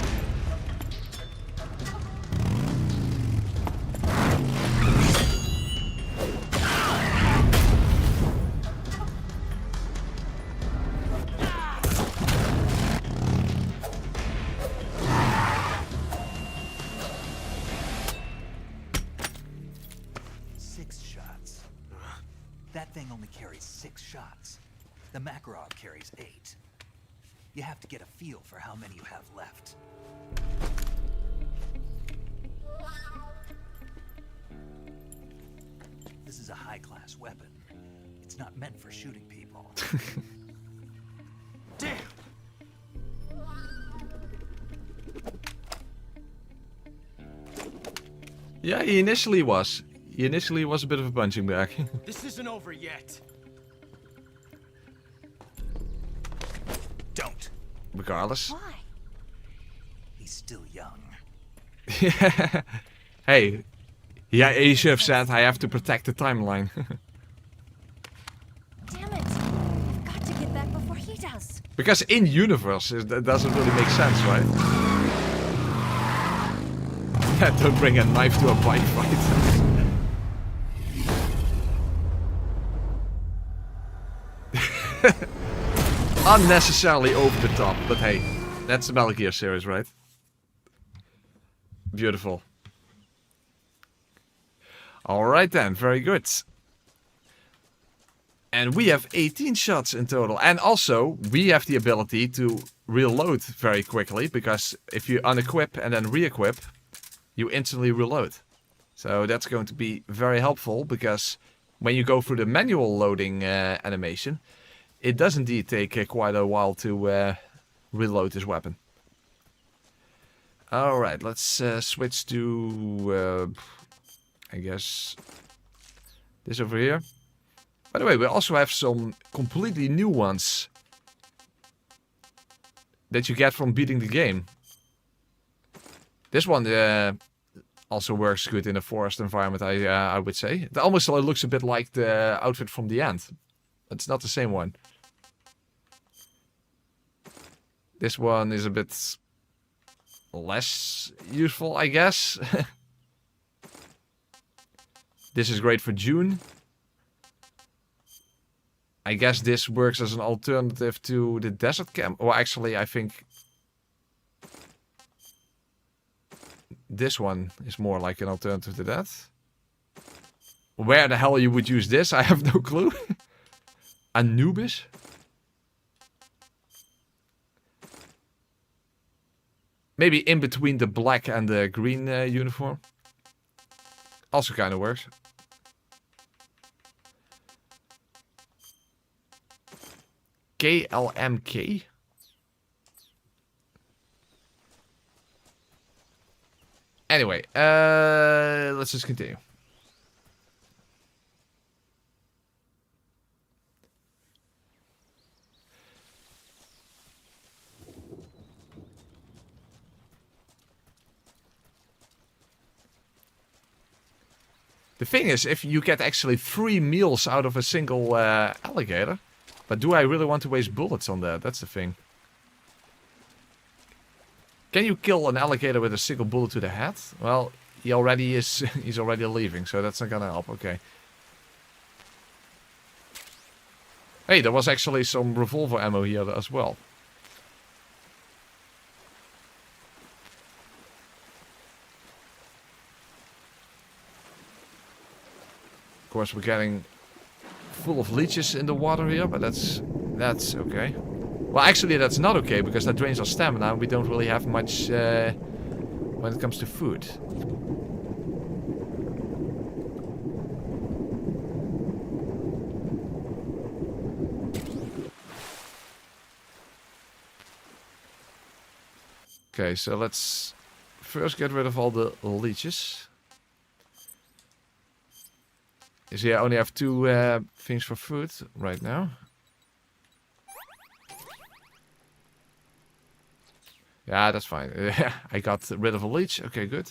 That thing only carries 6 shots. The Makarov carries 8. You have to get a feel for how many you have left. This is a high-class weapon. It's not meant for shooting people. Damn! Yeah, he initially was. He initially was a bit of a punching bag. This isn't over yet. Don't. Regardless. Why? He's still young. Hey. Yeah, he should have said, I have to protect the timeline. Damn it. I've got to get back before he does. Because in universe, that doesn't really make sense, right? Don't bring a knife to a bike fight. Unnecessarily over the top, but hey, that's the Metal Gear series, right? Beautiful. Alright then, very good. And we have 18 shots in total. And also, we have the ability to reload very quickly, because if you unequip and then re-equip, you instantly reload. So that's going to be very helpful, because when you go through the manual loading animation, it does indeed take quite a while to reload this weapon. Alright, let's switch to, I guess, this over here. By the way, we also have some completely new ones that you get from beating the game. This one also works good in a forest environment, I would say. It almost looks a bit like the outfit from the end. It's not the same one. This one is a bit less useful, I guess. This is great for June. I guess this works as an alternative to the desert camp. Well, actually, I think... this one is more like an alternative to that. Where the hell you would use this, I have no clue. Anubis? Maybe in between the black and the green uniform. Also kind of works. KLMK? Anyway, let's just continue. The thing is, if you get actually 3 meals out of a single alligator, but do I really want to waste bullets on that? That's the thing. Can you kill an alligator with a single bullet to the head? Well, he already is. He's already leaving, so that's not gonna help. Okay. Hey, there was actually some revolver ammo here as well. Of course, we're getting full of leeches in the water here, but that's okay. Well, actually, that's not okay, because that drains our stamina, and we don't really have much when it comes to food. Okay, so let's first get rid of all the leeches. You see, I only have 2 things for food right now. Yeah, that's fine. I got rid of a leech. Okay, good.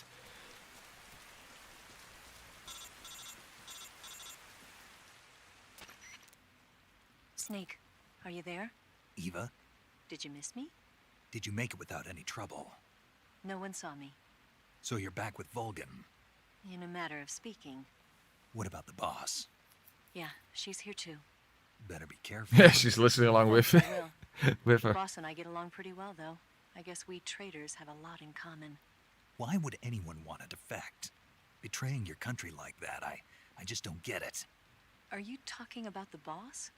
Snake, are you there? Eva, Did you miss me? did you make it without any trouble? No one saw me. So you're back with Volgin. In a matter of speaking. What about the boss? Yeah, she's here too. Better be careful. Yeah, she's listening along with, with her. Boss and I get along pretty well, though. I guess we traders have a lot in common. Why would anyone want to defect? Betraying your country like that, I just don't get it. Are you talking about the boss?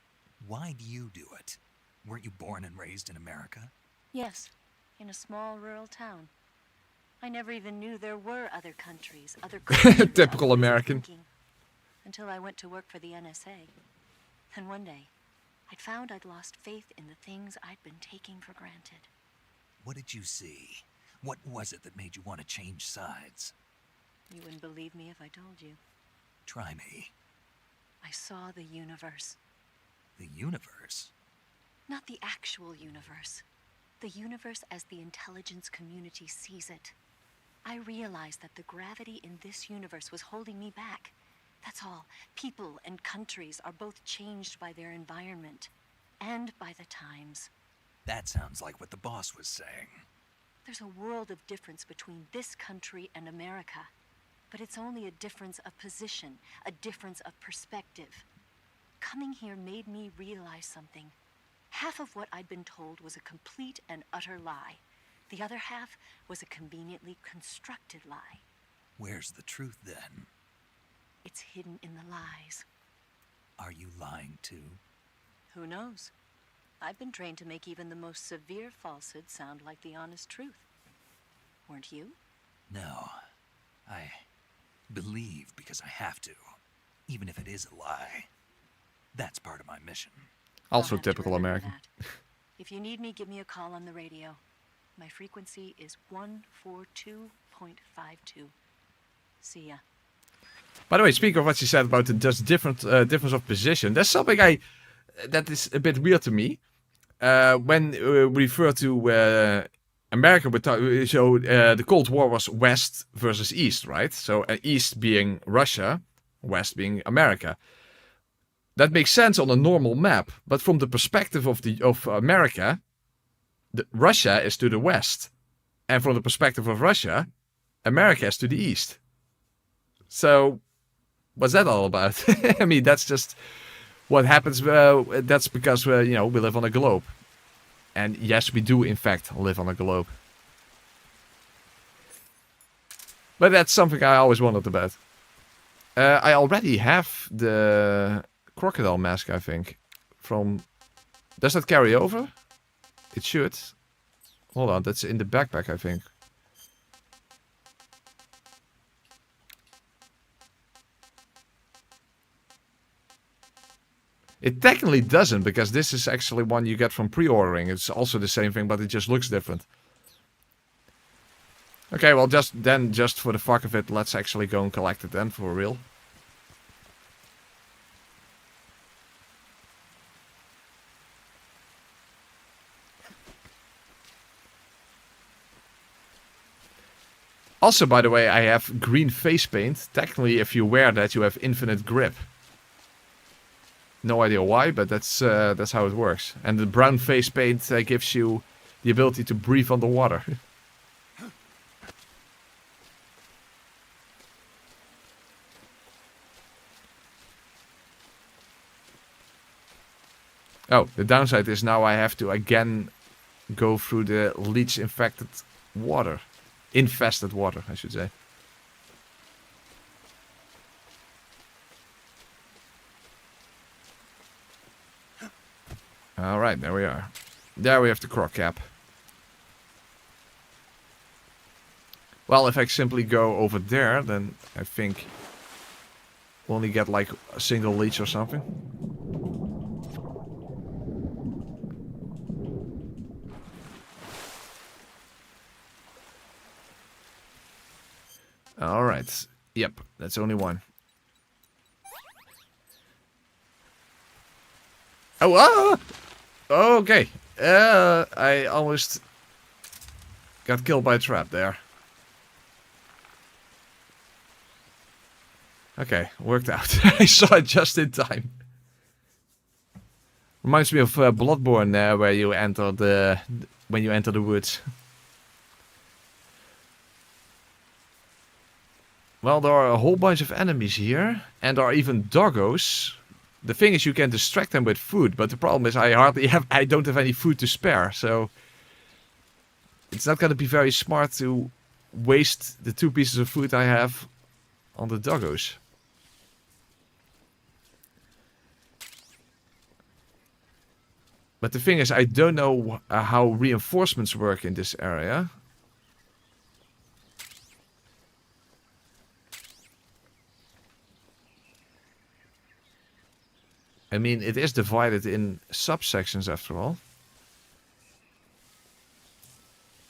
Why do you do it? Weren't you born and raised in America? Yes, in a small rural town. I never even knew there were other countries, other cultures. Typical American. Until I went to work for the NSA. Then one day, I'd found I'd lost faith in the things I'd been taking for granted. What did you see? What was it that made you want to change sides? You wouldn't believe me if I told you. Try me. I saw the universe. The universe? Not the actual universe. The universe as the intelligence community sees it. I realized that the gravity in this universe was holding me back. That's all. People and countries are both changed by their environment and by the times. That sounds like what the boss was saying. There's a world of difference between this country and America. But it's only a difference of position, a difference of perspective. Coming here made me realize something. Half of what I'd been told was a complete and utter lie. The other half was a conveniently constructed lie. Where's the truth then? It's hidden in the lies. Are you lying too? Who knows? I've been trained to make even the most severe falsehood sound like the honest truth. Weren't you? No. I believe because I have to, even if it is a lie. That's part of my mission. Also typical American. If you need me, give me a call on the radio. My frequency is 142.52. See ya. By the way, speaking of what she said about the just difference of position, there's something that is a bit weird to me. When we refer to America, the Cold War was West versus East, right? So East being Russia, West being America. That makes sense on a normal map, but from the perspective of America, Russia is to the west, and from the perspective of Russia, America is to the east. So, what's that all about? I mean, that's just what happens. That's because we live on a globe, and yes, we do in fact live on a globe. But that's something I always wanted about. I already have the crocodile mask, I think. From... Does that carry over? It should. Hold on, that's in the backpack, I think. It technically doesn't, because this is actually one you get from pre-ordering. It's also the same thing, but it just looks different. Okay, well, just for the fuck of it, let's actually go and collect it then, for real. Also, by the way, I have green face paint. Technically, if you wear that, you have infinite grip. No idea why, but that's how it works. And the brown face paint gives you the ability to breathe underwater. Oh, the downside is now I have to again go through the leech-infected water. Infested water, I should say. Alright, there we are. There we have the croc cap. Well, if I simply go over there, then I think we'll only get like a single leech or something. Alright. Yep, that's only one. Oh, okay. I almost got killed by a trap there. Okay, worked out. I saw it just in time. Reminds me of Bloodborne, where you enter when you enter the woods. Well, there are a whole bunch of enemies here, and there are even doggos. The thing is, you can distract them with food, but the problem is I don't have any food to spare, so it's not gonna be very smart to waste the 2 pieces of food I have on the doggos. But the thing is, I don't know how reinforcements work in this area. I mean, it is divided in subsections after all.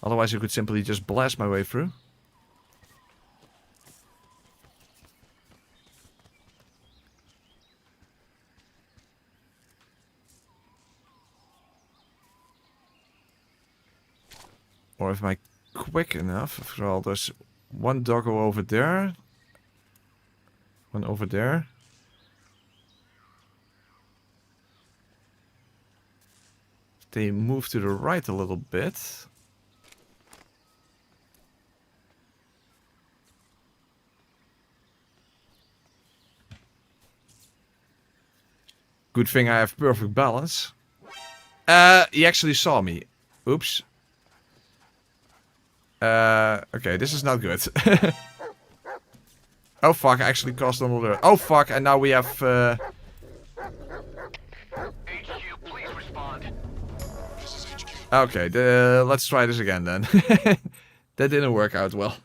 Otherwise, I could simply just blast my way through. Or if I'm quick enough, after all, there's one doggo over there. One over there. They move to the right a little bit. Good thing I have perfect balance. He actually saw me. Oops. Okay, this is not good. Oh fuck, I actually caused an alert. Oh fuck, and now we have... HQ, please respond. This is HQ. Okay, let's try this again then. That didn't work out well.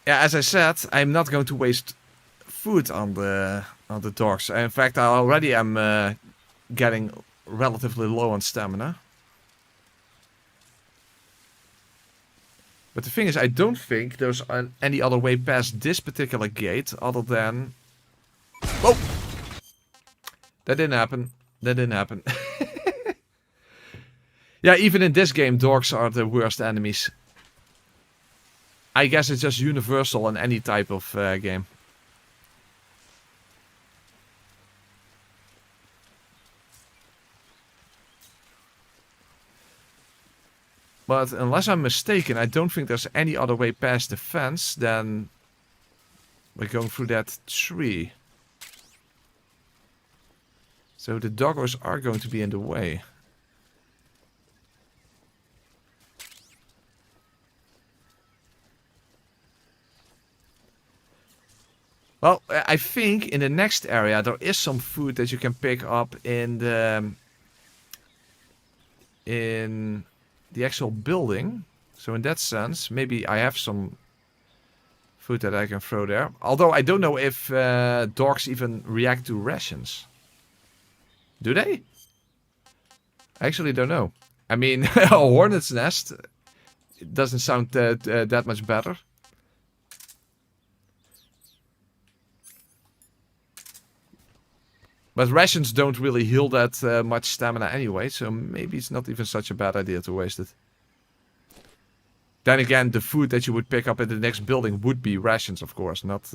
Yeah, as I said, I'm not going to waste food on the dogs. In fact, I already am getting relatively low on stamina. But the thing is, I don't think there's any other way past this particular gate other than... Whoa! That didn't happen. That didn't happen. Yeah, even in this game, dogs are the worst enemies. I guess it's just universal in any type of game. But unless I'm mistaken, I don't think there's any other way past the fence than by going through that tree. So the doggos are going to be in the way. Well, I think in the next area there is some food that you can pick up in the actual building. So in that sense, maybe I have some food that I can throw there. Although I don't know if dogs even react to rations. Do they? I actually don't know. I mean, a hornet's nest, it doesn't sound that much better. But rations don't really heal that much stamina anyway, so maybe it's not even such a bad idea to waste it. Then again, the food that you would pick up in the next building would be rations, of course, not...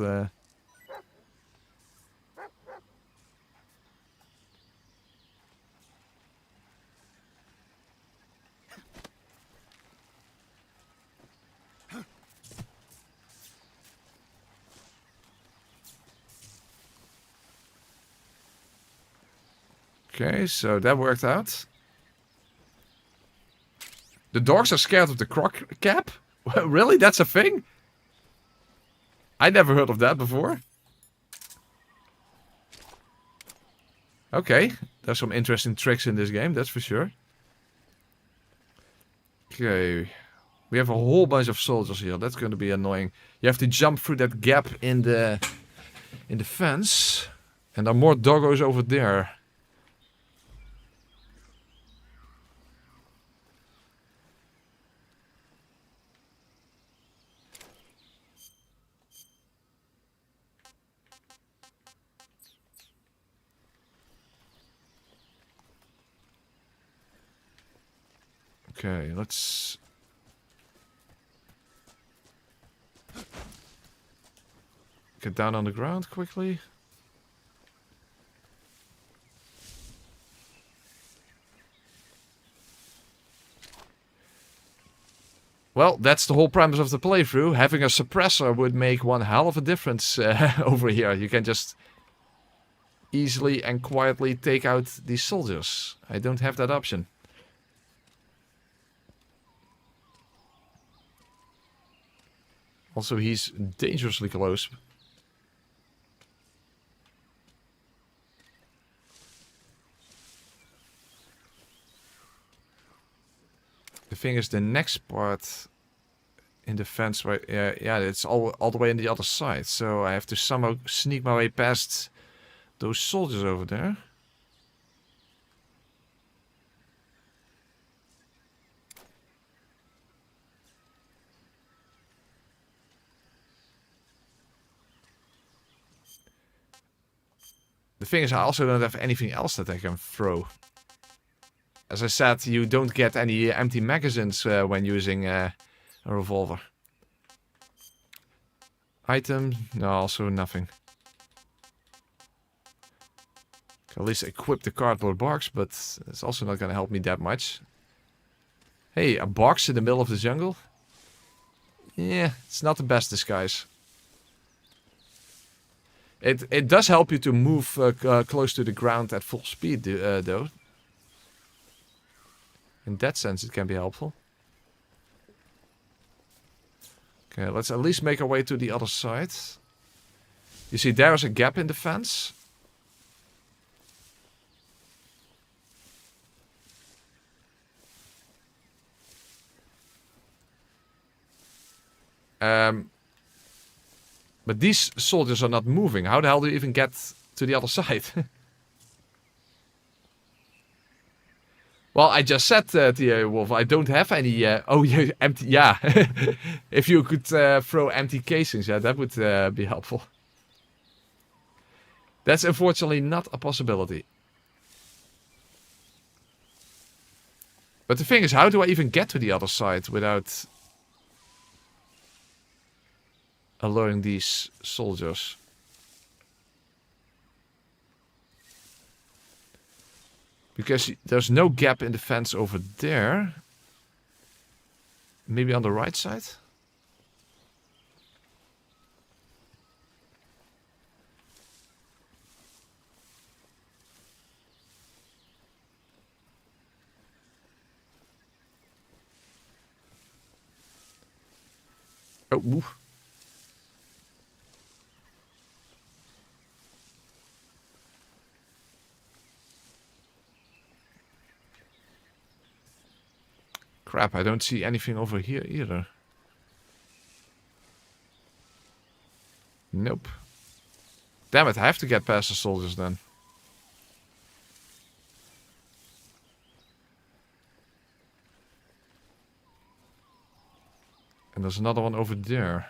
Okay, so that worked out. The dogs are scared of the croc cap? Really? That's a thing? I never heard of that before. Okay, there's some interesting tricks in this game, that's for sure. Okay, we have a whole bunch of soldiers here. That's going to be annoying. You have to jump through that gap in the fence. And there are more doggos over there. Okay, let's... get down on the ground quickly. Well, that's the whole premise of the playthrough. Having a suppressor would make one hell of a difference over here. You can just easily and quietly take out these soldiers. I don't have that option. Also, he's dangerously close. The thing is, the next part in the fence, right? Yeah, it's all the way on the other side. So I have to somehow sneak my way past those soldiers over there. The thing is, I also don't have anything else that I can throw. As I said, you don't get any empty magazines when using a revolver. Item? No, also nothing. Can at least equip the cardboard box, but it's also not going to help me that much. Hey, a box in the middle of the jungle? Yeah, it's not the best disguise. It does help you to move close to the ground at full speed, though. In that sense, it can be helpful. Okay, let's at least make our way to the other side. You see, there's a gap in the fence. But these soldiers are not moving. How the hell do you even get to the other side? Well, I just said to you, Wolf, I don't have any... oh, yeah, empty... Yeah. If you could throw empty casings, yeah, that would be helpful. That's unfortunately not a possibility. But the thing is, how do I even get to the other side without... alluring these soldiers? Because there's no gap in the fence over there. Maybe on the right side? Oh, ooh. Crap, I don't see anything over here either. Nope. Damn it, I have to get past the soldiers then. And there's another one over there.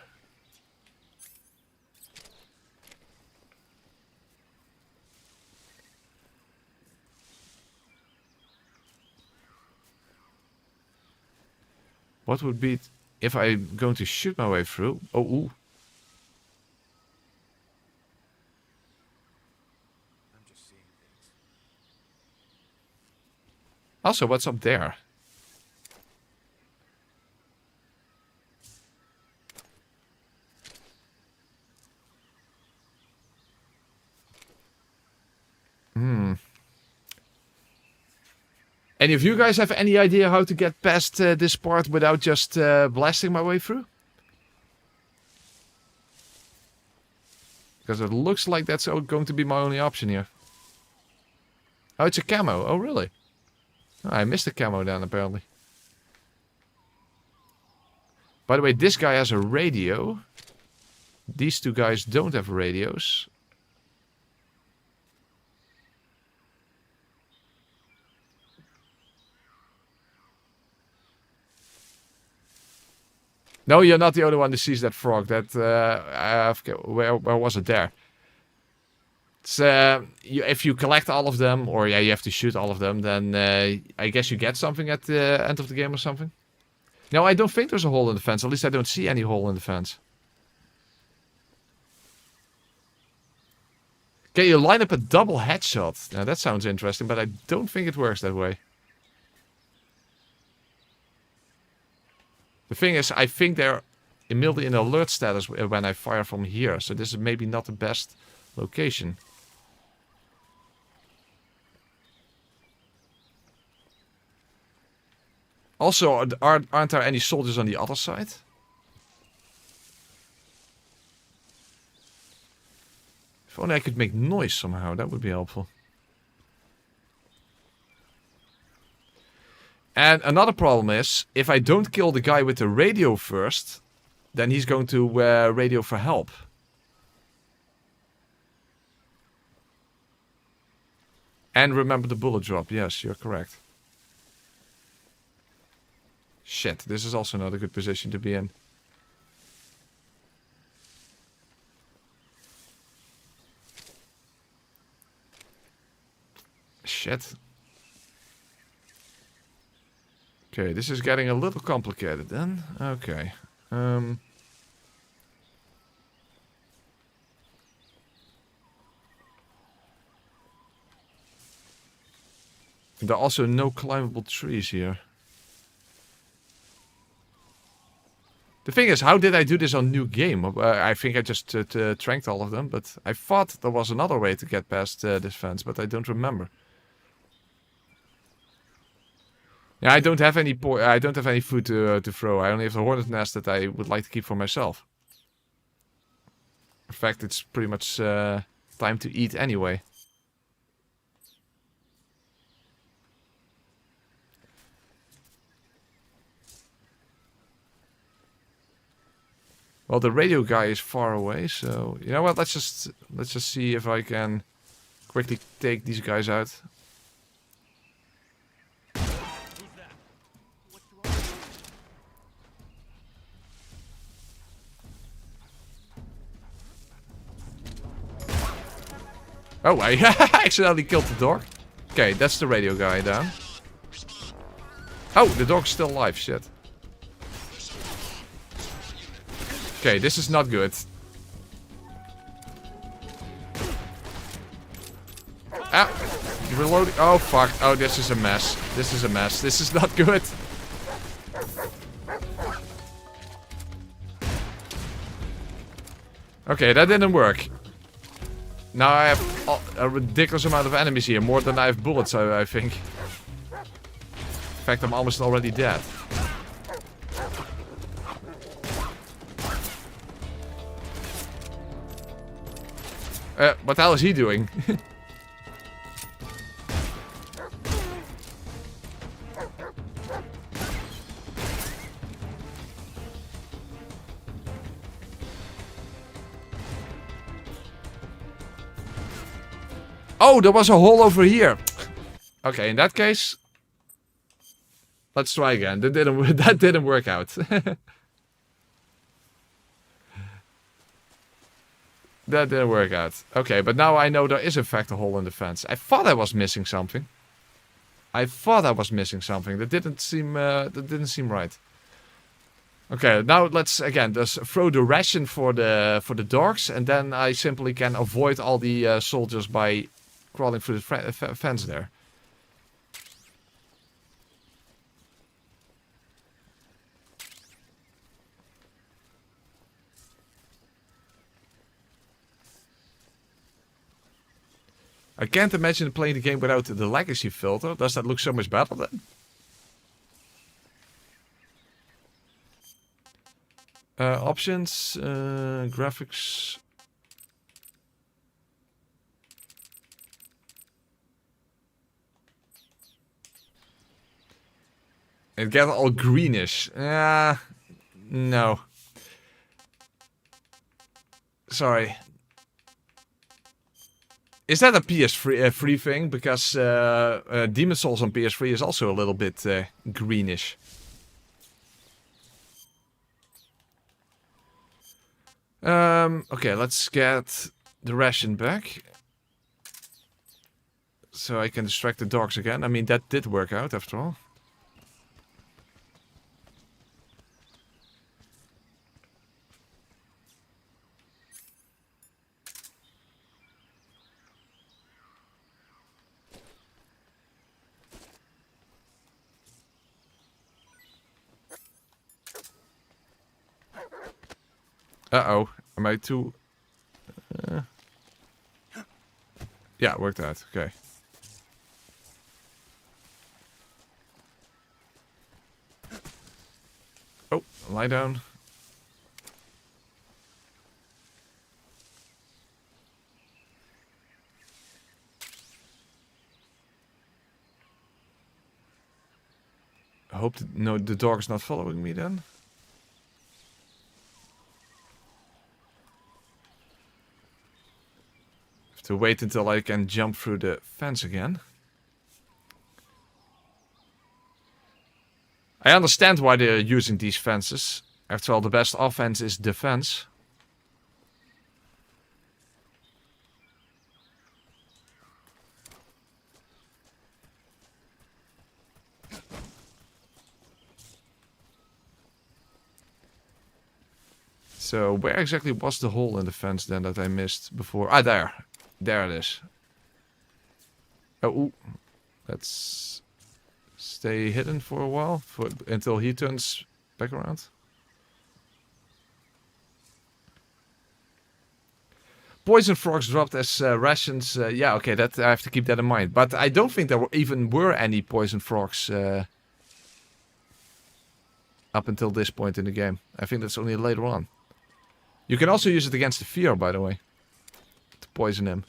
What would be if I'm going to shoot my way through? Oh, ooh. Also, what's up there? Any of you guys have any idea how to get past this part without just blasting my way through? Because it looks like that's going to be my only option here. Oh, it's a camo. Oh, really? Oh, I missed the camo then, apparently. By the way, this guy has a radio. These two guys don't have radios. No, you're not the only one that sees that frog. That where was it there? It's, if you collect all of them, or yeah, you have to shoot all of them, then I guess you get something at the end of the game or something. No, I don't think there's a hole in the fence. At least I don't see any hole in the fence. Okay, you line up a double headshot. Now that sounds interesting, but I don't think it works that way. The thing is, I think they're immediately in alert status when I fire from here. So this is maybe not the best location. Also, aren't there any soldiers on the other side? If only I could make noise somehow, that would be helpful. And another problem is, if I don't kill the guy with the radio first, then he's going to radio for help. And remember the bullet drop. Yes, you're correct. Shit, this is also not a good position to be in. Shit. Okay, this is getting a little complicated then. Okay. There are also no climbable trees here. The thing is, how did I do this on new game? I think I just tranked all of them, but I thought there was another way to get past this fence, but I don't remember. Yeah, I don't have any food to throw. I only have the hornet nest that I would like to keep for myself. In fact, it's pretty much time to eat anyway. Well, the radio guy is far away, so you know what? Let's just see if I can quickly take these guys out. Oh, I accidentally killed the dog. Okay, that's the radio guy down. Oh, the dog's still alive, shit. Okay, this is not good. Ah, reloading. Oh, fuck. Oh, this is a mess. This is a mess. This is not good. Okay, that didn't work. Now I have a ridiculous amount of enemies here. More than I have bullets, I think. In fact, I'm almost already dead. What the hell is he doing? Oh, there was a hole over here. Okay, in that case, let's try again. That didn't work out. That didn't work out. Okay, but now I know there is in fact a hole in the fence. I thought I was missing something. That didn't seem right. Okay, now let's again just throw the ration for the dogs, and then I simply can avoid all the soldiers by crawling through the fence there. I can't imagine playing the game without the legacy filter. Does that look so much better then? Options, graphics. It gets all greenish. No. Sorry. Is that a PS3 free thing? Because Demon's Souls on PS3 is also a little bit greenish. Okay, let's get the ration back. So I can distract the dogs again. I mean, that did work out after all. Uh-oh. Am I too... Yeah, it worked out. Okay. Oh, lie down. I hope the dog's not following me then. To wait until I can jump through the fence again. I understand why they're using these fences. After all, the best offense is defense. So where exactly was the hole in the fence then that I missed before? Ah, there. There it is. Oh, ooh. Let's stay hidden for a while until he turns back around. Poison frogs dropped as rations. Yeah, okay, that I have to keep that in mind. But I don't think there even were any poison frogs up until this point in the game. I think that's only later on. You can also use it against the fear, by the way. To poison him.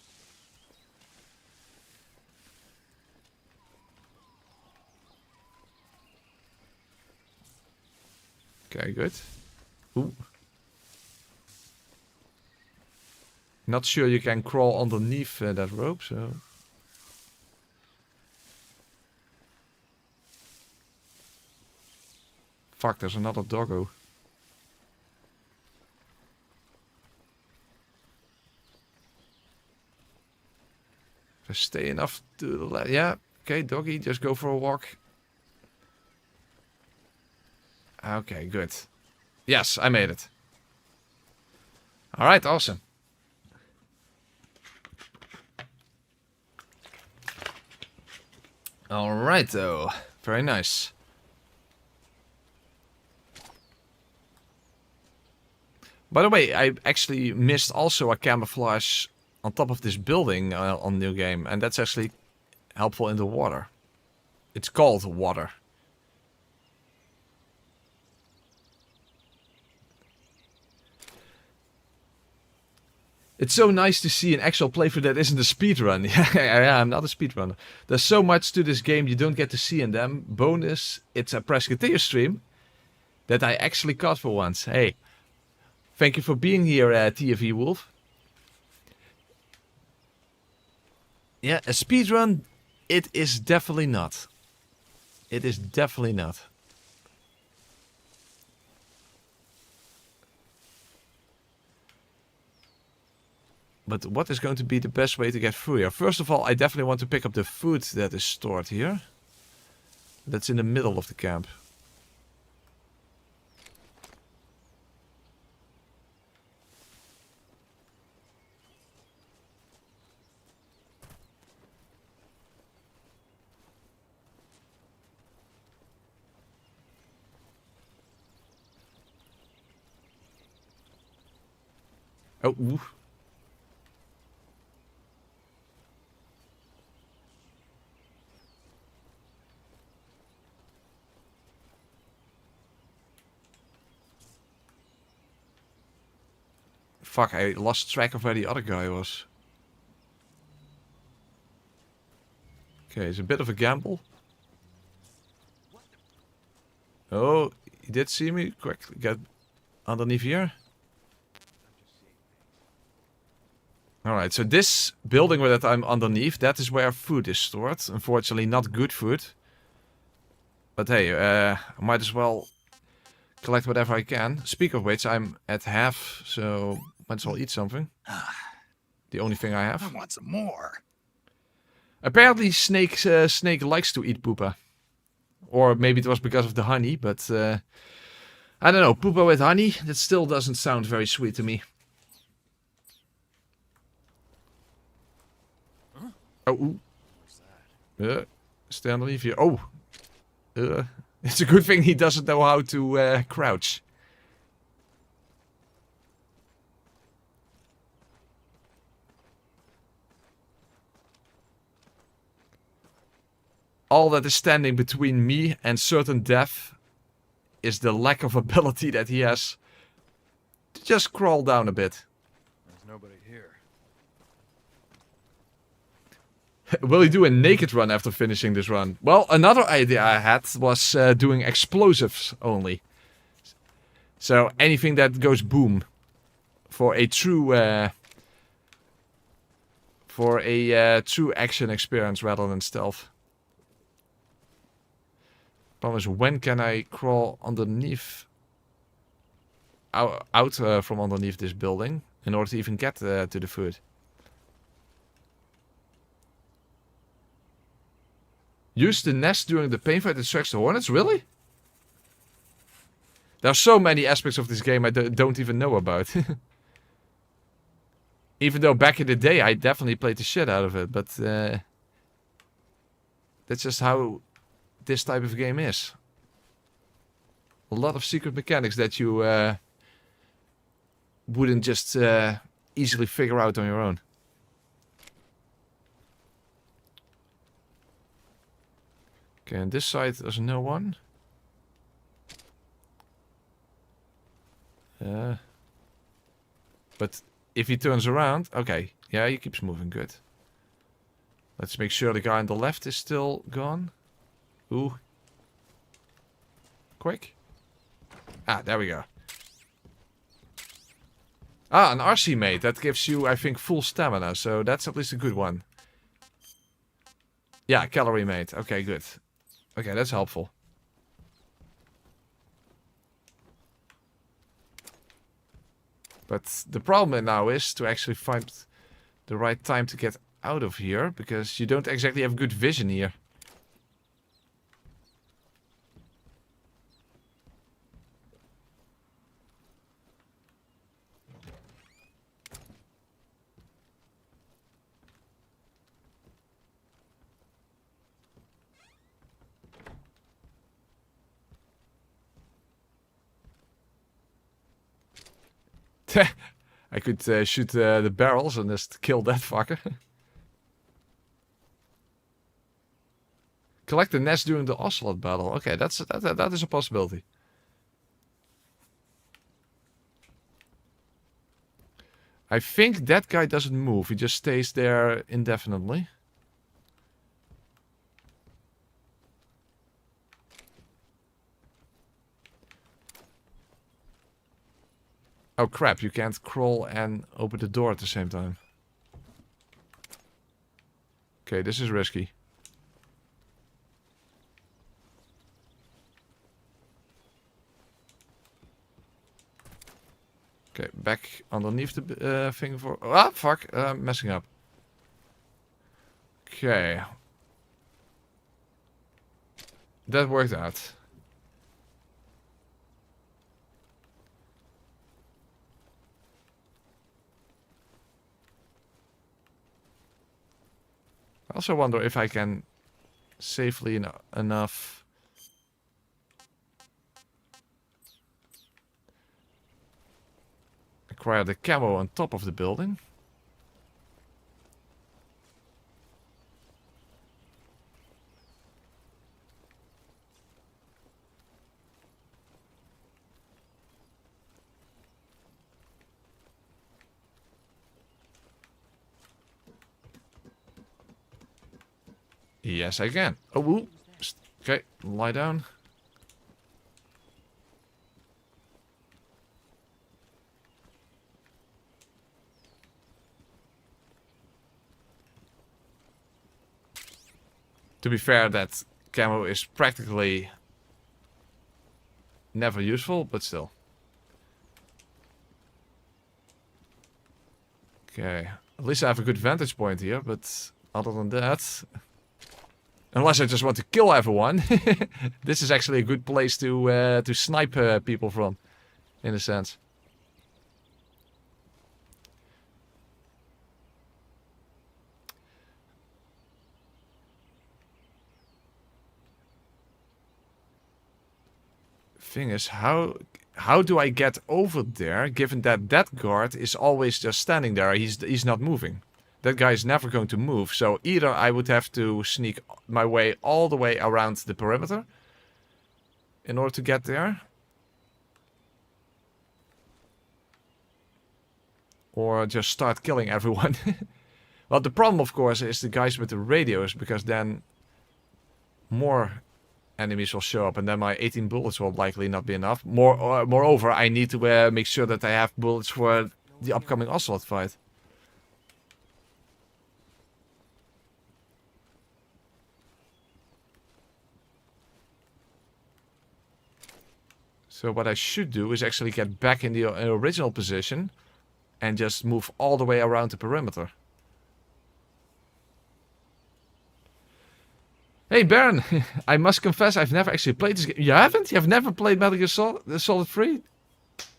Okay, good. Ooh. Not sure you can crawl underneath that rope, so... Fuck, there's another doggo. If I stay enough to the left... Yeah, okay, doggy, just go for a walk. Okay, good. Yes, I made it. Alright, awesome. Alright, though. Very nice. By the way, I actually missed also a camouflage on top of this building on New Game. And that's actually helpful in the water. It's called water. It's so nice to see an actual playthrough that isn't a speedrun. Yeah, I'm not a speedrunner. There's so much to this game you don't get to see in them. Bonus, it's a Presbyterian stream that I actually caught for once. Hey, thank you for being here, TFE Wolf. Yeah, a speedrun, it is definitely not. It is definitely not. But what is going to be the best way to get through here? First of all, I definitely want to pick up the food that is stored here. That's in the middle of the camp. Oh, ooh. Fuck, I lost track of where the other guy was. Okay, it's a bit of a gamble. Oh, he did see me. Quick, get underneath here. Alright, so this building that I'm underneath, that is where food is stored. Unfortunately, not good food. But hey, I might as well collect whatever I can. Speak of which, I'm at half, so might as well eat something. The only thing I have. I want some more. Apparently, Snake likes to eat poopa. Or maybe it was because of the honey, but I don't know. Poopa with honey, that still doesn't sound very sweet to me. Oh, ooh. Stay underneath here. Oh! It's a good thing he doesn't know how to crouch. All that is standing between me and certain death is the lack of ability that he has to just crawl down a bit. There's nobody here. Will he do a naked run after finishing this run? Well, another idea I had was doing explosives only. So anything that goes boom. For a true true action experience rather than stealth. Problem is, when can I crawl underneath? Out from underneath this building in order to even get to the food. Use the nest during the pain fight to distract the hornets? Really? There are so many aspects of this game I don't even know about. Even though back in the day I definitely played the shit out of it. But that's just how this type of game is. A lot of secret mechanics that you wouldn't just easily figure out on your own. Okay, on this side there's no one. But if he turns around... Okay, yeah, he keeps moving, good. Let's make sure the guy on the left is still gone. Ooh. Quick. Ah, there we go. Ah, an RC mate. That gives you, I think, full stamina. So that's at least a good one. Yeah, calorie mate. Okay, good. Okay, that's helpful. But the problem now is to actually find the right time to get out of here. Because you don't exactly have good vision here. I could shoot the barrels and just kill that fucker. Collect the nest during the Ocelot battle. Okay, that is a possibility. I think that guy doesn't move. He just stays there indefinitely. Oh crap, you can't crawl and open the door at the same time. Okay, this is risky. Okay, back underneath the thing for... Ah, fuck! Messing up. Okay. That worked out. I also wonder if I can safely enough acquire the camo on top of the building. Yes, I can. Oh, woo. Okay, lie down. To be fair, that camo is practically never useful, but still. Okay, at least I have a good vantage point here, but other than that... Unless I just want to kill everyone. This is actually a good place to snipe people from, in a sense. Thing is, how do I get over there, given that that guard is always just standing there? He's not moving. That guy is never going to move, so either I would have to sneak my way all the way around the perimeter in order to get there. Or just start killing everyone. Well, the problem, of course, is the guys with the radios, because then more enemies will show up, and then my 18 bullets will likely not be enough. Moreover, I need to make sure that I have bullets for the upcoming Ocelot fight. So what I should do is actually get back in the original position and just move all the way around the perimeter. Hey Baron, I must confess I've never actually played this game. You haven't? You have never played Metal Gear Solid 3?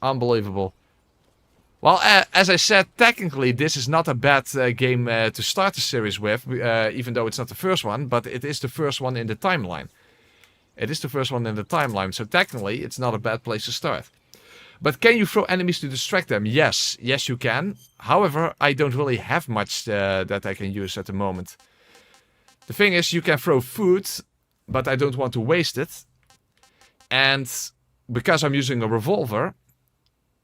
Unbelievable. Well, as I said, technically this is not a bad game to start the series with, even though it's not the first one, but it is the first one in the timeline. It is the first one in the timeline, so technically it's not a bad place to start. But can you throw enemies to distract them? Yes, yes you can. However, I don't really have much that I can use at the moment. The thing is, you can throw food, but I don't want to waste it. And because I'm using a revolver,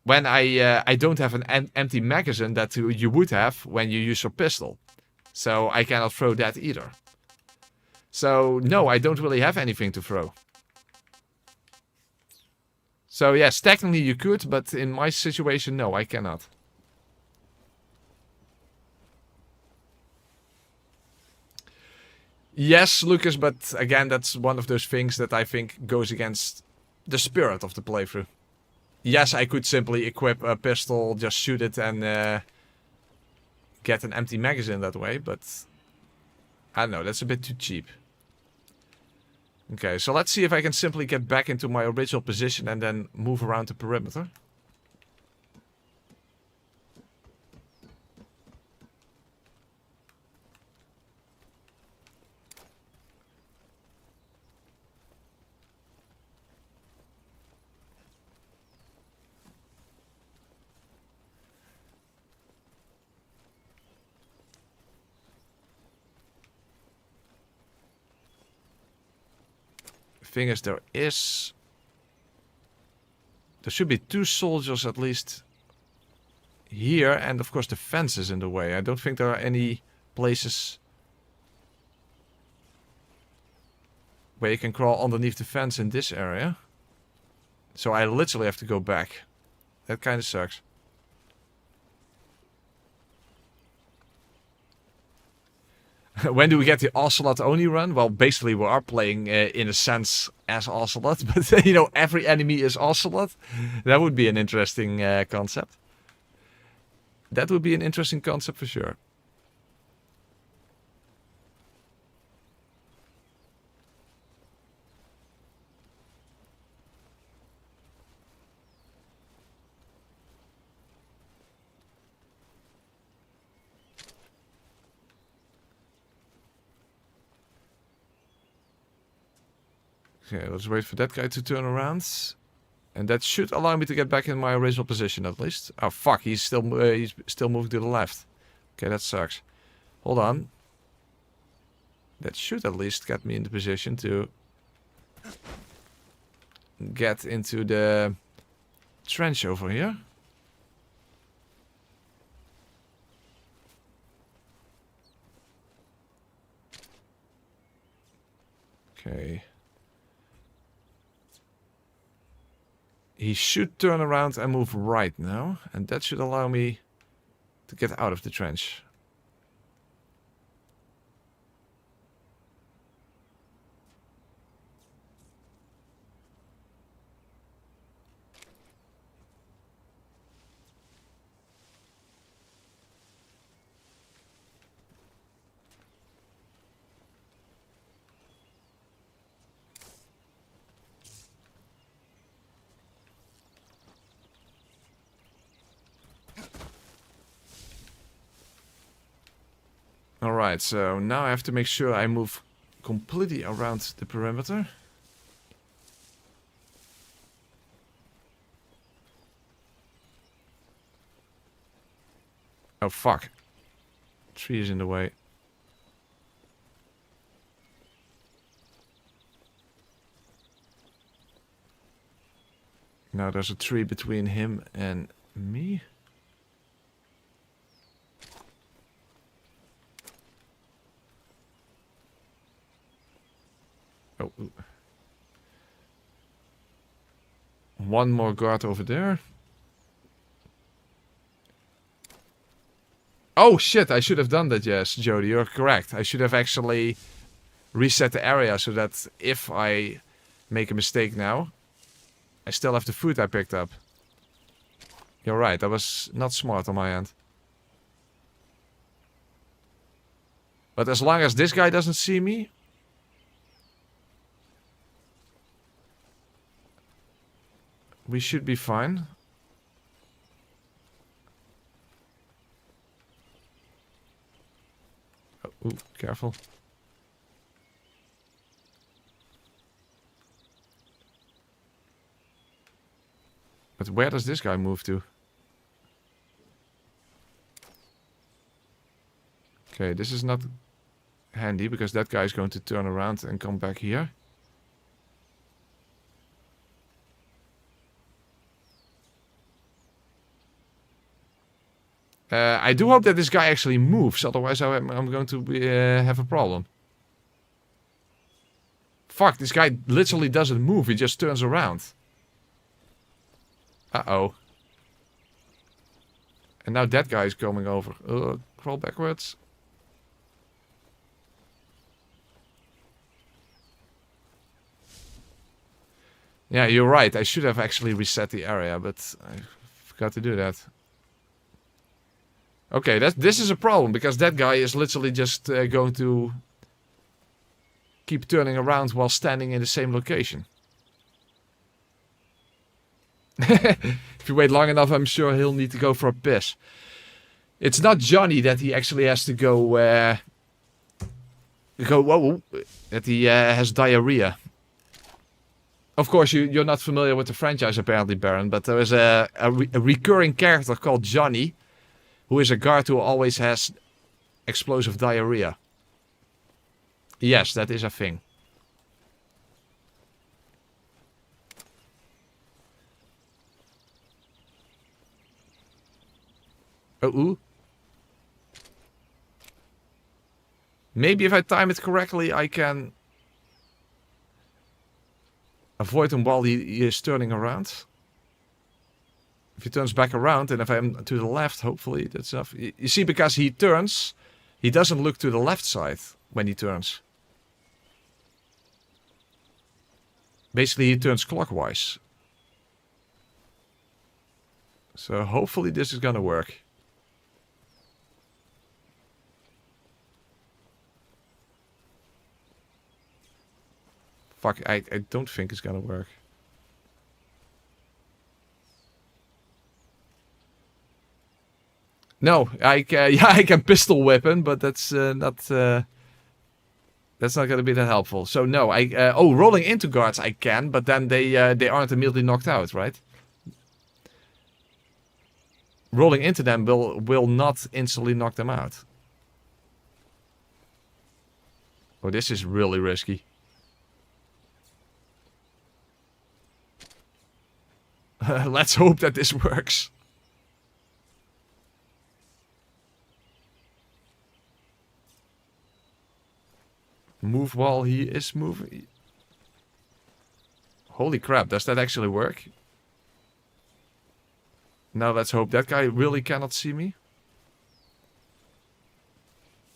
when I don't have an empty magazine that you would have when you use your pistol. So I cannot throw that either. So, no, I don't really have anything to throw. So, yes, technically you could, but in my situation, no, I cannot. Yes, Lucas, but again, that's one of those things that I think goes against the spirit of the playthrough. Yes, I could simply equip a pistol, just shoot it and get an empty magazine that way, but I don't know, that's a bit too cheap. Okay, so let's see if I can simply get back into my original position and then move around the perimeter. Thing is, there should be 2 soldiers at least here, and of course the fence is in the way. I don't think there are any places where you can crawl underneath the fence in this area. So I literally have to go back. That kind of sucks. When do we get the Ocelot only run? Well, basically we are playing in a sense as Ocelot, but you know, every enemy is Ocelot. That would be an interesting concept. That would be an interesting concept for sure. Okay, let's wait for that guy to turn around. And that should allow me to get back in my original position at least. Oh fuck, he's still moving to the left. Okay, that sucks. Hold on. That should at least get me in the position to get into the trench over here. Okay. He should turn around and move right now. And that should allow me to get out of the trench. Alright, so now I have to make sure I move completely around the perimeter. Oh fuck. Tree is in the way. Now there's a tree between him and me. Oh. One more guard over there. Oh shit, I should have done that, yes, Jody, you're correct. I should have actually reset the area so that if I make a mistake now, I still have the food I picked up. You're right, that was not smart on my end. But as long as this guy doesn't see me, we should be fine. Oh, ooh, careful. But where does this guy move to? Okay, this is not handy because that guy is going to turn around and come back here. I do hope that this guy actually moves, otherwise I'm going to have a problem. Fuck, this guy literally doesn't move, he just turns around. Uh-oh. And now that guy is coming over. Crawl backwards. Yeah, you're right. I should have actually reset the area, but I forgot to do that. Okay, this is a problem, because that guy is literally just going to keep turning around while standing in the same location. If you wait long enough, I'm sure he'll need to go for a piss. It's not Johnny that he actually has to go... whoa, that he has diarrhea. Of course, you're not familiar with the franchise apparently, Baron, but there is a recurring character called Johnny, who is a guard who always has explosive diarrhea. Yes, that is a thing. Oh, ooh. Maybe if I time it correctly, I can avoid him while he is turning around. If he turns back around, and if I'm to the left, hopefully that's enough. You see, because he turns, He doesn't look to the left side when he turns. Basically, he turns clockwise. So hopefully this is gonna work. Fuck, I don't think it's gonna work. No, yeah, I can pistol whip him, but that's not gonna be that helpful. So no, oh, rolling into guards I can, but then they aren't immediately knocked out, right? Rolling into them will not instantly knock them out. Oh, this is really risky. Let's hope that this works. Move while he is moving. Holy crap, does that actually work? Now let's hope that guy really cannot see me.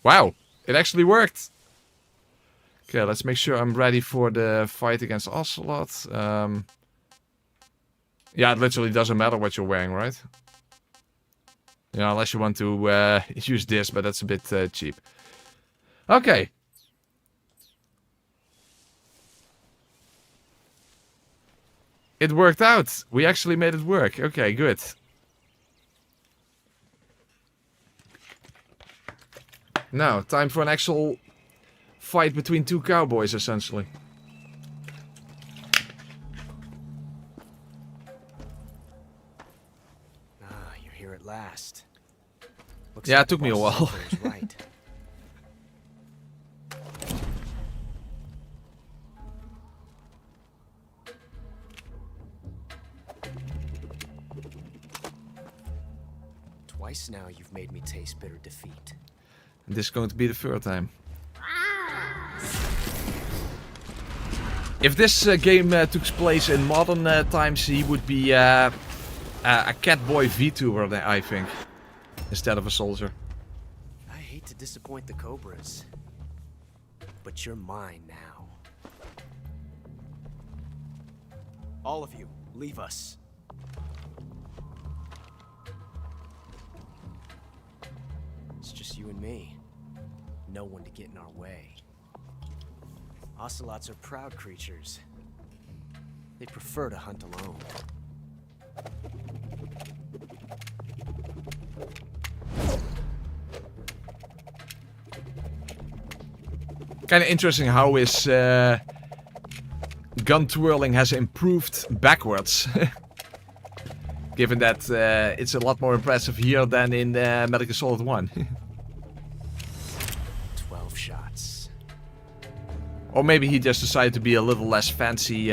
Wow, it actually worked. Okay, let's make sure I'm ready for the fight against Ocelot. Yeah, it literally doesn't matter what you're wearing, right? Yeah, unless you want to use this, but that's a bit cheap. Okay. It worked out. We actually made it work. Okay, good. Now, time for an actual fight between two cowboys, essentially. Ah, you're here at last. Looks Yeah, like it took me a the while. boss is right. Twice now you've made me taste bitter defeat. This is going to be the third time. If this game took place in modern times, he would be a catboy VTuber, I think, instead of a soldier. I hate to disappoint the Cobras, but you're mine now. All of you, leave us. It's just you and me. No one to get in our way. Ocelots are proud creatures. They prefer to hunt alone. Kind of interesting how his gun twirling has improved backwards. Given that it's a lot more impressive here than in Metal Gear Solid 1. 12 shots. Or maybe he just decided to be a little less fancy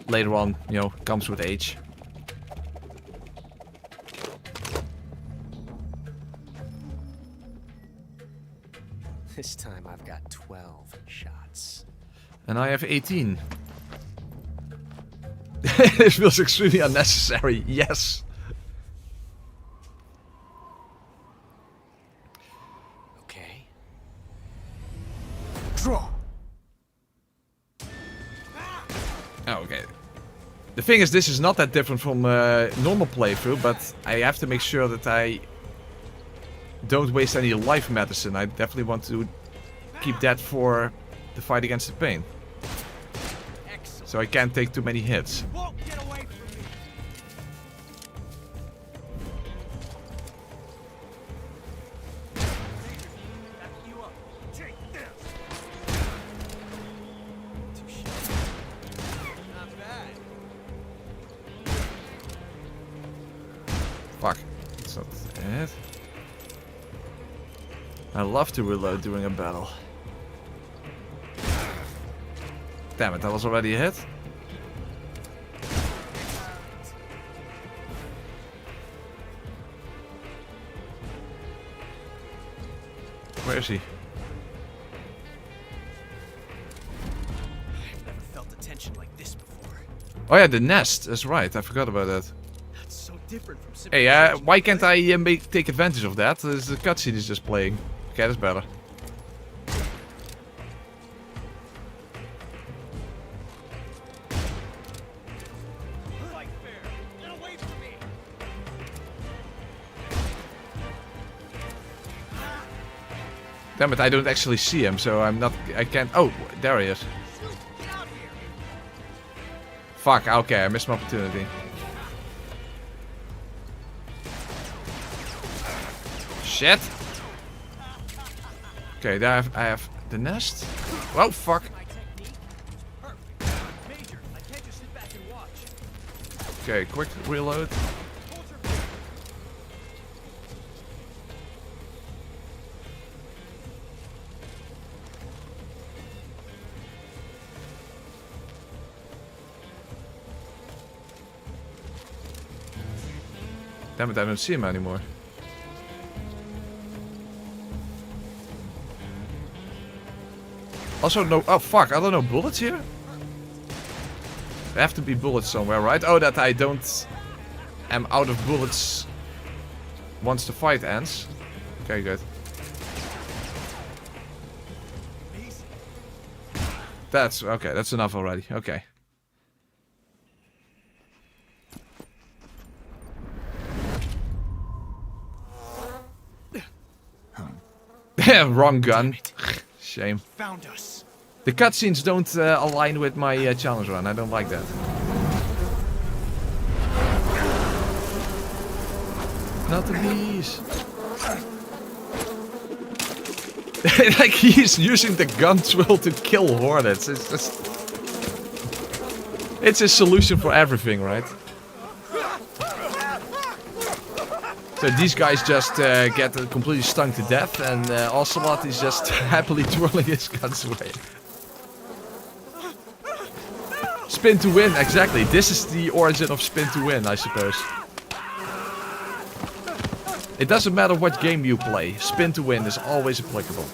later on, you know, comes with age. This time I've got 12 shots. And I have 18. It feels extremely unnecessary, yes. Okay. Draw. Oh, okay. The thing is, this is not that different from normal playthrough, but I have to make sure that I don't waste any life medicine. I definitely want to keep that for the fight against the pain. So I can't take too many hits. Fuck. That's not it. I love to reload during a battle. Damn it, that was already a hit. Where is he? I've never felt a tension like this before. Oh yeah, the nest. That's right. I forgot about that. That's so different from Hey, why can't I take advantage of that? The cutscene is just playing. Okay, that's better. Damn it, I don't actually see him, so I can't... Oh, there he is. Fuck, okay, I missed my opportunity. Shit! Okay, there I have the nest. Oh, fuck. Okay, quick reload. Damn it, I don't see him anymore. Also, no. Oh, fuck. Are there no bullets here? There have to be bullets somewhere, right? Oh, that I don't am out of bullets once the fight ends. Okay, good. That's okay. That's enough already. Okay. Wrong gun. Shame. Found us. The cutscenes don't align with my challenge run. I don't like that. Not the bees. Like he's using the gun twill to kill hornets. It's just... It's a solution for everything, right? So these guys just get completely stung to death, and Ocelot is just happily twirling his guns away. Spin to win, exactly. This is the origin of spin to win, I suppose. It doesn't matter what game you play, spin to win is always applicable.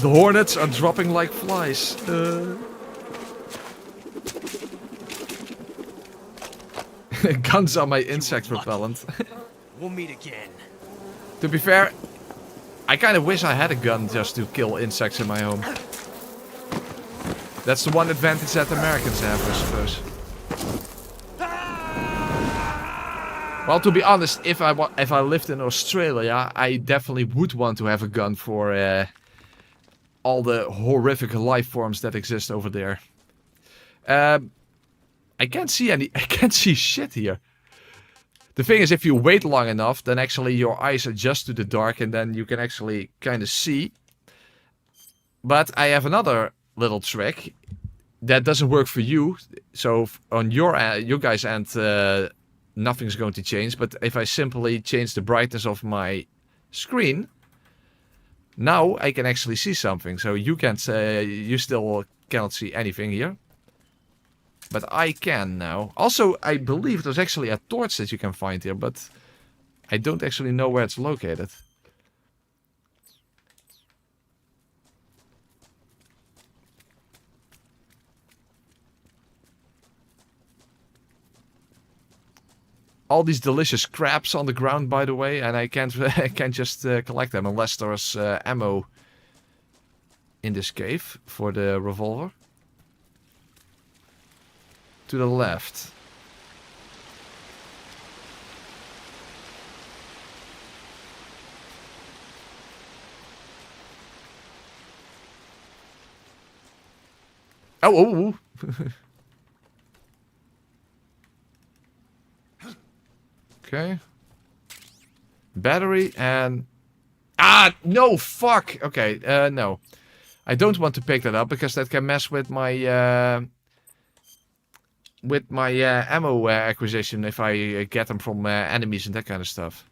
The hornets are dropping like flies. Guns are my insect repellent. We'll meet again. To be fair, I kind of wish I had a gun just to kill insects in my home. That's the one advantage that Americans have, I suppose. Well, to be honest, if I lived in Australia, I definitely would want to have a gun for all the horrific life forms that exist over there. I can't see any. I can't see shit here. The thing is, if you wait long enough, then actually your eyes adjust to the dark, and then you can actually kind of see. But I have another little trick that doesn't work for you. So on your guys' end, nothing's going to change. But if I simply change the brightness of my screen, now I can actually see something. So you can't. You still cannot see anything here. But I can now. Also, I believe there's actually a torch that you can find here, but I don't actually know where it's located. All these delicious crabs on the ground, by the way, and I can't just collect them unless there's ammo in this cave for the revolver. To the left. Oh. Okay. Battery and... Ah, no, fuck. Okay, no. I don't want to pick that up because that can mess with my... ammo acquisition if I get them from enemies and that kind of stuff.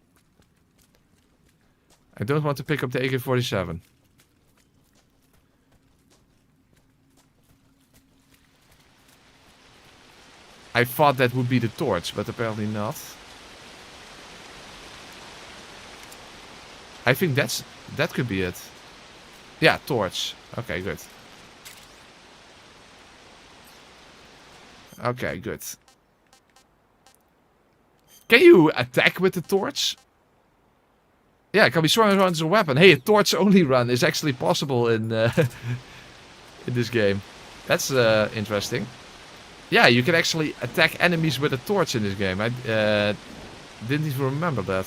I don't want to pick up the AK-47. I thought that would be the torch, but apparently not. I think that could be it. Yeah, torch. Okay, good. Okay, good. Can you attack with the torch? Yeah, it can be swung around as a weapon. Hey, a torch-only run is actually possible in in this game. That's interesting. Yeah, you can actually attack enemies with a torch in this game. I didn't even remember that.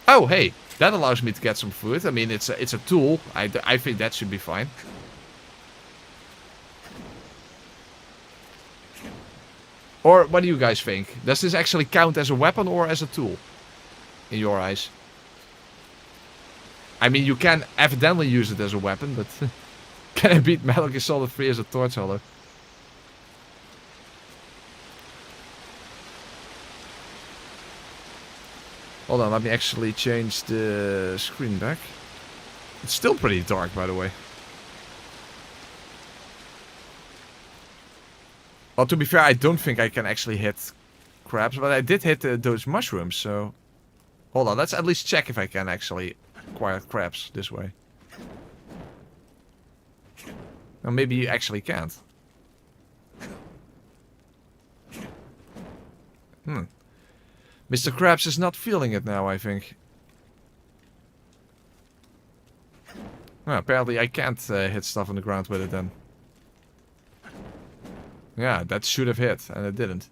Oh, hey, that allows me to get some food. I mean, it's a tool. I think that should be fine. Or what do you guys think? Does this actually count as a weapon or as a tool? In your eyes? I mean, you can evidently use it as a weapon, but can I beat Metal Gear Solid 3 as a torch holder? Hold on, let me actually change the screen back. It's still pretty dark, by the way. Well, to be fair, I don't think I can actually hit crabs, but I did hit those mushrooms, so... Hold on, let's at least check if I can actually acquire crabs this way. Or maybe you actually can't. Mr. Krabs is not feeling it now, I think. Well, apparently I can't hit stuff on the ground with it then. Yeah, that should have hit, and it didn't.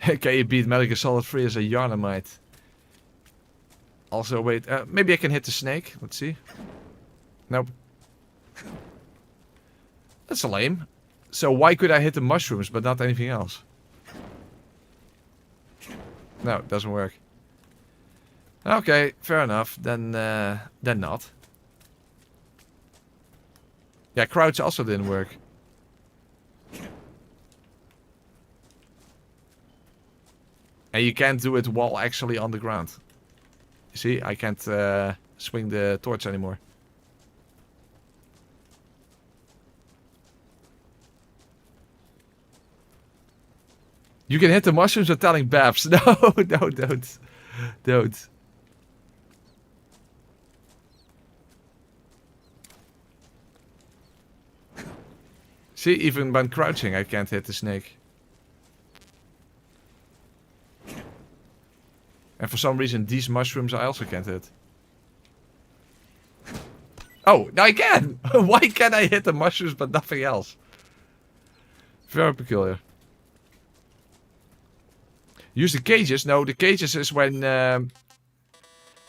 Can you beat Metal Gear Solid 3 as a Yarnamite? Also, wait, maybe I can hit the snake. Let's see. Nope. That's lame. So why could I hit the mushrooms but not anything else? No, it doesn't work. Okay, fair enough. Then not. Yeah, crouch also didn't work. And you can't do it while actually on the ground. You see, I can't swing the torch anymore. You can hit the mushrooms without telling Babs. No, no, don't. Don't. See, even when crouching, I can't hit the snake. And for some reason, these mushrooms I also can't hit. Oh, now I can! Why can't I hit the mushrooms but nothing else? Very peculiar. Use the cages. No, the cages is when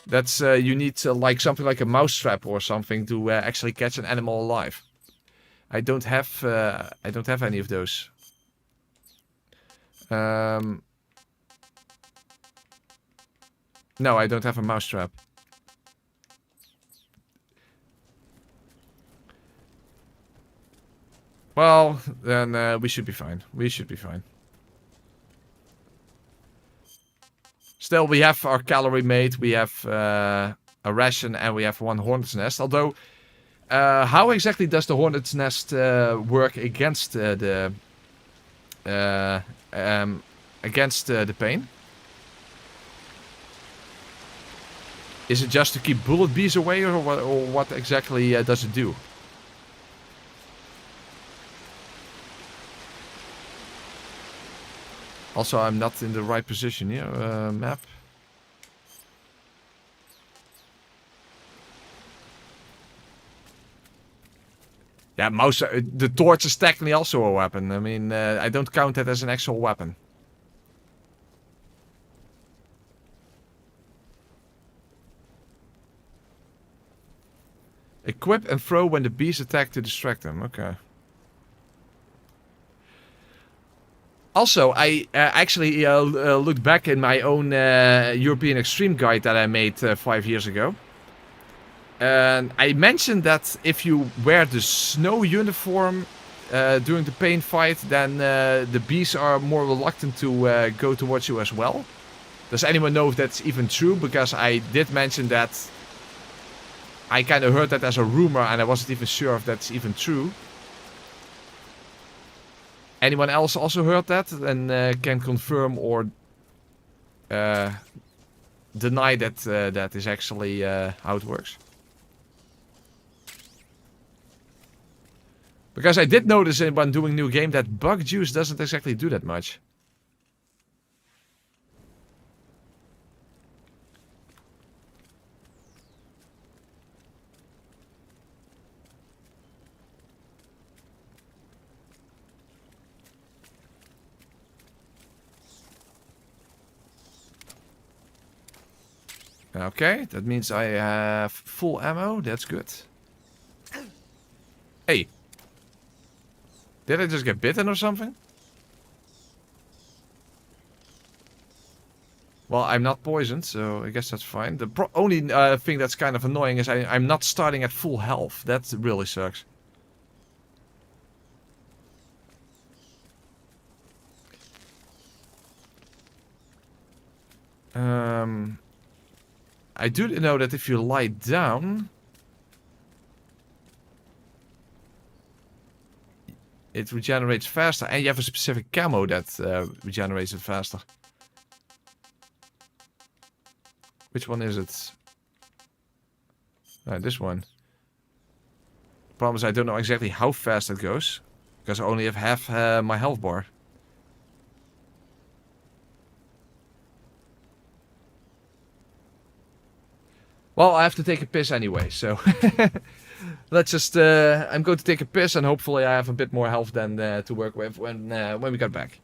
that's you need like something like a mouse trap or something to actually catch an animal alive. I don't have any of those. No, I don't have a mouse trap. Well, then we should be fine. We should be fine. Still, we have our calorie mate, we have a ration, and we have one hornet's nest. Although, how exactly does the hornet's nest work against the pain? Is it just to keep bullet bees away, or what exactly does it do? Also, I'm not in the right position here. Map. Yeah, mouse. The torch is technically also a weapon. I mean, I don't count that as an actual weapon. Equip and throw when the bees attack to distract them. Okay. Also, I actually looked back in my own European Extreme guide that I made 5 years ago. And I mentioned that if you wear the snow uniform during the pain fight, then the bees are more reluctant to go towards you as well. Does anyone know if that's even true? Because I did mention that I kind of heard that as a rumor and I wasn't even sure if that's even true. Anyone else also heard that and can confirm or deny that that is actually how it works. Because I did notice when doing new game that bug juice doesn't exactly do that much. Okay, that means I have full ammo. That's good. Hey. Did I just get bitten or something? Well, I'm not poisoned, so I guess that's fine. The only thing that's kind of annoying is I'm not starting at full health. That really sucks. I do know that if you lie down, it regenerates faster, and you have a specific camo that regenerates it faster. Which one is it? This one. Problem is I don't know exactly how fast it goes, because I only have half my health bar. Well, I have to take a piss anyway, so let's just. I'm going to take a piss, and hopefully I have a bit more health than to work with when we get back.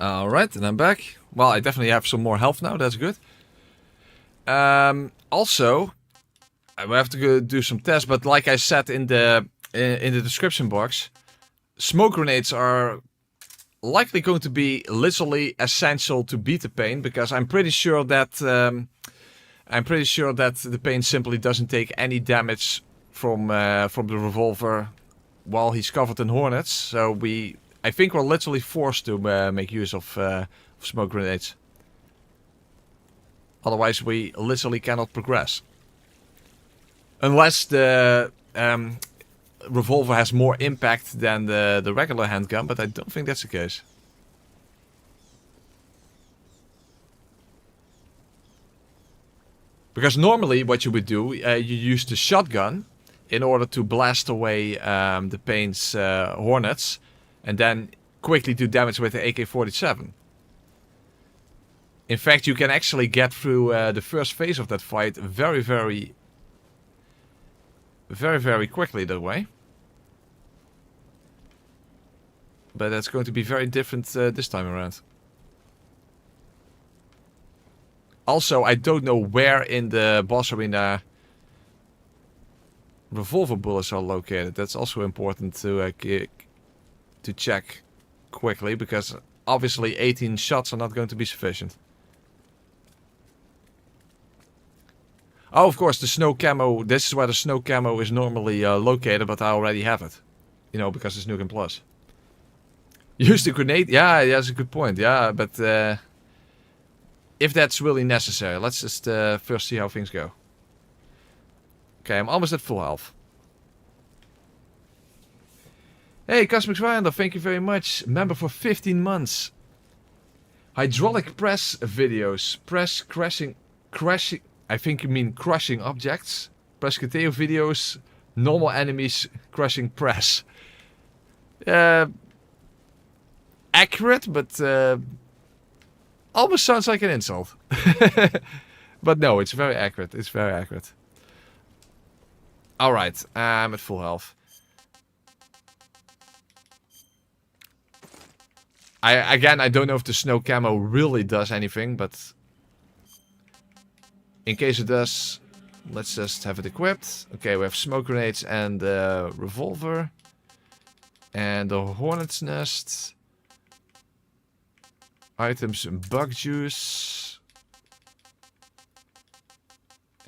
Alright, and I'm back. Well, I definitely have some more health now, that's good. Also, I will have to go do some tests, but like I said in the description box, smoke grenades are likely going to be literally essential to beat the pain, because I'm pretty sure that the pain simply doesn't take any damage from the revolver while he's covered in hornets. So I think we're literally forced to make use of smoke grenades. Otherwise, we literally cannot progress. Unless the revolver has more impact than the regular handgun, but I don't think that's the case. Because normally what you would do, you use the shotgun in order to blast away the pain's hornets, and then quickly do damage with the AK-47. In fact, you can actually get through the first phase of that fight very quickly that way. but that's going to be very different this time around. Also, I don't know where in the boss arena revolver bullets are located. That's also important to check quickly, because obviously 18 shots are not going to be sufficient. Oh, of course, the snow camo. This is where the snow camo is normally located, but I already have it. You know, because it's Nukem Plus. Use the grenade? Yeah, that's a good point. Yeah, but if that's really necessary, let's just first see how things go. Okay, I'm almost at full health. Hey, Cosmic Ryan, thank you very much. Member for 15 months. Hydraulic press videos. Press crashing. I think you mean crushing objects. Press Cateo videos. Normal enemies crushing press. Accurate, but almost sounds like an insult. But no, it's very accurate. It's very accurate. Alright, I'm at full health. Again, I don't know if the snow camo really does anything, but in case it does, let's just have it equipped. Okay, we have smoke grenades and revolver. And the hornet's nest. Items and bug juice.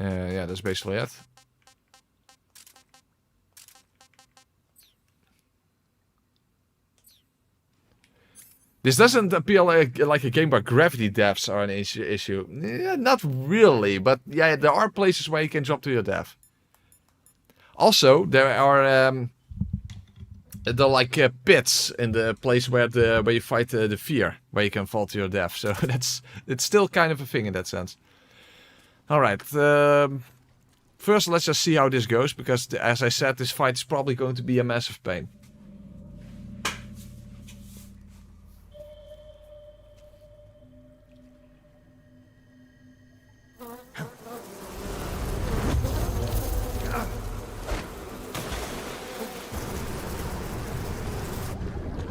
Yeah, that's basically it. This doesn't appear like a game where gravity deaths are an issue. Yeah, not really, but yeah, there are places where you can drop to your death. Also, there are like pits in the place where you fight the fear, where you can fall to your death. So it's still kind of a thing in that sense. All right. First, let's just see how this goes, because as I said, this fight is probably going to be a massive pain.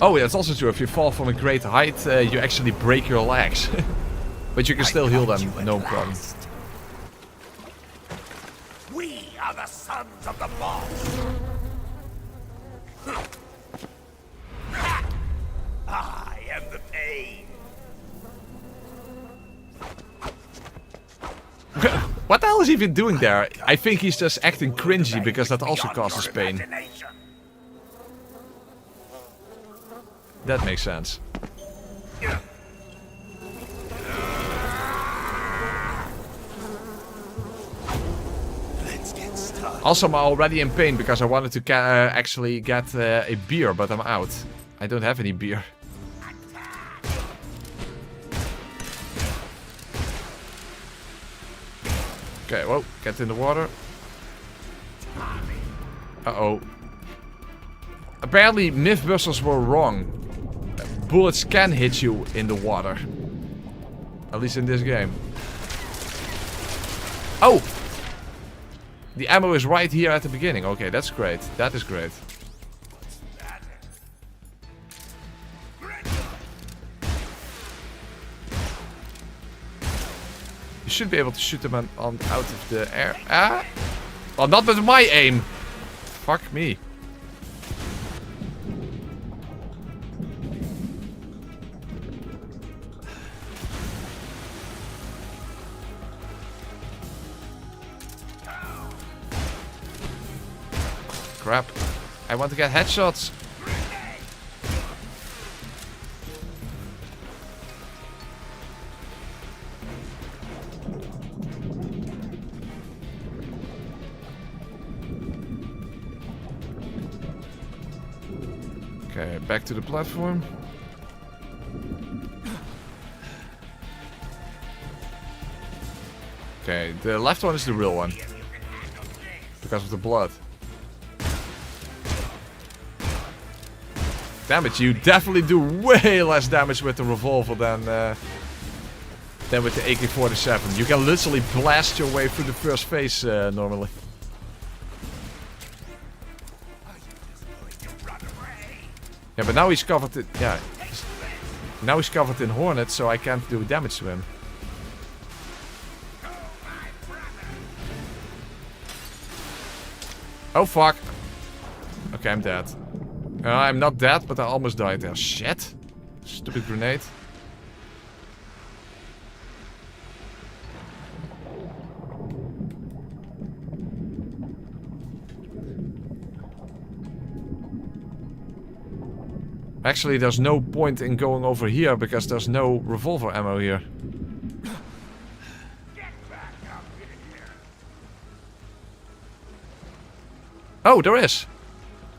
Oh, yeah, that's also true. If you fall from a great height, you actually break your legs. But you can still heal them, no problem. We are the sons of the boss. I am the pain. What the hell is he even doing there? I think he's just acting cringy, because that also causes pain. That makes sense. Also, I'm already in pain because I wanted to actually get a beer, but I'm out. I don't have any beer. Okay, whoa, get in the water. Uh-oh. Apparently, Mythbusters were wrong. Bullets can hit you in the water. At least in this game. Oh! The ammo is right here at the beginning. Okay, that's great. That is great. You should be able to shoot them out of the air. Ah! Well, not with my aim. Fuck me. Crap. I want to get headshots. Okay, back to the platform. Okay, the left one is the real one. Because of the blood. Damn it, you definitely do way less damage with the revolver than with the AK-47. You can literally blast your way through the first phase normally. Yeah, but now he's covered in... Yeah. Now he's covered in hornets, so I can't do damage to him. Oh, fuck. Okay, I'm dead. I'm not dead, but I almost died there. Shit. Stupid grenade. Actually, there's no point in going over here because there's no revolver ammo here. Oh, there is.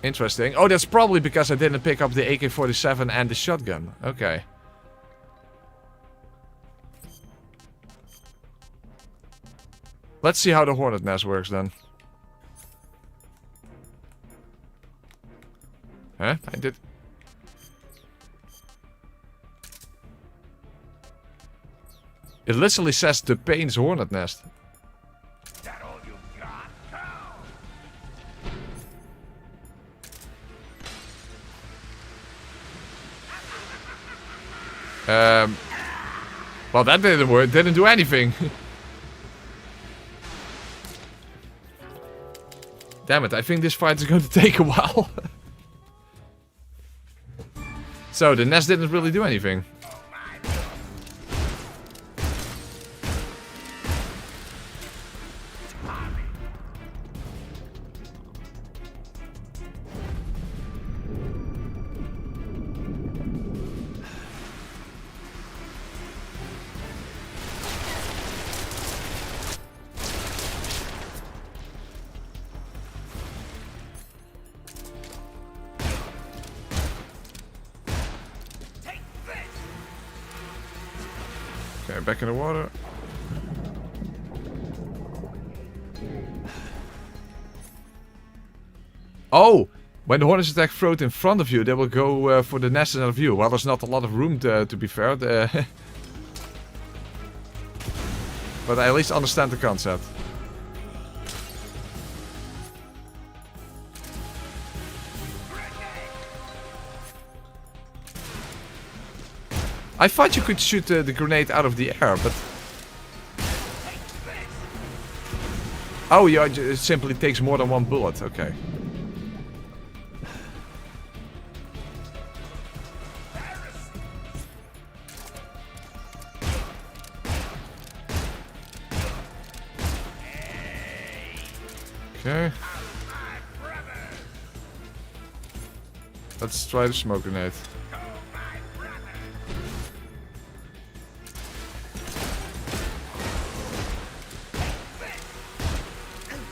Interesting. Oh, that's probably because I didn't pick up the AK-47 and the shotgun. Okay. Let's see how the hornet nest works then. Huh? I did... It literally says the Payne's hornet nest. That all you got? Well, that didn't work. Didn't do anything. Damn it, I think this fight is going to take a while. So, the nest didn't really do anything. Okay, back in the water. Oh! When the hornets attack float in front of you, they will go for the nest in front of you. Well, there's not a lot of room to be fair. But I at least understand the concept. I thought you could shoot the grenade out of the air, but... Oh, yeah, it simply takes more than one bullet. Okay. Okay. Let's try the smoke grenade.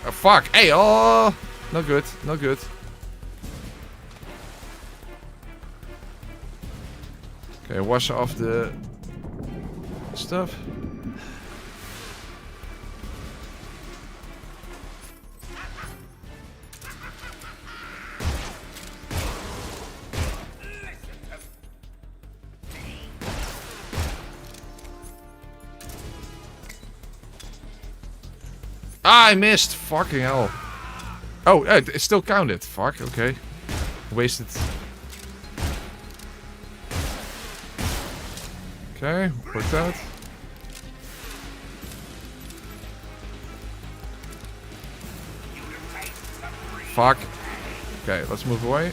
Oh, fuck! Hey, oh! Not good, not good. Okay, wash off the stuff. Ah, I missed! Fucking hell. Oh, it still counted. Fuck, okay. Wasted. Okay, worked out. Fuck. Okay, let's move away.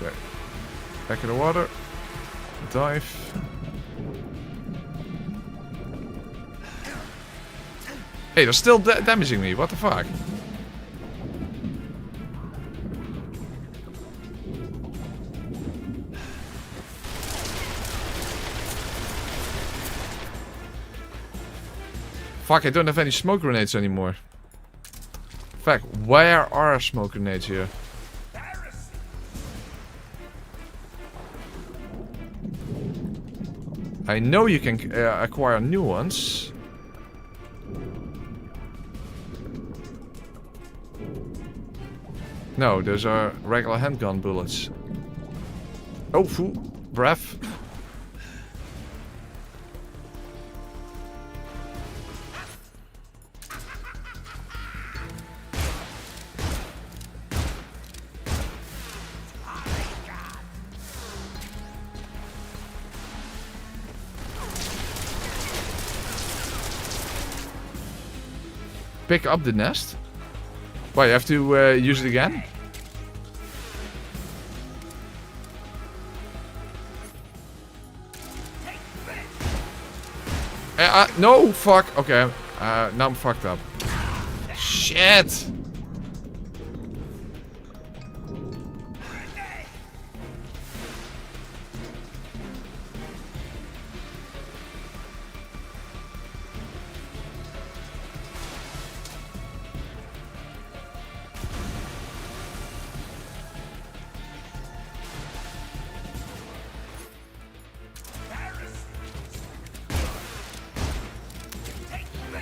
Okay. Back in the water. Dive. Hey, they're still damaging me. What the fuck? Fuck, I don't have any smoke grenades anymore. Fuck, where are smoke grenades here? I know you can acquire new ones. No, those are regular handgun bullets. Oh, foo. Breath. Pick up the nest? Why, you have to use it again? No, fuck. Okay, now I'm fucked up. Shit!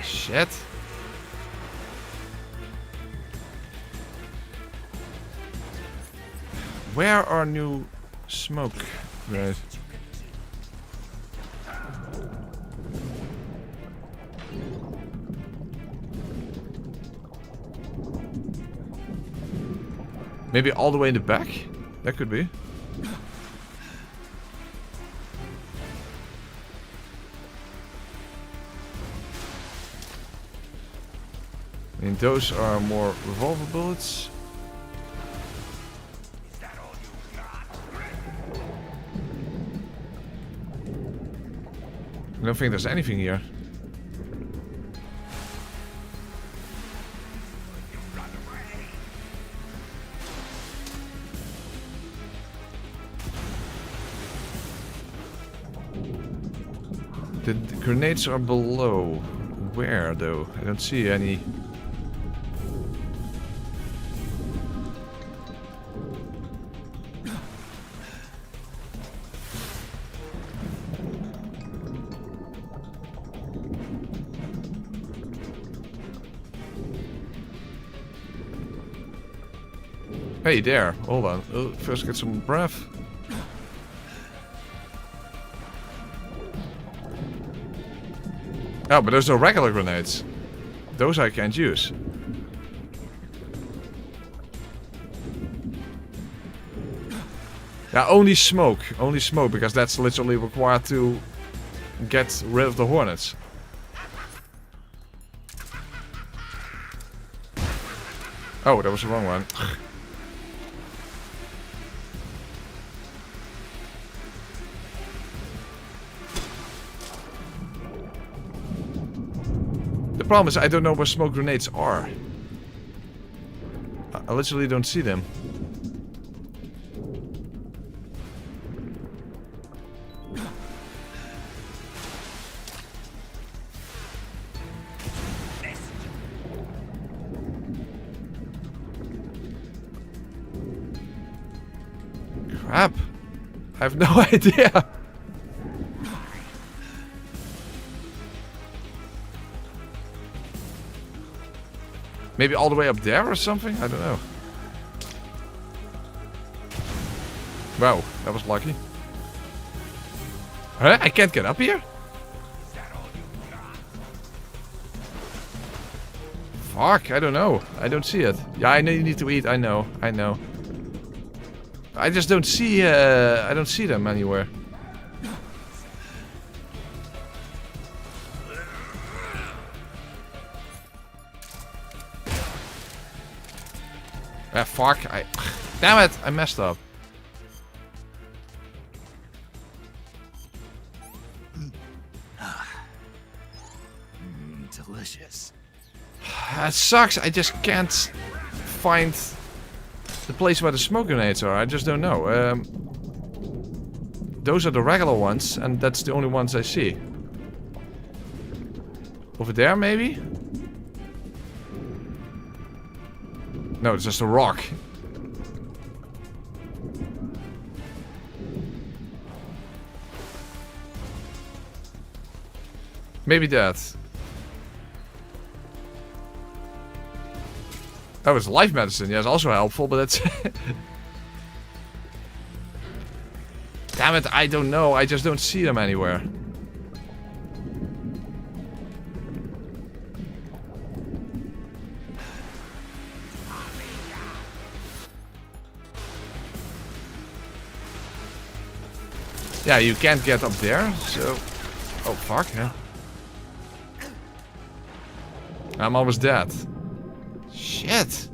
Shit. Where are new smoke? Right. Maybe all the way in the back? That could be. I mean, those are more revolver bullets. I don't think there's anything here. The grenades are below. Where though? I don't see any. Hey there, hold on. First get some breath. Oh, but those are regular grenades. Those I can't use. Yeah, only smoke. Only smoke, because that's literally required to get rid of the hornets. Oh, that was the wrong one. The problem is I don't know where smoke grenades are. I literally don't see them. Crap. I have no idea. Maybe all the way up there or something? I don't know. Wow, that was lucky. Huh? I can't get up here? Fuck, I don't know. I don't see it. Yeah, I know you need to eat. I know. I know. I just don't see, I don't see them anywhere. Ah, fuck. Damn it, I messed up. Delicious. That sucks. I just can't find the place where the smoke grenades are. I just don't know. Those are the regular ones, and that's the only ones I see. Over there, maybe? No, it's just a rock. Maybe that. Oh, it's life medicine. Yeah, it's also helpful, but it's... Damn it, I don't know. I just don't see them anywhere. Yeah, you can't get up there, so... Oh, fuck, yeah. I'm almost dead. Shit.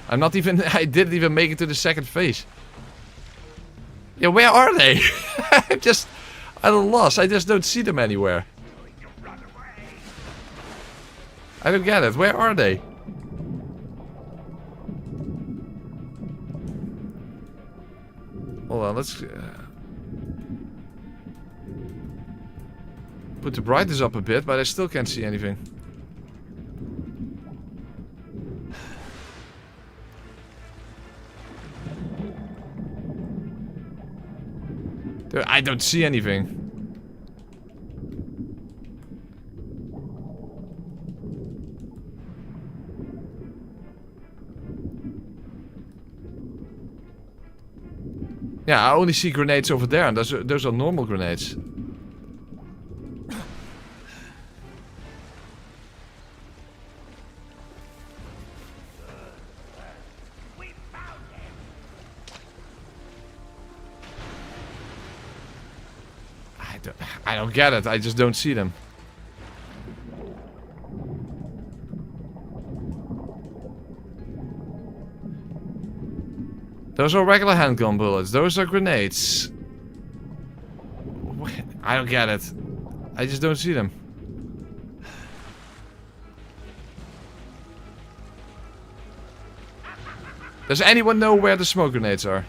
I'm not even... I didn't even make it to the second phase. Yeah, where are they? I'm just... at a loss. I just don't see them anywhere. I don't get it. Where are they? Hold on, let's... put the brightness up a bit, but I still can't see anything. Dude, I don't see anything. Yeah, I only see grenades over there, and those are normal grenades. I don't get it. I just don't see them. Those are regular handgun bullets. Those are grenades. I don't get it. I just don't see them. Does anyone know where the smoke grenades are?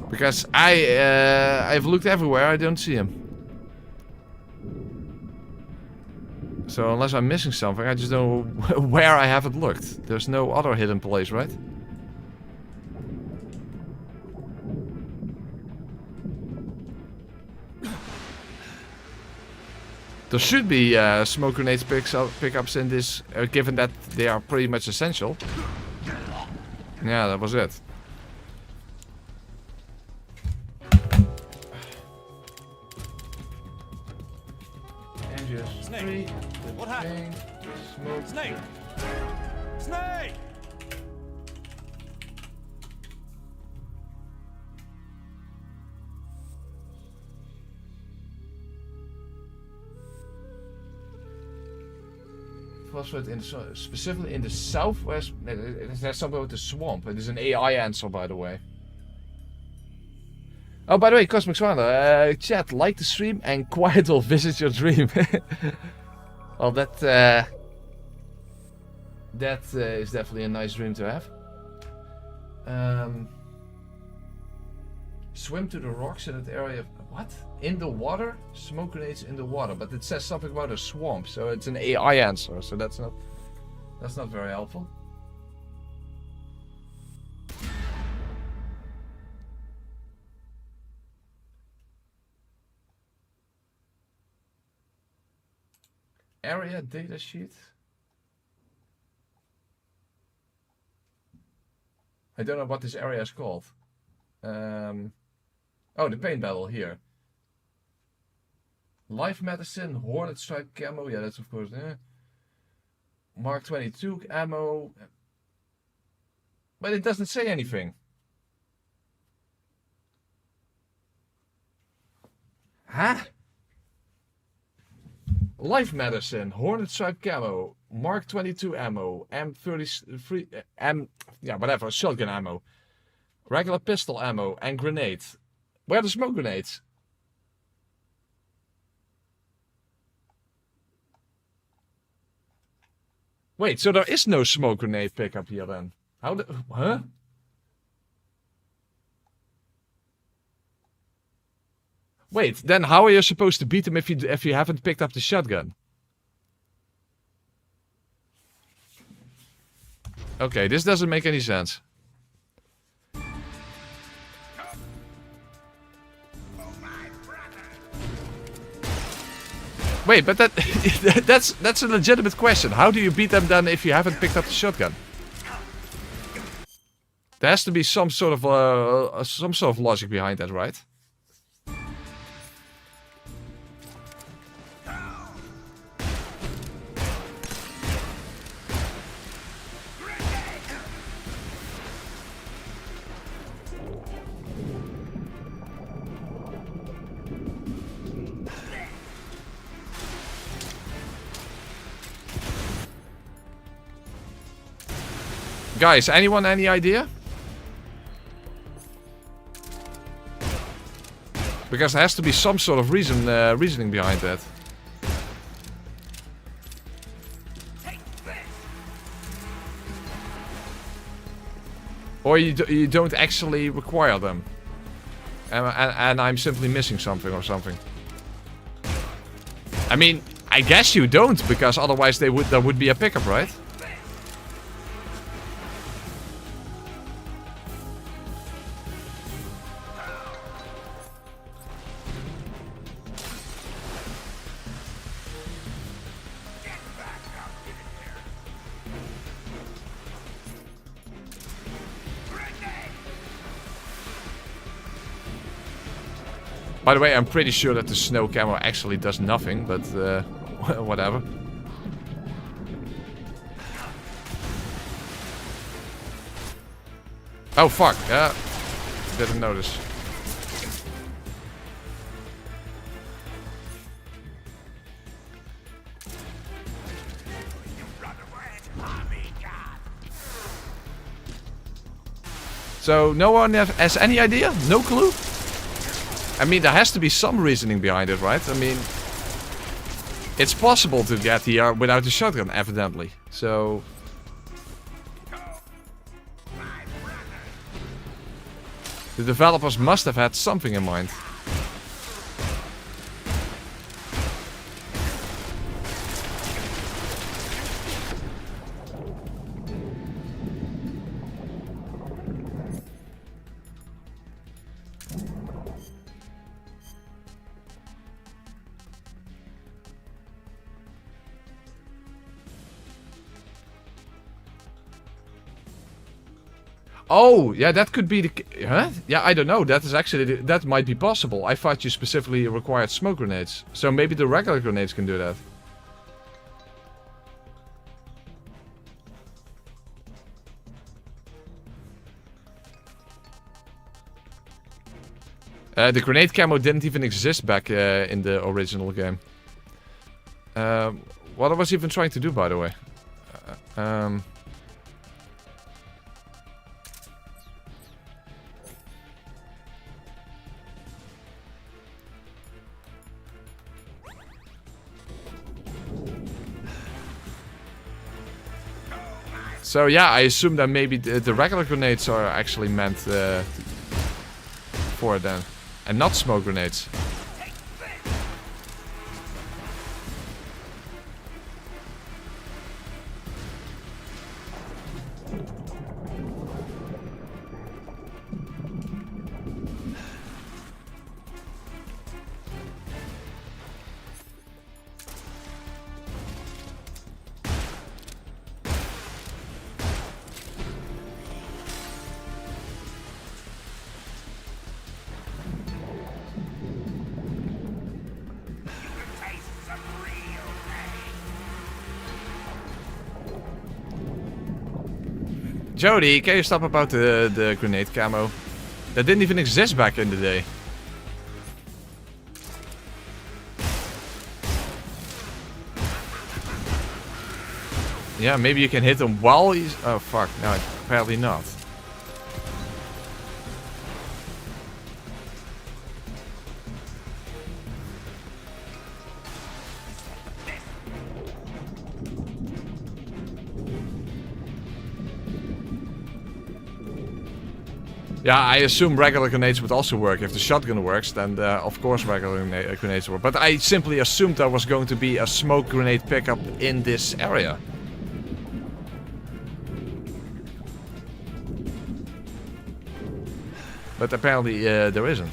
Because I've looked everywhere, I don't see him. So unless I'm missing something, I just don't know where I haven't looked. There's no other hidden place, right? There should be smoke grenades pickups in this, given that they are pretty much essential. Yeah, that was it. Snake! What happened? Snake! Snake! Phosphate in specifically in the southwest. There's something with the swamp. It is an AI answer, by the way. Oh, by the way, Cosmic Swander, chat, like the stream and quiet will visit your dream. Well, that is definitely a nice dream to have. Swim to the rocks in that area. What? In the water? Smoke grenades in the water, but it says something about a swamp, so it's an AI answer. So that's not very helpful. Area data sheet. I don't know what this area is called. Oh, the paint battle here. Life medicine, Hornet Strike camo. Yeah, that's of course. Mark 22 ammo. But it doesn't say anything. Huh? Life medicine, Hornet Strike camo, Mark 22 ammo, M33, yeah, whatever, shotgun ammo, regular pistol ammo, and grenade. Where are the smoke grenades? Wait, so there is no smoke grenade pickup here then? How the... Huh? Wait, then how are you supposed to beat him if you haven't picked up the shotgun? Okay, this doesn't make any sense. Wait, but that's a legitimate question. How do you beat them then if you haven't picked up the shotgun? There has to be some sort of logic behind that, right? Guys, anyone any idea? Because there has to be some sort of reasoning behind that. Or you don't actually require them. And I'm simply missing something or something. I mean, I guess you don't, because otherwise there would be a pickup, right? By the way, I'm pretty sure that the snow camera actually does nothing, but whatever. Oh fuck, yeah. Didn't notice. So no one has any idea? No clue? I mean, there has to be some reasoning behind it, right? I mean, it's possible to get here without a shotgun, evidently. So... the developers must have had something in mind. Oh, yeah, that could be the... Huh? Yeah, I don't know. That is actually... that might be possible. I thought you specifically required smoke grenades. So maybe the regular grenades can do that. The grenade camo didn't even exist back in the original game. What I was even trying to do, by the way. So yeah, I assume that maybe the regular grenades are actually meant for it then. And not smoke grenades. Jody, can you stop about the grenade camo? That didn't even exist back in the day. Yeah, maybe you can hit him while he's... oh fuck, no, apparently not. Yeah, I assume regular grenades would also work. If the shotgun works, then of course regular grenades work. But I simply assumed there was going to be a smoke grenade pickup in this area. But apparently there isn't.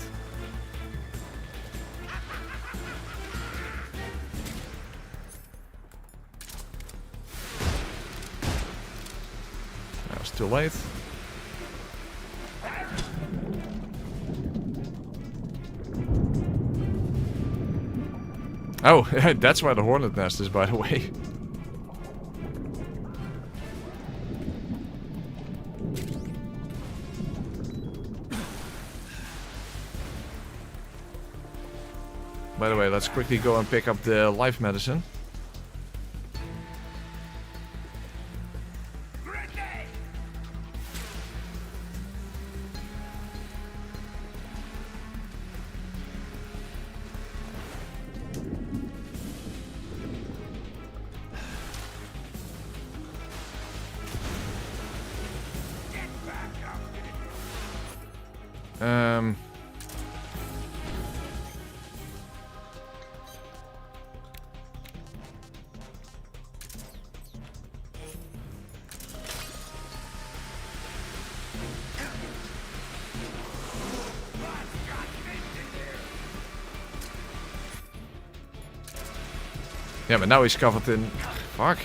It's too late. Oh, that's where the hornet nest is, by the way. By the way, let's quickly go and pick up the life medicine. Yeah, but now he's covered in... Fuck.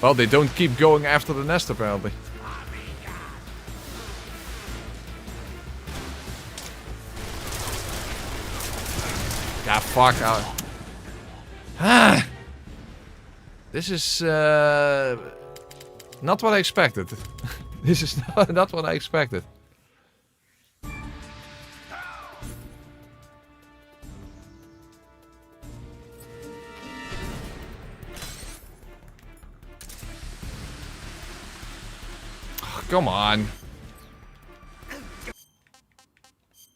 Well, they don't keep going after the nest, apparently. Yeah, fuck. Ah! This is... not what I expected. This is not what I expected. Come on.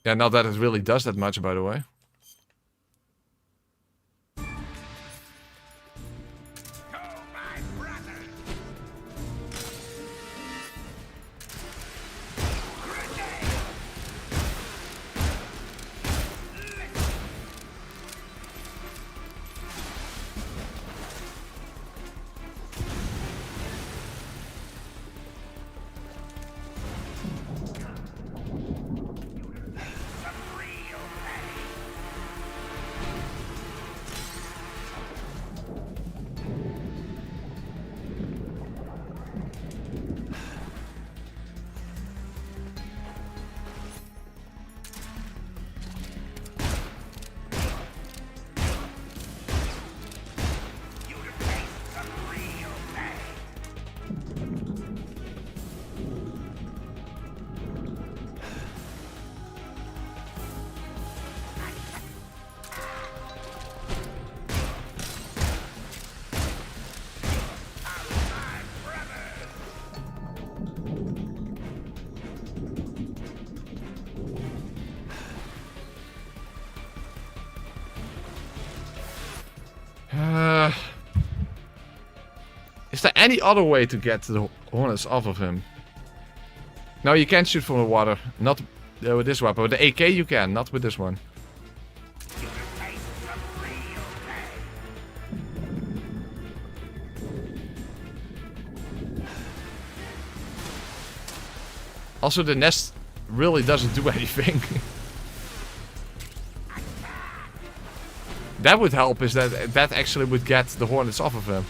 Yeah, not that it really does that much, by the way. Is there any other way to get the hornets off of him? No, you can't shoot from the water. Not with this weapon. With the AK you can, not with this one. Also, the nest really doesn't do anything. That would help, is that actually would get the hornets off of him.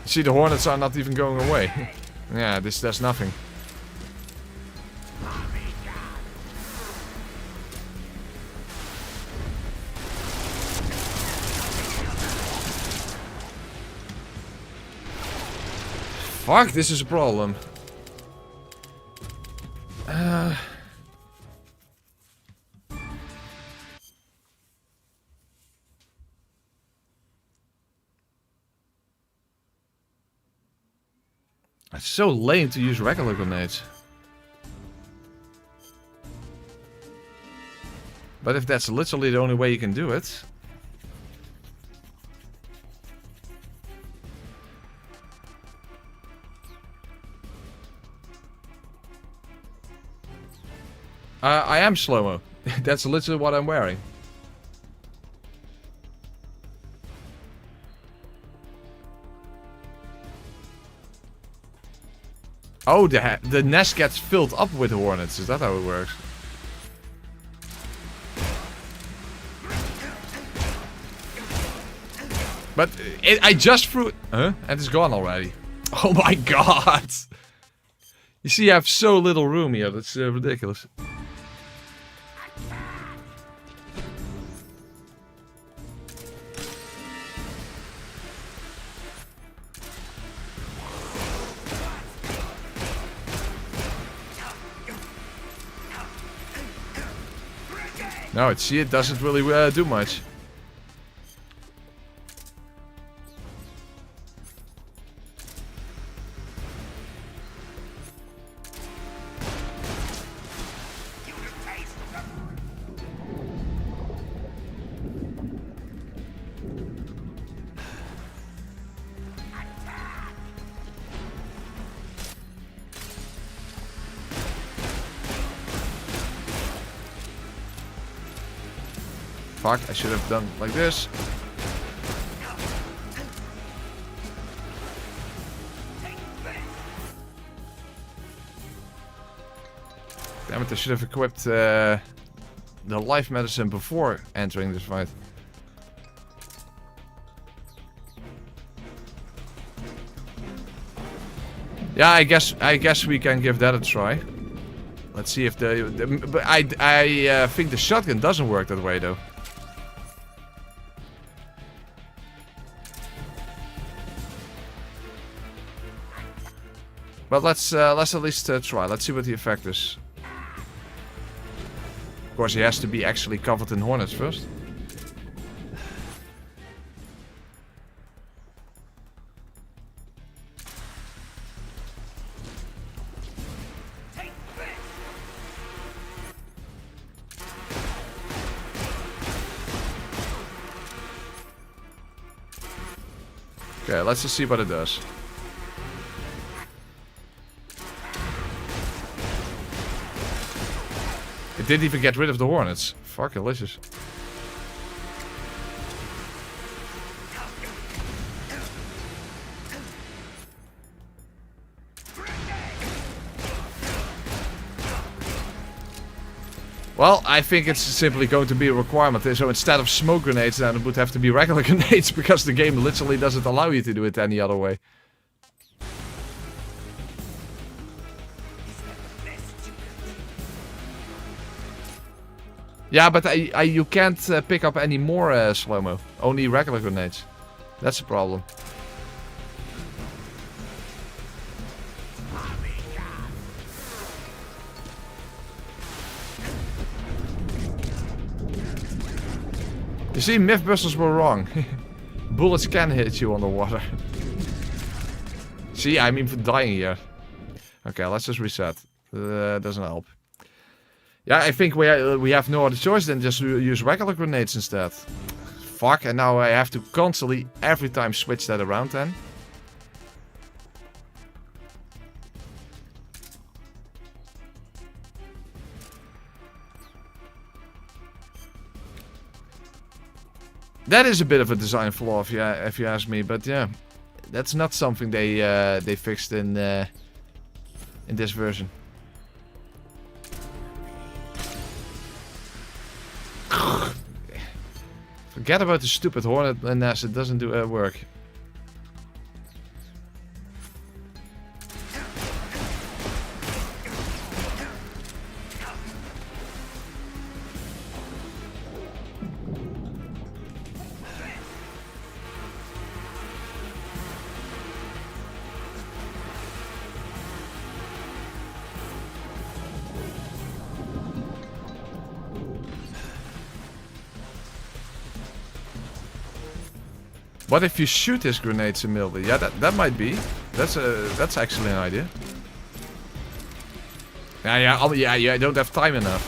See, the hornets are not even going away. Yeah, this does nothing. Fuck, this is a problem. It's so lame to use regular grenades. But if that's literally the only way you can do it... I am slow-mo. That's literally what I'm wearing. Oh, the nest gets filled up with hornets. Is that how it works? But I just threw it. Huh? And it's gone already. Oh my god! You see, I have so little room here. That's ridiculous. No, it doesn't really do much. Fuck, I should have done like this. Damn it, I should have equipped the life medicine before entering this fight. Yeah, I guess we can give that a try. Let's see if but I think the shotgun doesn't work that way though. But let's at least try. Let's see what the effect is. Of course, he has to be actually covered in hornets first. Okay, let's just see what it does. It didn't even get rid of the hornets. Fuck, delicious. Well, I think it's simply going to be a requirement. So instead of smoke grenades, then it would have to be regular grenades because the game literally doesn't allow you to do it any other way. Yeah, but you can't pick up any more slow-mo. Only regular grenades. That's the problem. You see, Mythbusters were wrong. Bullets can hit you underwater. See, I'm even dying here. Okay, let's just reset. Doesn't help. Yeah, I think we have no other choice than just use regular grenades instead. Fuck, and now I have to constantly, every time, switch that around then. That is a bit of a design flaw, if you ask me, but yeah, that's not something they fixed in this version. Forget about the stupid hornet nest, it doesn't do work. What if you shoot his grenades immediately? Yeah, that might be. That's actually an idea. Yeah, I don't have time enough.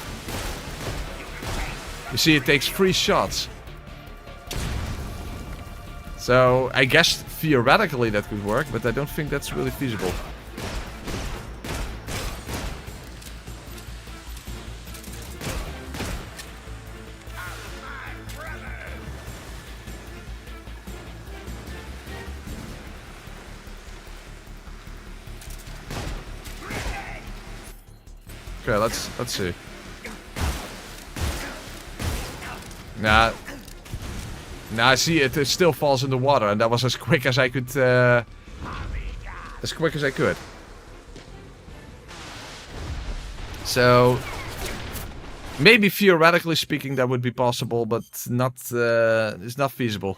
You see, it takes 3 shots. So I guess theoretically that could work, but I don't think that's really feasible. Okay, let's see. Nah, I see it still falls in the water, and that was as quick as I could. As quick as I could. So maybe theoretically speaking that would be possible, but not. It's not feasible.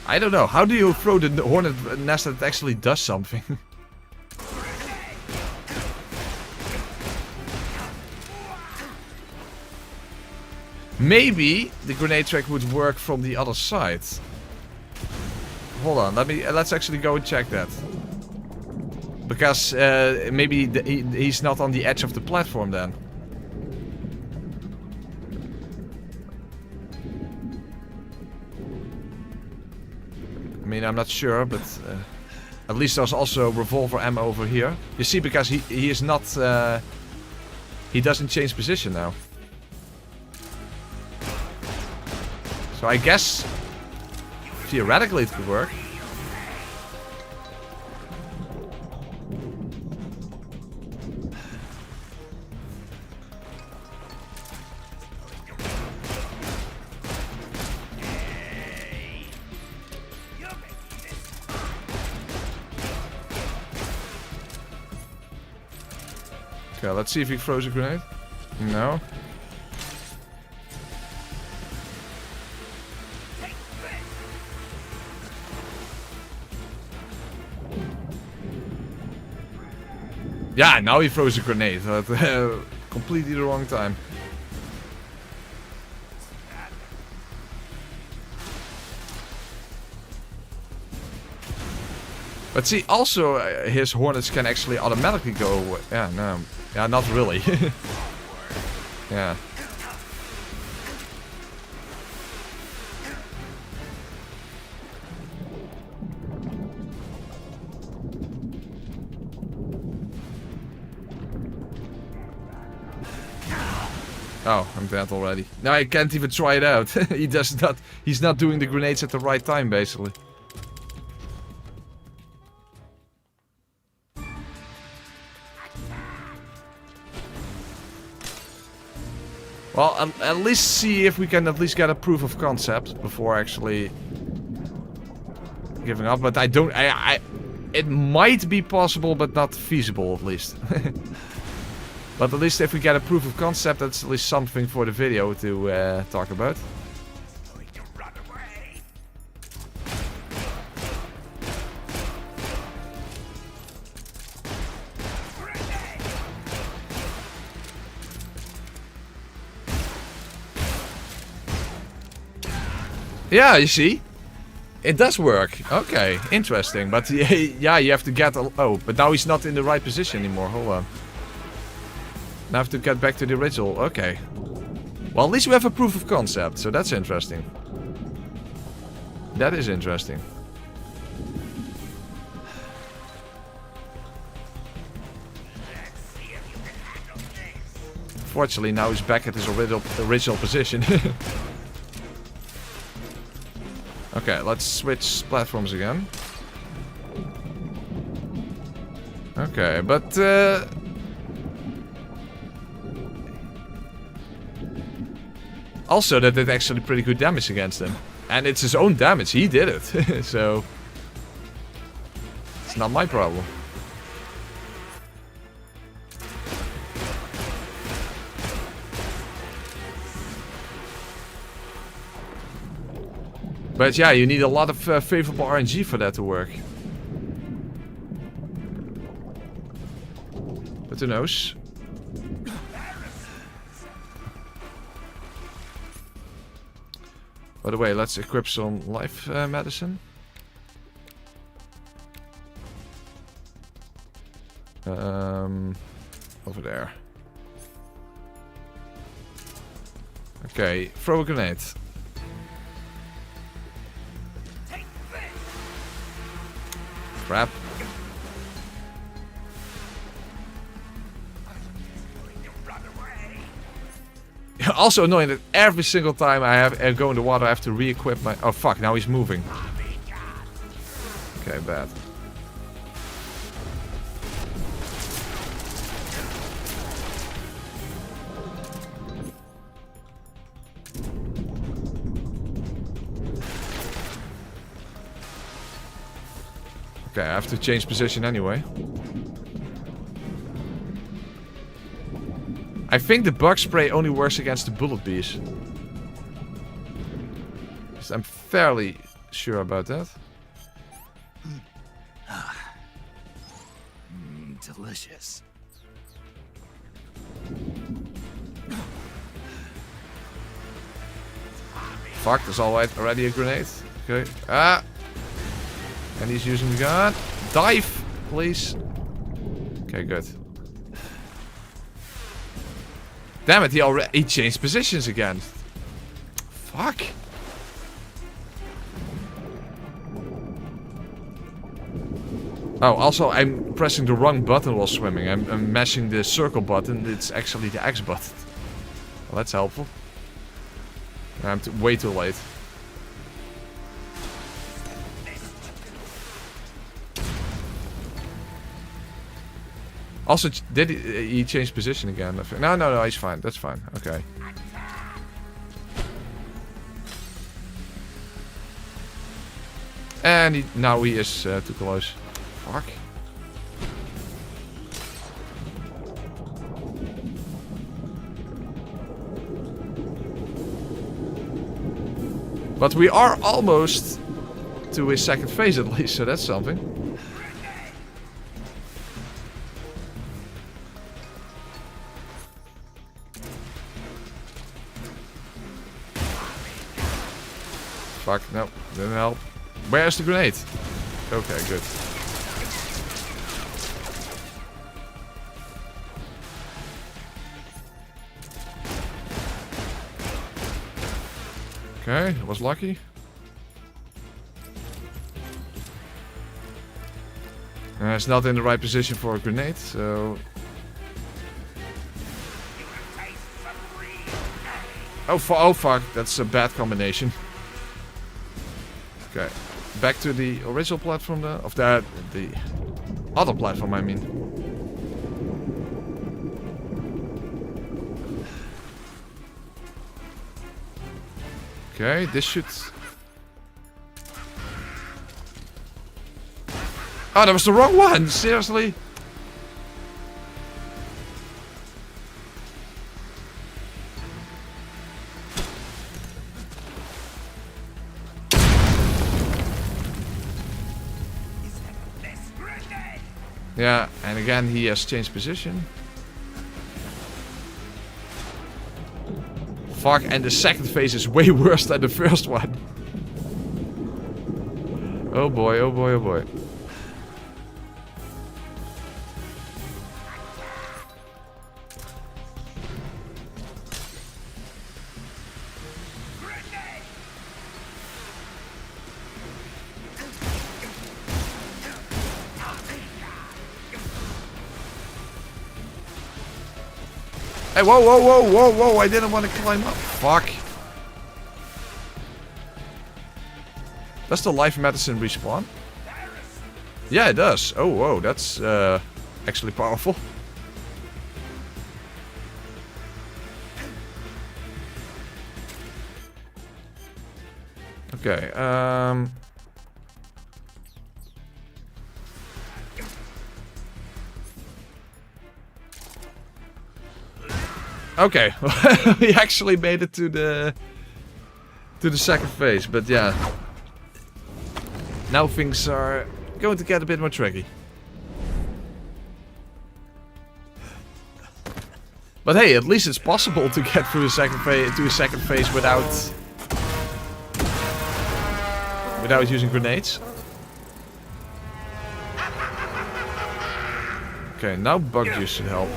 I don't know. How do you throw the hornet nest that actually does something? Maybe the grenade track would work from the other side. Hold on. Let's actually go and check that. Because maybe he's not on the edge of the platform then. I mean, I'm not sure, but at least there's also revolver ammo over here. You see, because he is not... he doesn't change position now. So I guess theoretically it could work. Okay, let's see if he throws a grenade. No. Yeah, now he throws a grenade at completely the wrong time. But see, also his hornets can actually automatically go away. Yeah, no. Yeah, not really. Yeah. Oh, I'm dead already. Now I can't even try it out. He's not doing the grenades at the right time, basically. Well, at least see if we can at least get a proof of concept before actually giving up. But I don't... it might be possible, but not feasible, at least. But at least if we get a proof of concept, that's at least something for the video to talk about. Yeah, you see? It does work. Okay, interesting. But yeah, you have to get... Oh, but now he's not in the right position anymore. Hold on. Now I have to get back to the original. Okay. Well, at least we have a proof of concept, so that's interesting. That is interesting. Fortunately, now he's back at his original position. Okay, let's switch platforms again. Okay, but... also, that did actually pretty good damage against him. And it's his own damage, he did it. So... it's not my problem. But yeah, you need a lot of favorable RNG for that to work. But who knows? By the way, let's equip some life medicine. Over there. Okay, throw a grenade. Crap. also annoying that every single time I go in the water, I have to re-equip my... Oh, fuck. Now he's moving. Okay, bad. Okay, I have to change position anyway. I think the bug spray only works against the bullet bees. I'm fairly sure about that. Delicious. Fuck, there's already a grenade. Okay. Ah! And he's using the gun. Dive, please. Okay, good. Damn it, he changed positions again. Fuck. Oh, also, I'm pressing the wrong button while swimming. I'm mashing the circle button. It's actually the X button. Well, that's helpful. I'm way too late. Also, did he change position again? No, he's fine. That's fine. Okay. And now he is too close. Fuck. But we are almost to his second phase at least, so that's something. Fuck, no, didn't help. Where's the grenade? Okay, good. Okay, I was lucky. It's not in the right position for a grenade, so... Oh fuck, that's a bad combination. Okay, back to the original platform then, of the other platform, I mean. Okay, this should... Oh, that was the wrong one! Seriously? Yeah, and again he has changed position. Fuck, and the second phase is way worse than the first one. Oh boy, oh boy, oh boy. Hey, whoa, whoa, whoa, whoa, whoa, I didn't want to climb up. Fuck. Does the life medicine respawn? Yeah, it does. Oh, whoa, that's actually powerful. Okay, okay, we actually made it to the second phase, but yeah. Now things are going to get a bit more tricky. But hey, at least it's possible to get through the second phase without using grenades. Okay, now bug juice should help.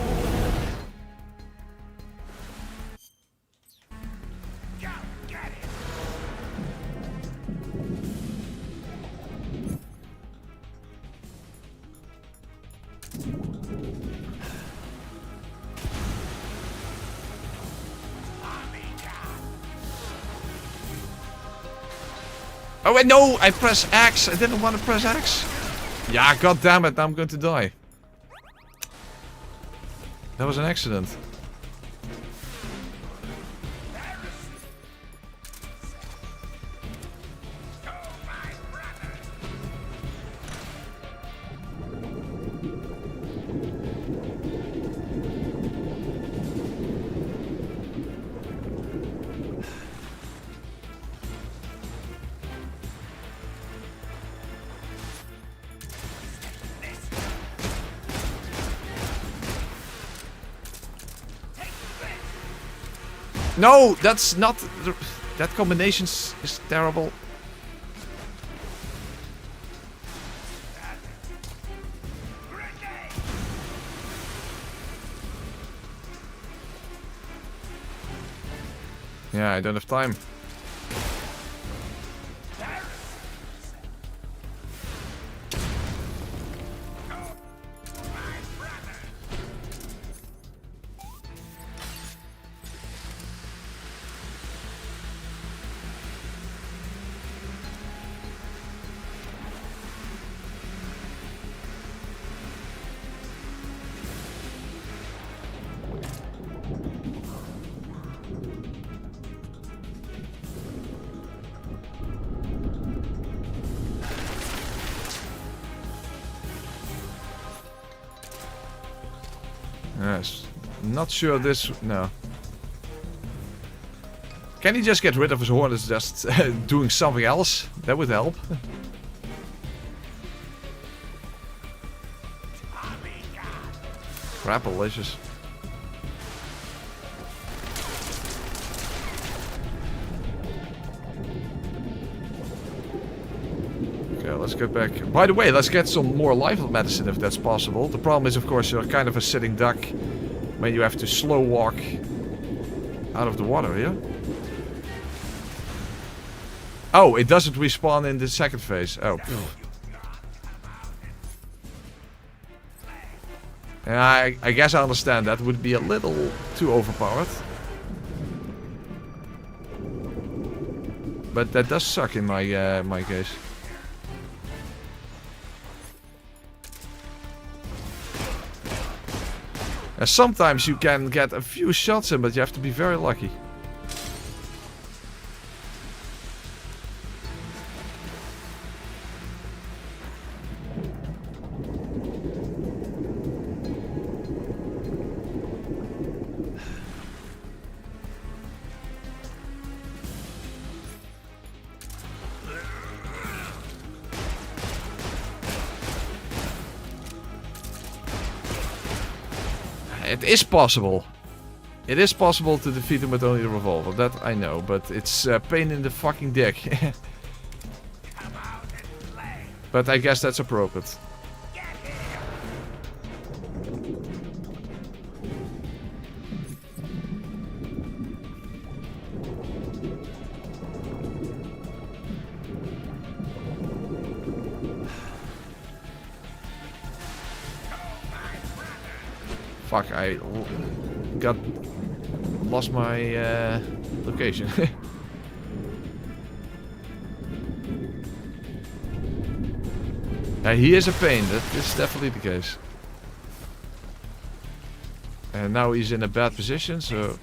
Oh wait, no! I press X. I didn't want to press X. Yeah, god damn it! Now I'm going to die. That was an accident. No, that's not... That combination is terrible. Yeah, I don't have time. Yes. Not sure this... No. Can he just get rid of his hornets just doing something else? That would help. Crapalicious. Okay, let's get back. By the way, let's get some more life medicine if that's possible. The problem is, of course, you're kind of a sitting duck when you have to slow walk out of the water here. Oh, it doesn't respawn in the second phase. Oh. Yeah, I guess I understand that. Would be a little too overpowered. But that does suck in my my case. Sometimes you can get a few shots in, but you have to be very lucky. It is possible. It is possible to defeat him with only the revolver. That I know, but it's a pain in the fucking dick. But I guess that's appropriate. Fuck, I lost my location. He is a pain, that is definitely the case. And now he's in a bad position, so...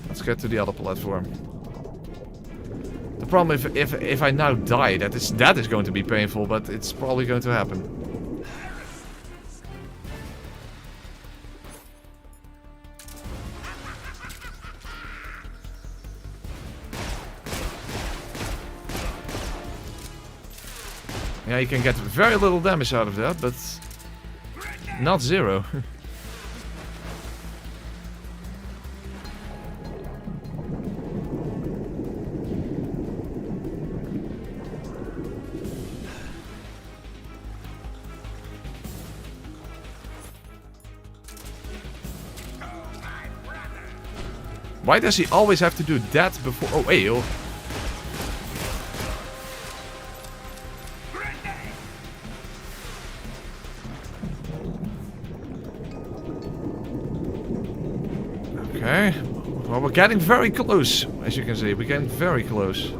Let's get to the other platform. The problem if I now die, that is going to be painful, but it's probably going to happen. Yeah, you can get very little damage out of that, but not zero. Why does he always have to do that before? Oh, wait, oh. Okay, well, we're We're getting very close, as you can see. We're getting very close.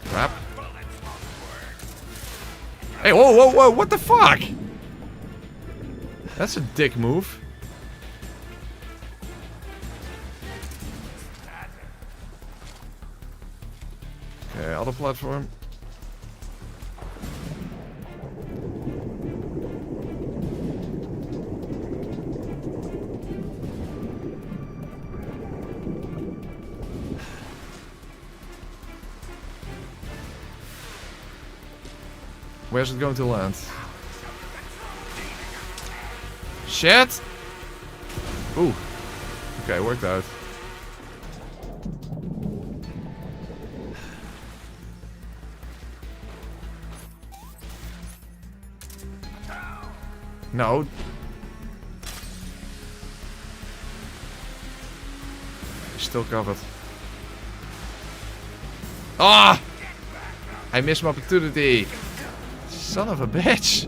Crap. Hey, whoa, whoa, whoa, what the fuck? That's a dick move. Okay, other platform. Where's it going to land? Shit! Ooh. Okay, worked out. No. Still covered. Ah! I missed my opportunity. Son of a bitch.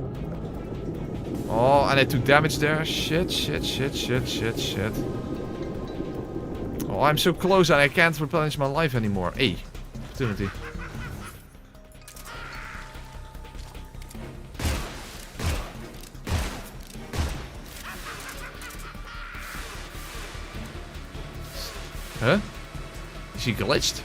Oh, and I took damage there. Shit, shit, shit, shit, shit, shit. Oh, I'm so close and I can't replenish my life anymore. Hey, opportunity. Huh? Is he glitched?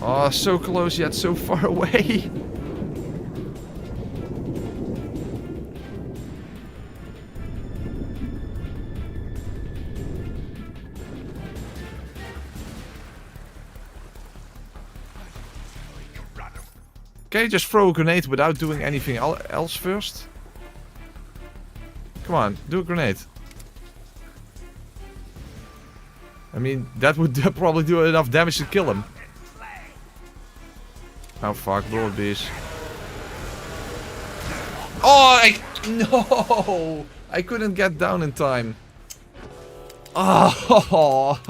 Oh, so close yet so far away. Can you just throw a grenade without doing anything else first? Come on, do a grenade. I mean, that would probably do enough damage to kill him. Oh fuck, bullet bees. Oh, no! I couldn't get down in time. Oh,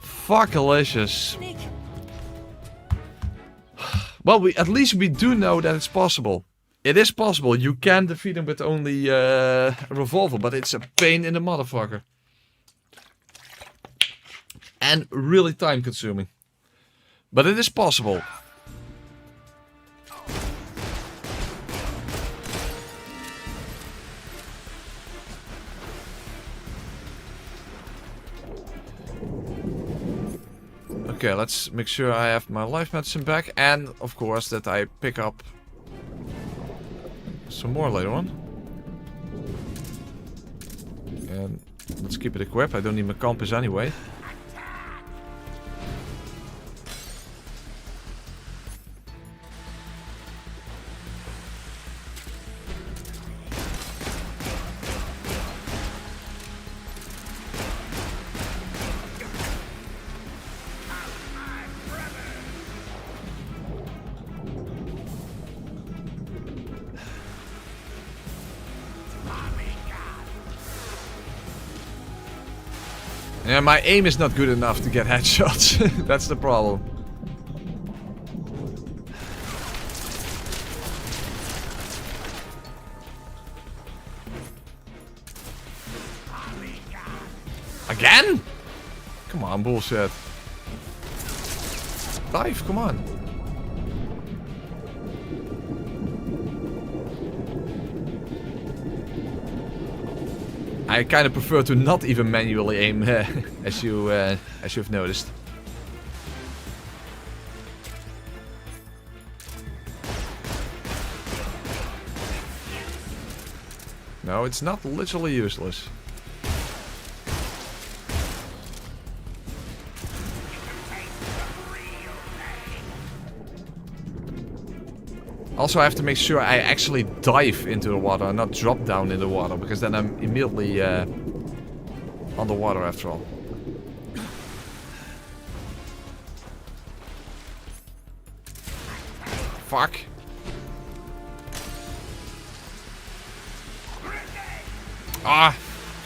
fuckalicious. Well, at least we do know that it's possible. It is possible. You can defeat him with only a revolver, but it's a pain in the motherfucker. And really time consuming. But it is possible. Okay, let's make sure I have my life medicine back. And, of course, that I pick up some more later on. And let's keep it equipped. I don't need my compass anyway. Yeah, my aim is not good enough to get headshots. That's the problem. Again? Come on, bullshit. Dive, come on. I kind of prefer to not even manually aim, as you've noticed. No, it's not literally useless. Also, I have to make sure I actually dive into the water and not drop down in the water, because then I'm immediately underwater after all. Fuck. Ah,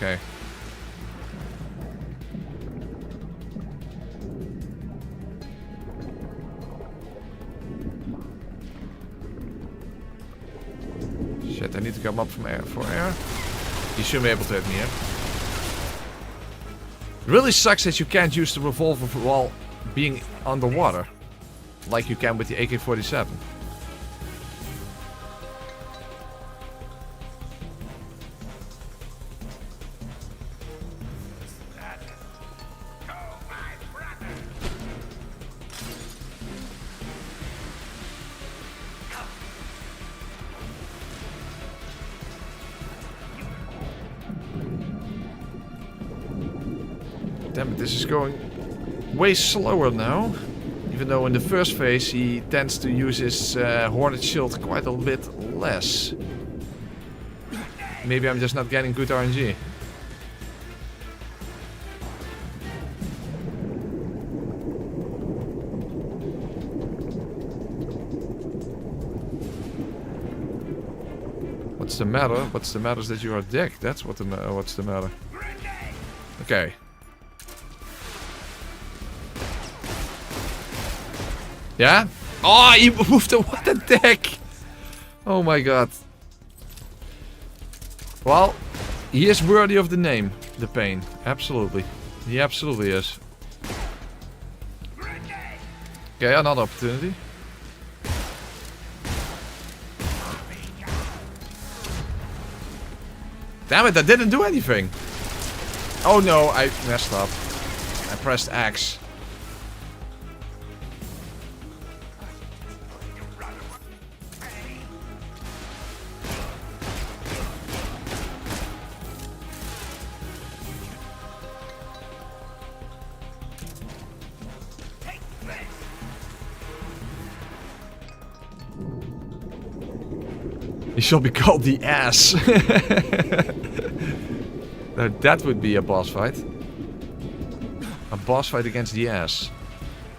Okay. Shit, I need to come up from air for air. You shouldn't be able to hit me here. It really sucks that you can't use the revolver while being underwater. Like you can with the AK-47. Damn it, this is going way slower now. Even though in the first phase he tends to use his Hornet shield quite a bit less. Maybe I'm just not getting good RNG. What's the matter? What's the matter is that you are a dick. That's what what's the matter. Okay. Yeah? Oh, he moved the what a dick! Oh my god. Well, he is worthy of the name, the Pain. Absolutely. He absolutely is. Okay, another opportunity. Damn it, that didn't do anything. Oh no, I messed up. I pressed X. He shall be called the ass. Now that would be a boss fight. A boss fight against the ass.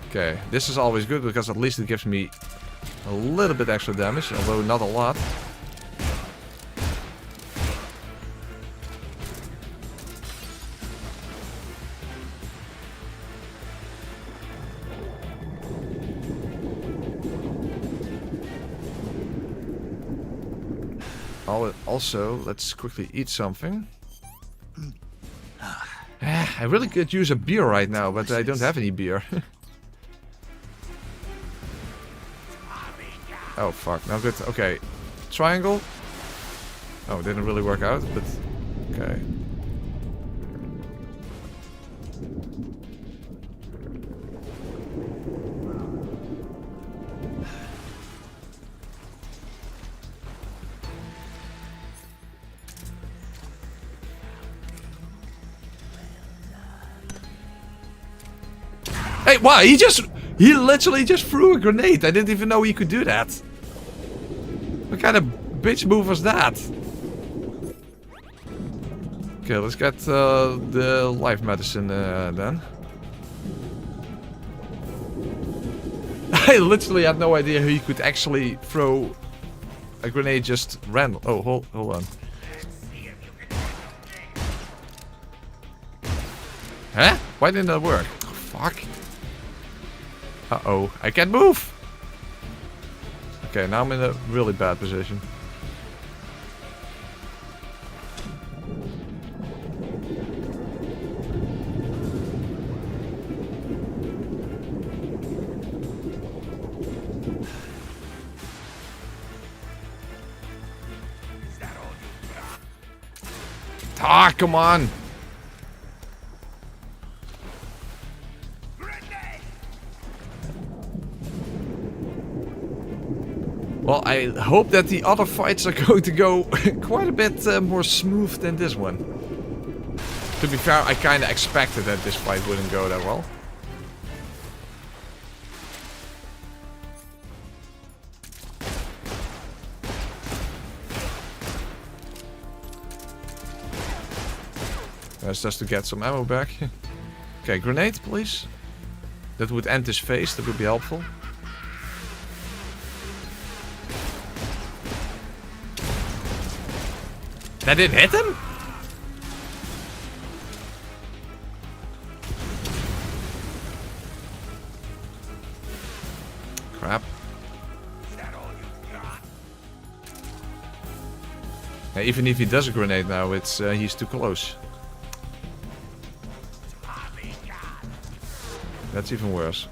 Okay, this is always good because at least it gives me a little bit extra damage, although not a lot. Also, let's quickly eat something. I really could use a beer right now, but I don't have any beer. Oh fuck, now good. Okay, triangle. Oh, it didn't really work out, but okay. Hey, wow, he literally just threw a grenade. I didn't even know he could do that. What kind of bitch move was that? Okay, let's get the life medicine then. I literally had no idea he could actually throw a grenade just random. Oh, hold on. Huh? Why didn't that work? Oh, fuck. Uh-oh, I can't move! Okay, now I'm in a really bad position. Ah, come on! Well, I hope that the other fights are going to go quite a bit more smooth than this one. To be fair, I kinda expected that this fight wouldn't go that well. That's just to get some ammo back. Okay, grenade, please. That would end his phase, that would be helpful. That didn't hit him? Crap. Even if he does a grenade now, it's he's too close. That's even worse.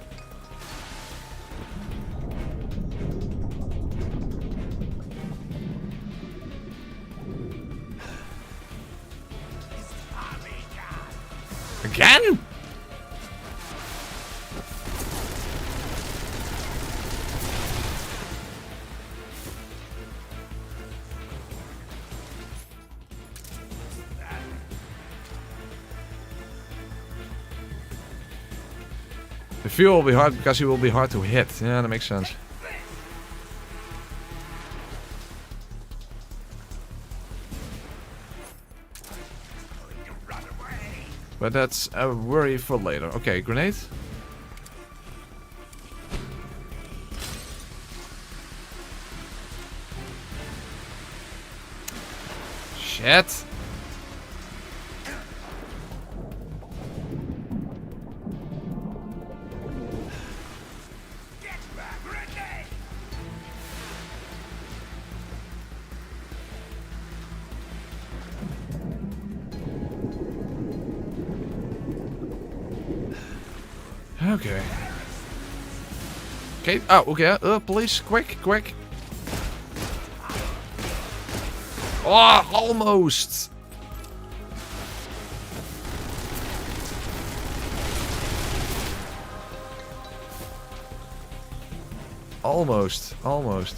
Again? The fuel will be hard because he will be hard to hit. Yeah, that makes sense. But that's a worry for later. Okay, grenade. Shit. Okay. Okay. Oh, okay. Police, quick, quick. Oh, almost. Almost, almost.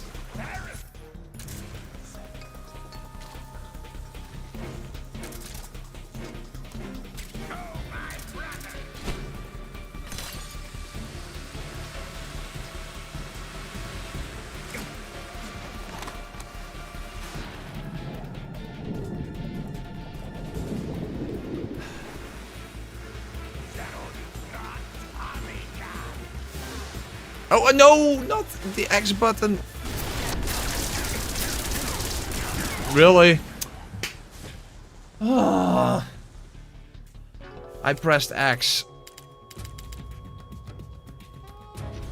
Oh, no, not the X button. Really? I pressed X.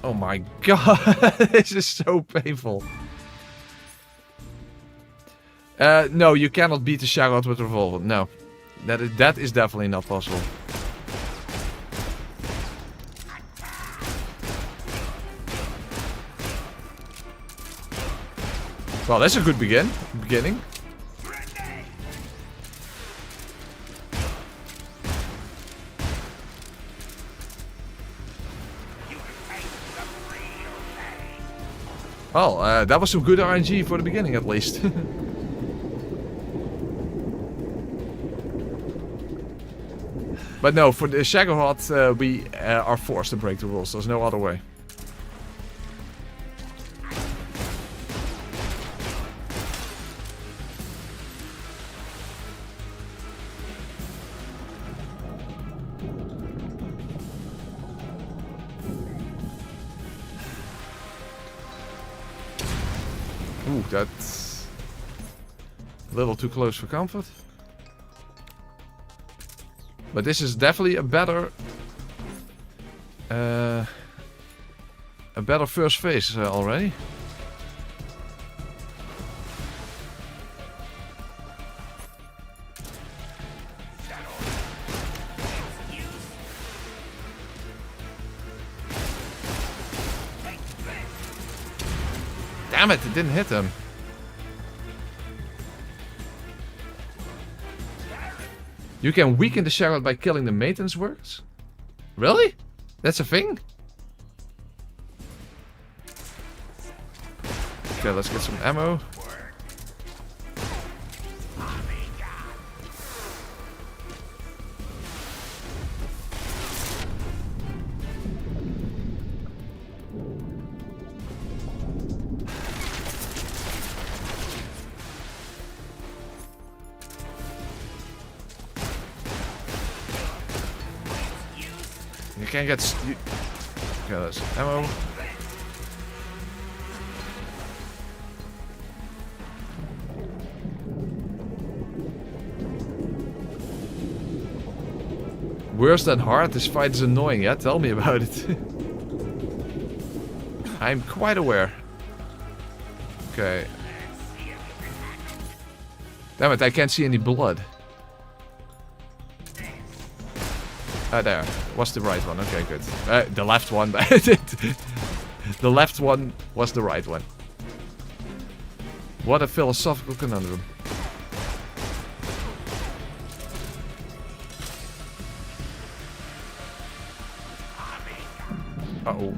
Oh my god, this is so painful. No, you cannot beat the Ocelot with Revolver. No, that is definitely not possible. Well, that's a good beginning. Well, that was some good RNG for the beginning, at least. But no, for the Ocelot, we are forced to break the rules. There's no other way. Ooh, that's a little too close for comfort. But this is definitely a better first phase already. Damn it, it didn't hit him. You can weaken the Ocelot by killing the maintenance workers? Really? That's a thing? Okay, let's get some ammo. You can't get... Okay, let's ammo. Worse than hard, this fight is annoying, yeah? Tell me about it. I'm quite aware. Okay. Damn it, I can't see any blood. Ah, there. Was the right one. Okay, good. The left one. The left one was the right one. What a philosophical conundrum. Uh-oh.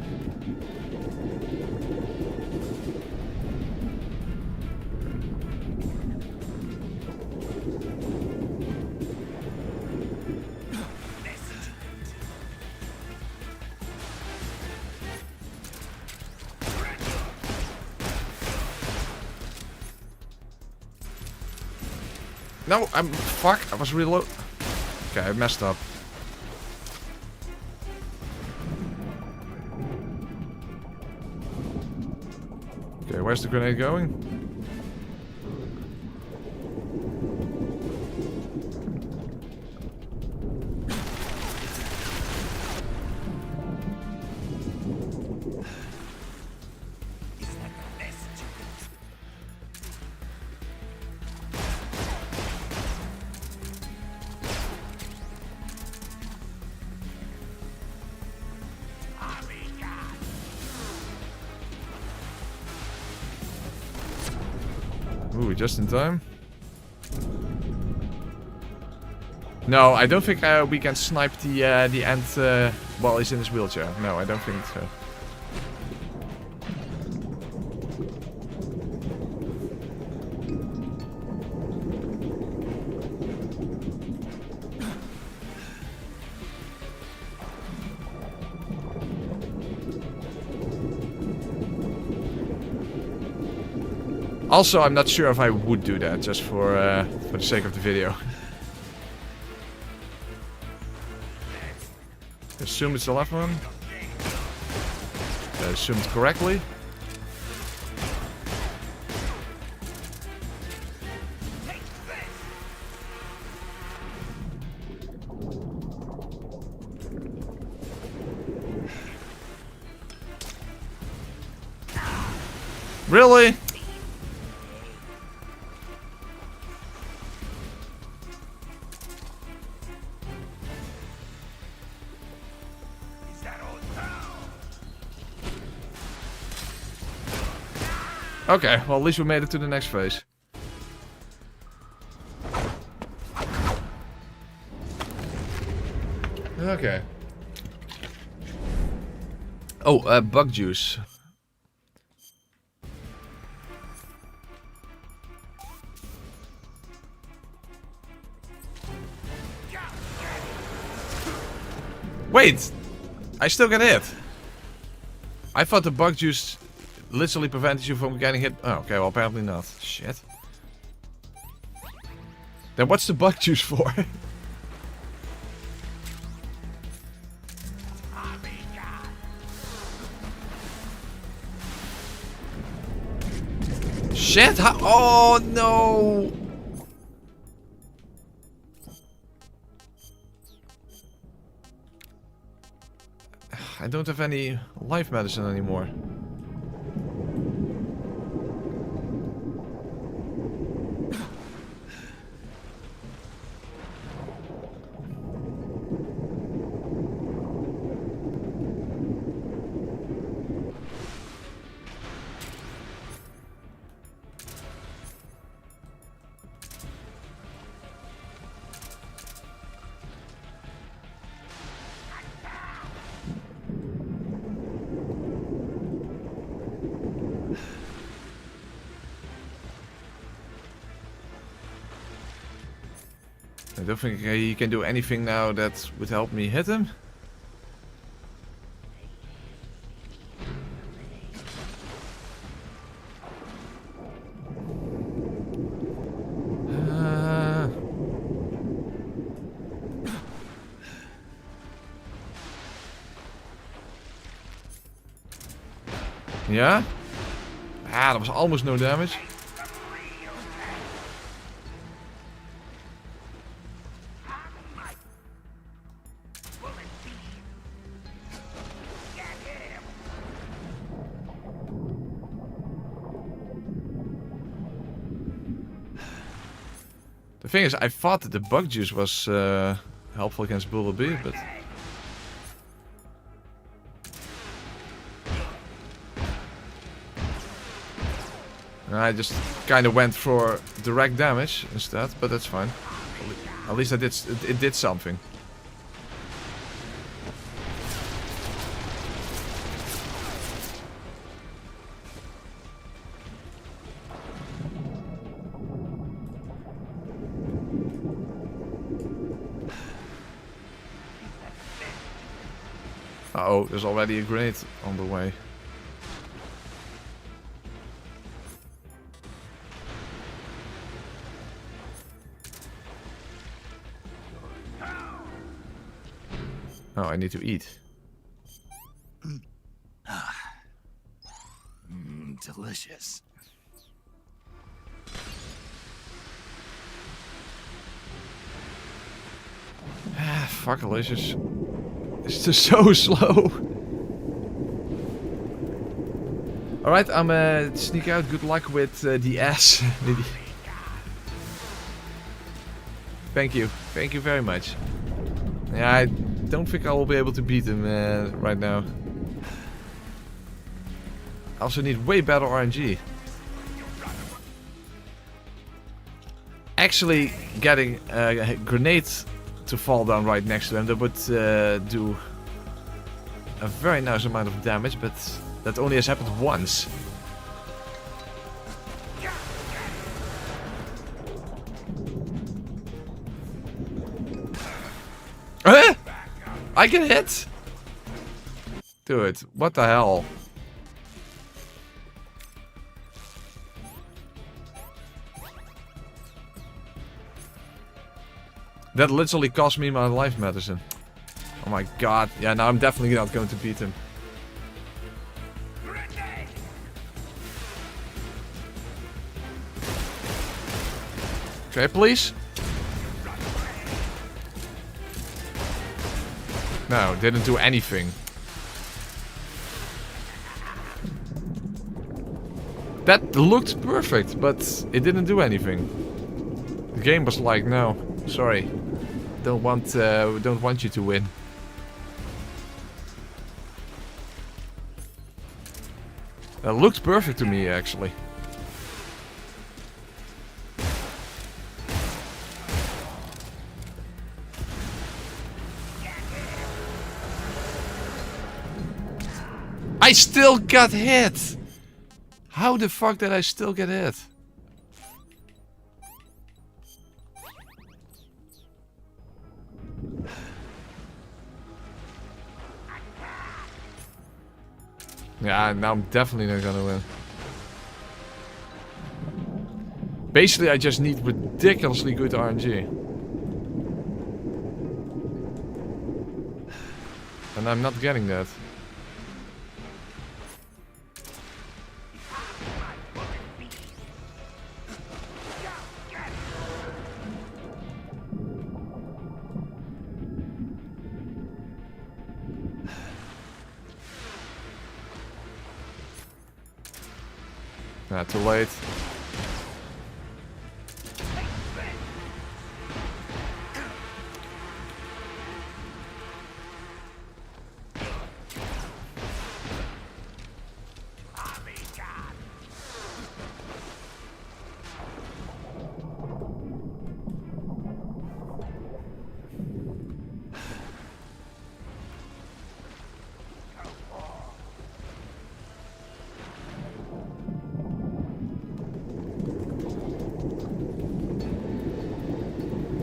No, fuck, I was reload. Okay, I messed up. Okay, where's the grenade going? Ooh, just in time. No, I don't think we can snipe the end while he's in his wheelchair. No, I don't think so. Also, I'm not sure if I would do that, just for the sake of the video. Assume it's the left one. I assumed correctly. Really? Okay, well at least we made it to the next phase. Okay. Oh, bug juice. Wait! I still get hit. I thought the bug juice literally prevented you from getting hit. Oh, okay, well apparently not. Shit. Then what's the bug juice for? Shit! How? Oh no! I don't have any life medicine anymore. I don't think he can do anything now that would help me hit him. Yeah? Ah, that was almost no damage. thing is, I thought that the bug juice was helpful against Bullet, but... I just kind of went for direct damage instead, but that's fine. At least it did something. Uh-oh, there's already a grenade on the way. Oh, I need to eat. Delicious. Fuck, delicious. It's just so slow. Alright, I'm sneak out. Good luck with the ass. Thank you. Thank you very much. Yeah, I don't think I will be able to beat him right now. I also need way better RNG. Actually, getting a grenade to fall down right next to him, that would do a very nice amount of damage, but that only has happened once. I get hit? Dude, what the hell? That literally cost me my life medicine. Oh my god. Yeah, now I'm definitely not going to beat him. Okay, please. No, didn't do anything. That looked perfect, but it didn't do anything. The game was like, no, sorry, don't want you to win. That looked perfect to me, actually. I still got hit! How the fuck did I still get hit? Yeah, now I'm definitely not gonna win. Basically, I just need ridiculously good RNG. And I'm not getting that. Not too late.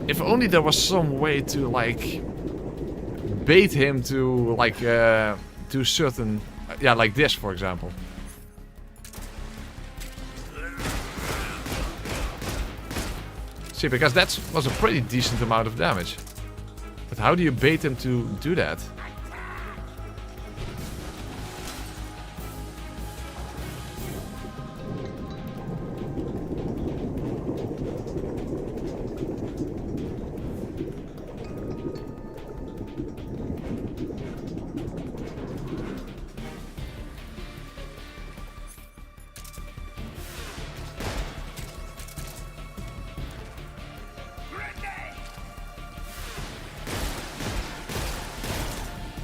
If only there was some way to, like, bait him to, like, do certain... yeah, like this, for example. See, because that was a pretty decent amount of damage. But how do you bait him to do that?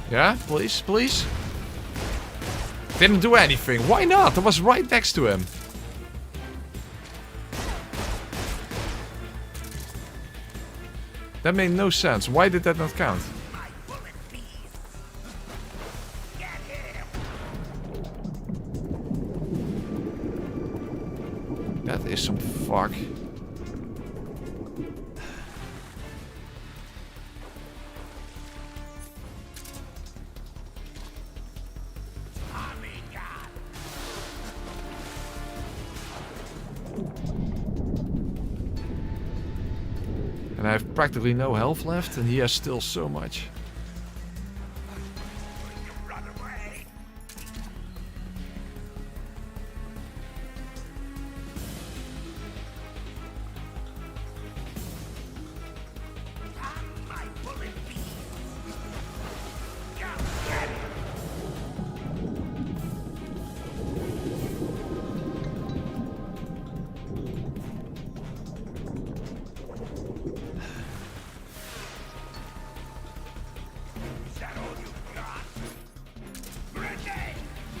Yeah, please, please. Didn't do anything. Why not? I was right next to him. That made no sense. Why did that not count? That is some fuck. And I have practically no health left, and he has still so much.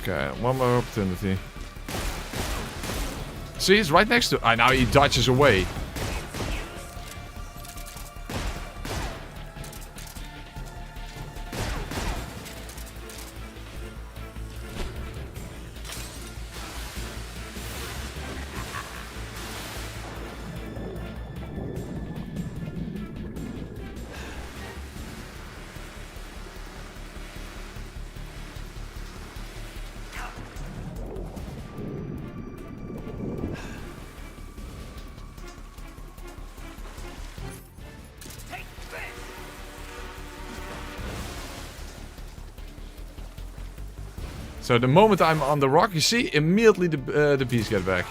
Okay, one more opportunity. See, he's right next to... now he dodges away. So the moment I'm on the rock, you see, immediately the bees get back.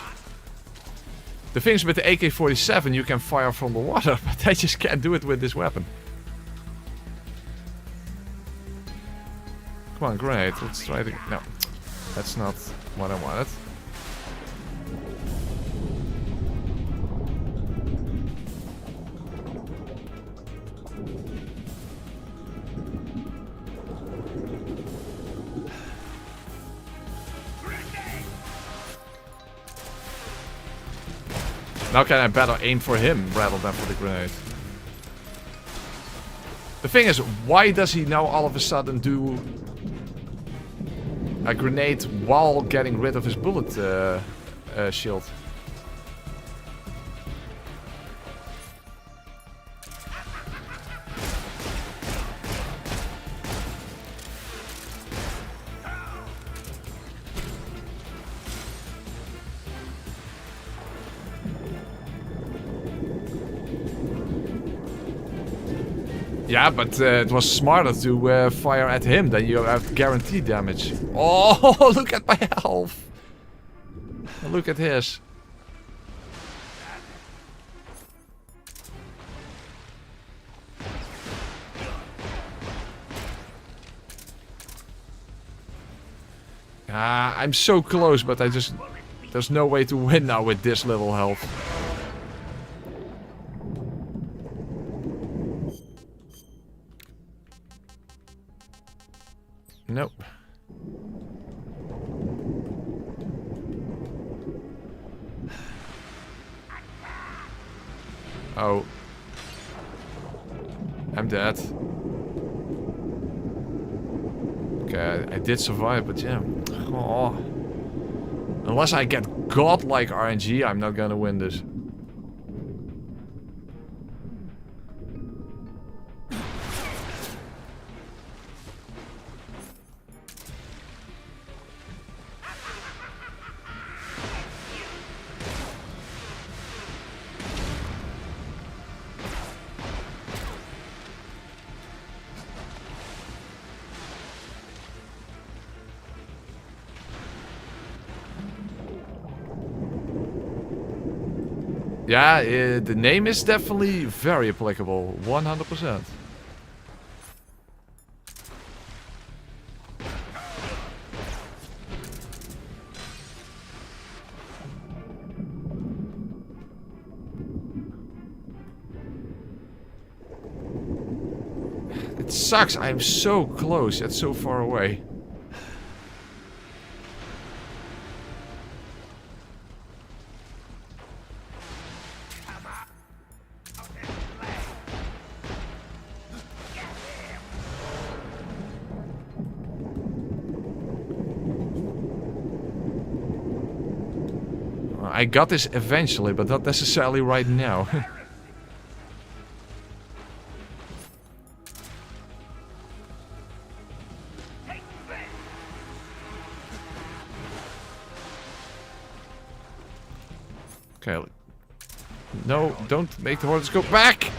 The things with the AK-47, you can fire from the water, but I just can't do it with this weapon. Come on, grenade. Let's try to... No, that's not what I wanted. Now can I better aim for him rather than for the grenade? The thing is, why does he now all of a sudden do a grenade while getting rid of his bullet shield? Yeah, but it was smarter to fire at him, then you have guaranteed damage. Oh, look at my health! Look at his. I'm so close, but I just... There's no way to win now with this little health. Nope. Oh. I'm dead. Okay, I did survive, but yeah. Oh. Unless I get godlike RNG, I'm not gonna win this. Yeah, the name is definitely very applicable, 100%. It's sucks. I'm so close, yet so far away. I got this eventually, but not necessarily right now. Okay. No, don't make the hordes go back!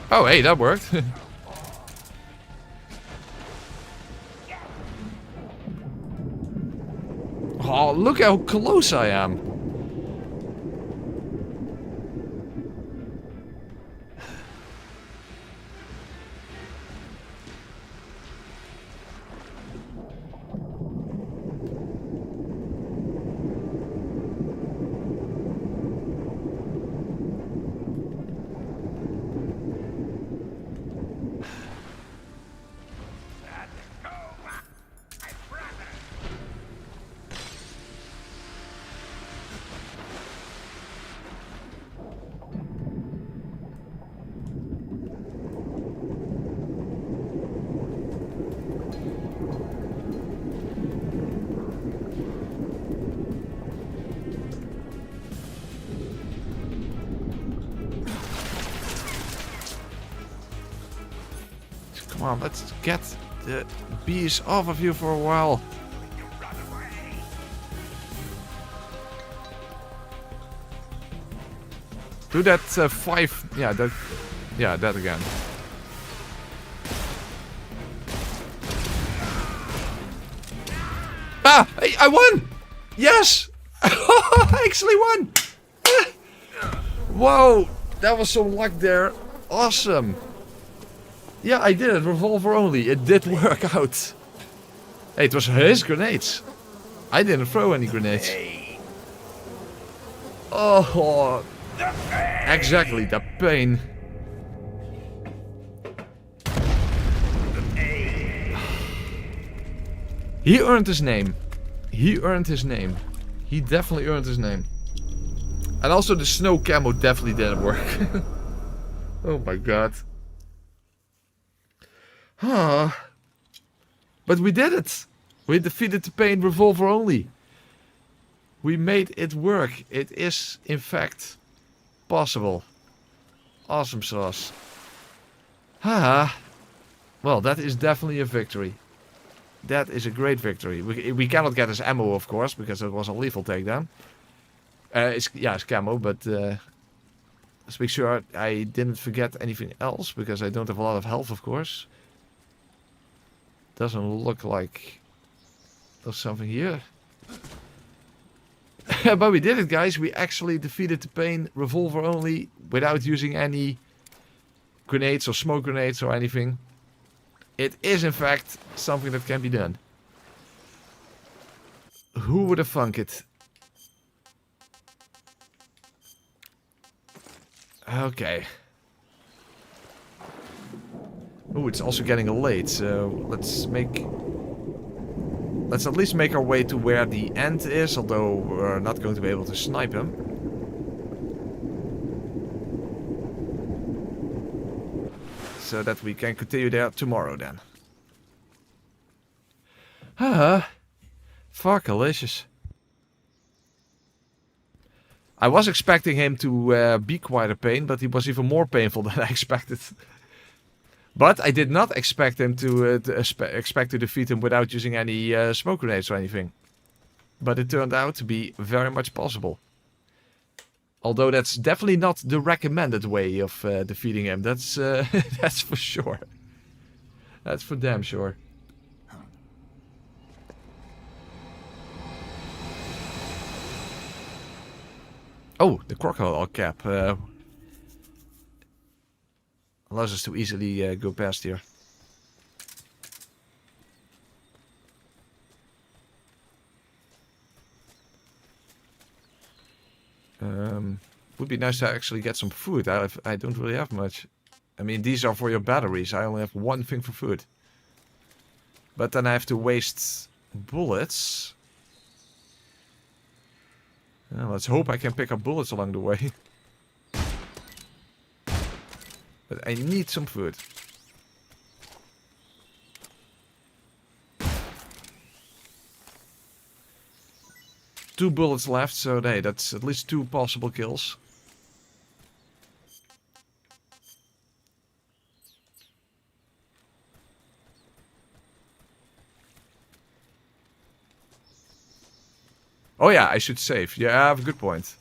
Oh, hey, that worked. Oh, look how close I am. Come on, let's get the bees off of you for a while. Do that 5... Yeah, that again. Ah! I won! Yes! I actually won! Whoa! That was some luck there. Awesome! Yeah, I did it. Revolver only. It did work out. Hey, it was his grenades. I didn't throw any grenades. Oh, exactly. The pain. He earned his name. He earned his name. He definitely earned his name. And also the snow camo definitely didn't work. Oh my god. Huh. But we did it. We defeated the pain revolver only. We made it work. It is, in fact, possible. Awesome sauce. Ah. Well, that is definitely a victory. That is a great victory. We cannot get his ammo, of course, because it was a lethal takedown. It's camo, but let's make sure I didn't forget anything else, because I don't have a lot of health, of course. Doesn't look like there's something here. But we did it, guys. We actually defeated the pain revolver only without using any grenades or smoke grenades or anything. It is, in fact, something that can be done. Who would have thunk it? Okay. Oh, it's also getting late, so let's at least make our way to where the end is, although we're not going to be able to snipe him. So that we can continue there tomorrow then. Ah, fuckalicious. I was expecting him to be quite a pain, but he was even more painful than I expected. But I did not expect him to defeat him without using any smoke grenades or anything. But it turned out to be very much possible. Although that's definitely not the recommended way of defeating him. That's that's for sure. That's for damn sure. Oh, the crocodile cap. Allows us to easily go past here. would be nice to actually get some food. I don't really have much. I mean, these are for your batteries. I only have one thing for food. But then I have to waste bullets. Let's hope I can pick up bullets along the way. But I need some food. Two bullets left, so hey, that's at least 2 possible kills. Oh yeah, I should save. Yeah, I have a good point.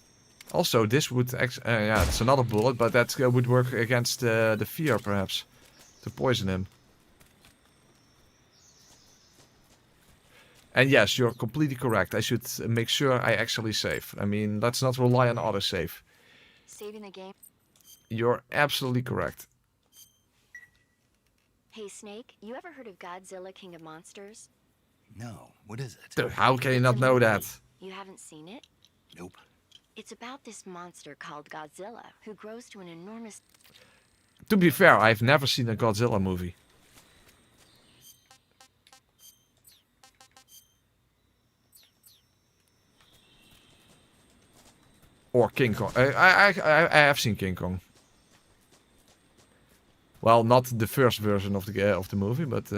Also, this would... yeah, it's another bullet, but that would work against the fear, perhaps. To poison him. And yes, you're completely correct. I should make sure I actually save. I mean, let's not rely on autosave. Saving the game. You're absolutely correct. Hey, Snake, you ever heard of Godzilla, King of Monsters? No, what is it? Dude, how can you not know that? You haven't seen it? Nope. It's about this monster called Godzilla, who grows to an enormous... To be fair, I've never seen a Godzilla movie. Or King Kong. I have seen King Kong. Well, not the first version of the movie, but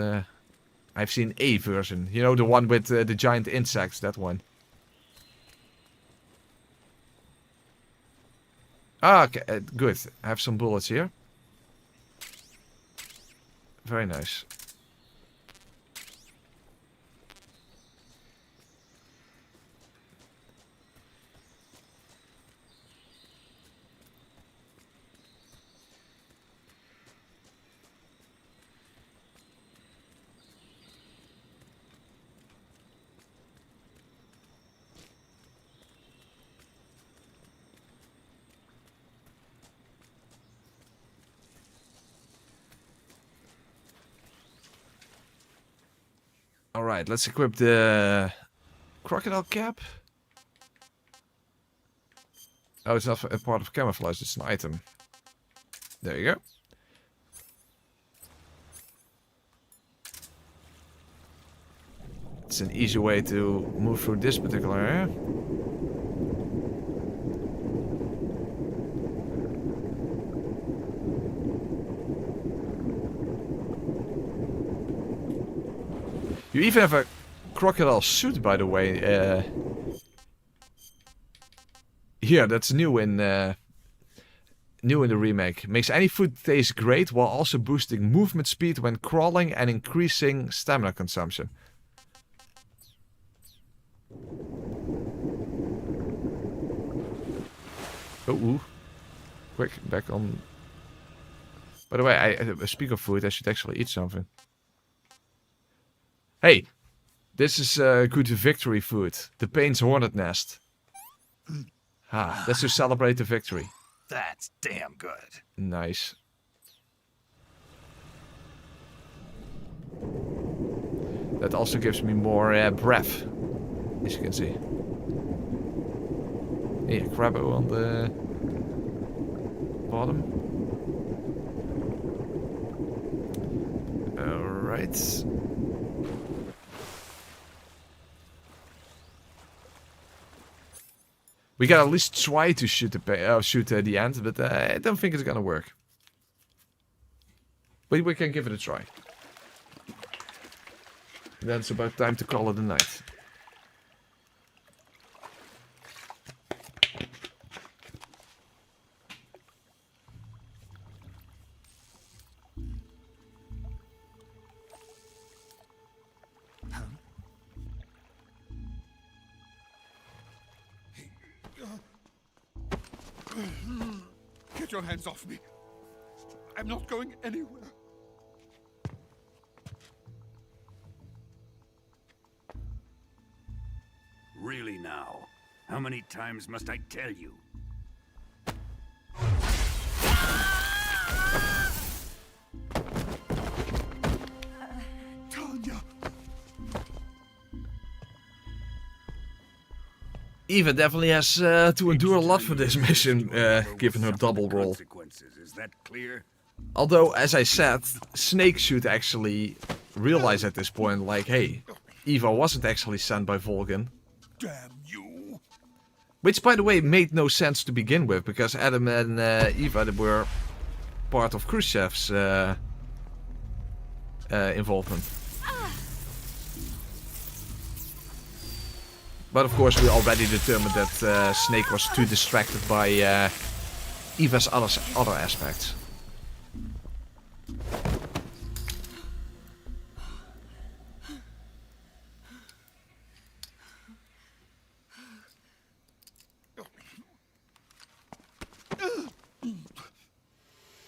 I've seen a version. You know, the one with the giant insects, that one. Ah, okay, good. I have some bullets here. Very nice. Alright, let's equip the crocodile cap. Oh, it's not a part of camouflage, it's an item. There you go. It's an easy way to move through this particular area. You even have a crocodile suit, by the way. Here, that's new in the remake. Makes any food taste great while also boosting movement speed when crawling and increasing stamina consumption. Oh, ooh. Quick, back on. By the way, I speak of food, I should actually eat something. Hey, this is good victory food. The Pain's Hornet Nest. Ah, that's to celebrate the victory. That's damn good. Nice. That also gives me more breath, as you can see. Hey, a crabbo on the bottom. Alright. We can at least try to shoot the end, but I don't think it's gonna work. But we can give it a try. Then it's about time to call it a night. Get your hands off me. I'm not going anywhere. Really now? How many times must I tell you? Tanya. Eva definitely has to endure a lot for this mission, given her double role. Is that clear? Although, as I said, Snake should actually realize at this point, like, hey, Eva wasn't actually sent by Volgin. Damn you! Which, by the way, made no sense to begin with, because Adam and Eva were part of Khrushchev's involvement. But of course, we already determined that Snake was too distracted by Eva's other aspects.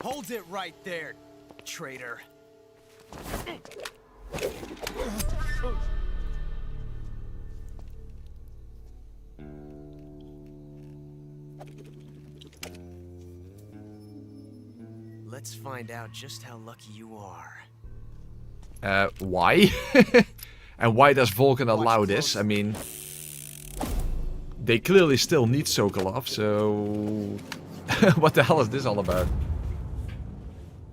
Hold it right there, traitor. Let's find out just how lucky you are. Why? And why does Volgin allow this? I mean, they clearly still need Sokolov, so what the hell is this all about?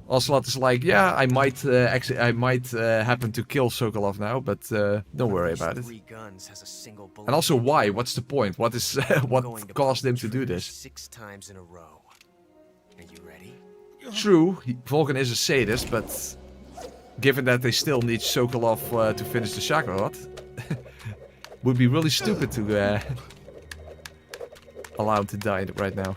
Ocelot is like, yeah, I might happen to kill Sokolov now, but don't worry about it. And also, why? What's the point? What is what caused him to do this? 6 times in a row. Are you ready? True, Volgin is a sadist, but given that they still need Sokolov to finish the Shakarot, would be really stupid to allow him to die right now.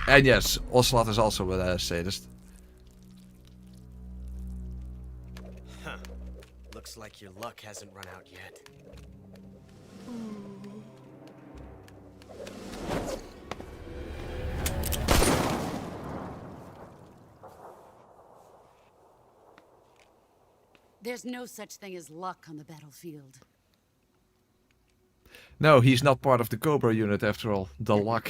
And yes, Ocelot is also a sadist. Huh. Looks like your luck hasn't run out yet. There's no such thing as luck on the battlefield. No, he's not part of the Cobra unit after all. The luck.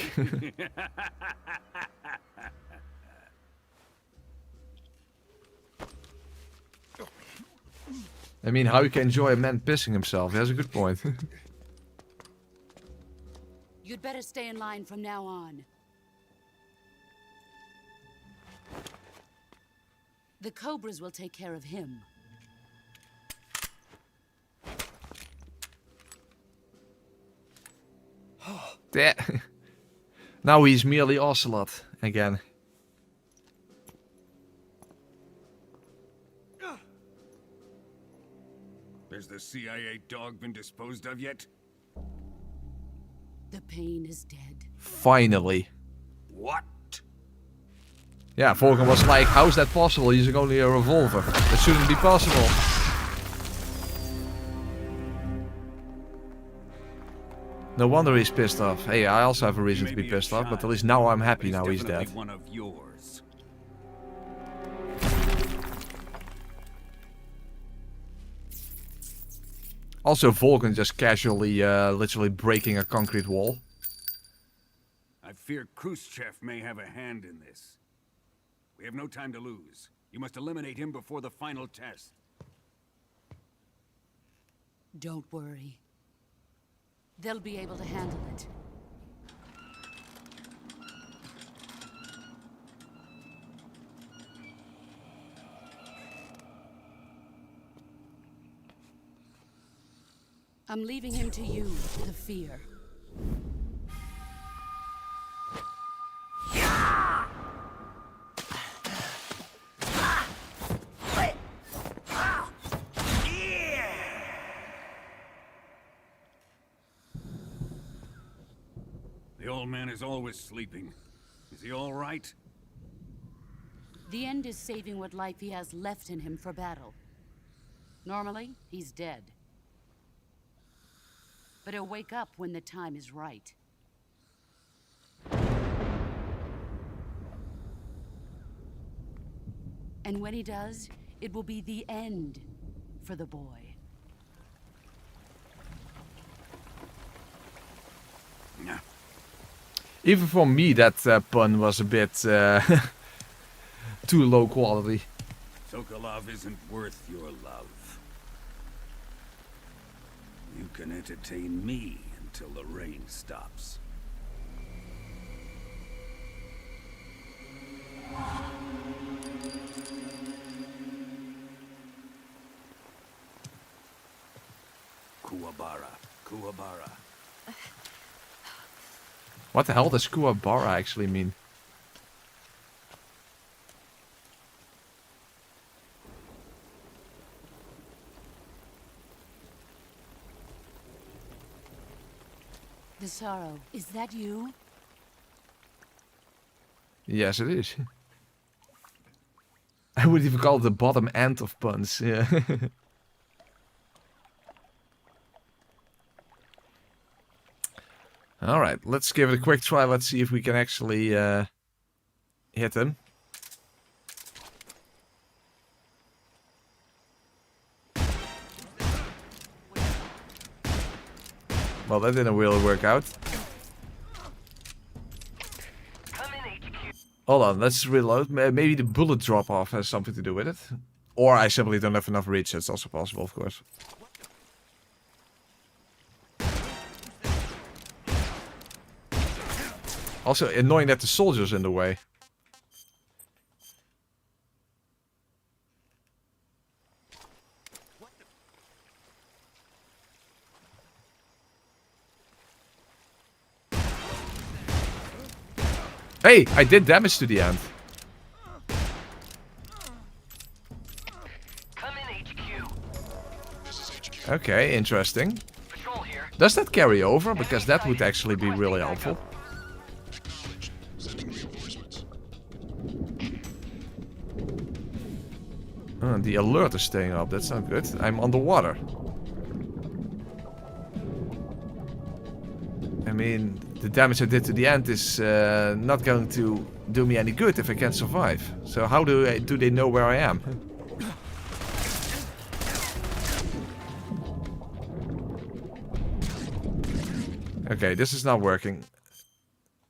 I mean, how you can enjoy a man pissing himself? That's a good point. You'd better stay in line from now on. The Cobras will take care of him. Yeah. Now he's merely Ocelot again. Has the CIA dog been disposed of yet? The pain is dead. Finally. What? Yeah, Volgin was like, how's that possible using only a revolver? That shouldn't be possible. No wonder he's pissed off. Hey, I also have a reason to be pissed off, but at least now I'm happy now he's dead. One of yours. Also, Volgin just casually, literally breaking a concrete wall. I fear Khrushchev may have a hand in this. We have no time to lose. You must eliminate him before the final test. Don't worry. They'll be able to handle it. I'm leaving him to you, the fear. The old man is always sleeping. Is he all right? The end is saving what life he has left in him for battle. Normally, he's dead. But he'll wake up when the time is right. And when he does, it will be the end for the boy. Even for me, that pun was a bit too low quality. Sokolov isn't worth your love. You can entertain me until the rain stops. Kuwabara. Kuwabara. What the hell does Kuwabara actually mean? Desaro, is that you? Yes, it is. I would even call it the bottom end of puns. Yeah. All right, let's give it a quick try. Let's see if we can actually hit him. Well, that didn't really work out. Hold on, let's reload. Maybe the bullet drop-off has something to do with it. Or I simply don't have enough reach. That's also possible, of course. Also, annoying that the soldier's in the way. Hey, I did damage to the end. Okay, interesting. Does that carry over? Because that would actually be really helpful. The alert is staying up. That's not good. I'm underwater. I mean, the damage I did to the end is not going to do me any good if I can't survive. So how do they know where I am? Okay, this is not working.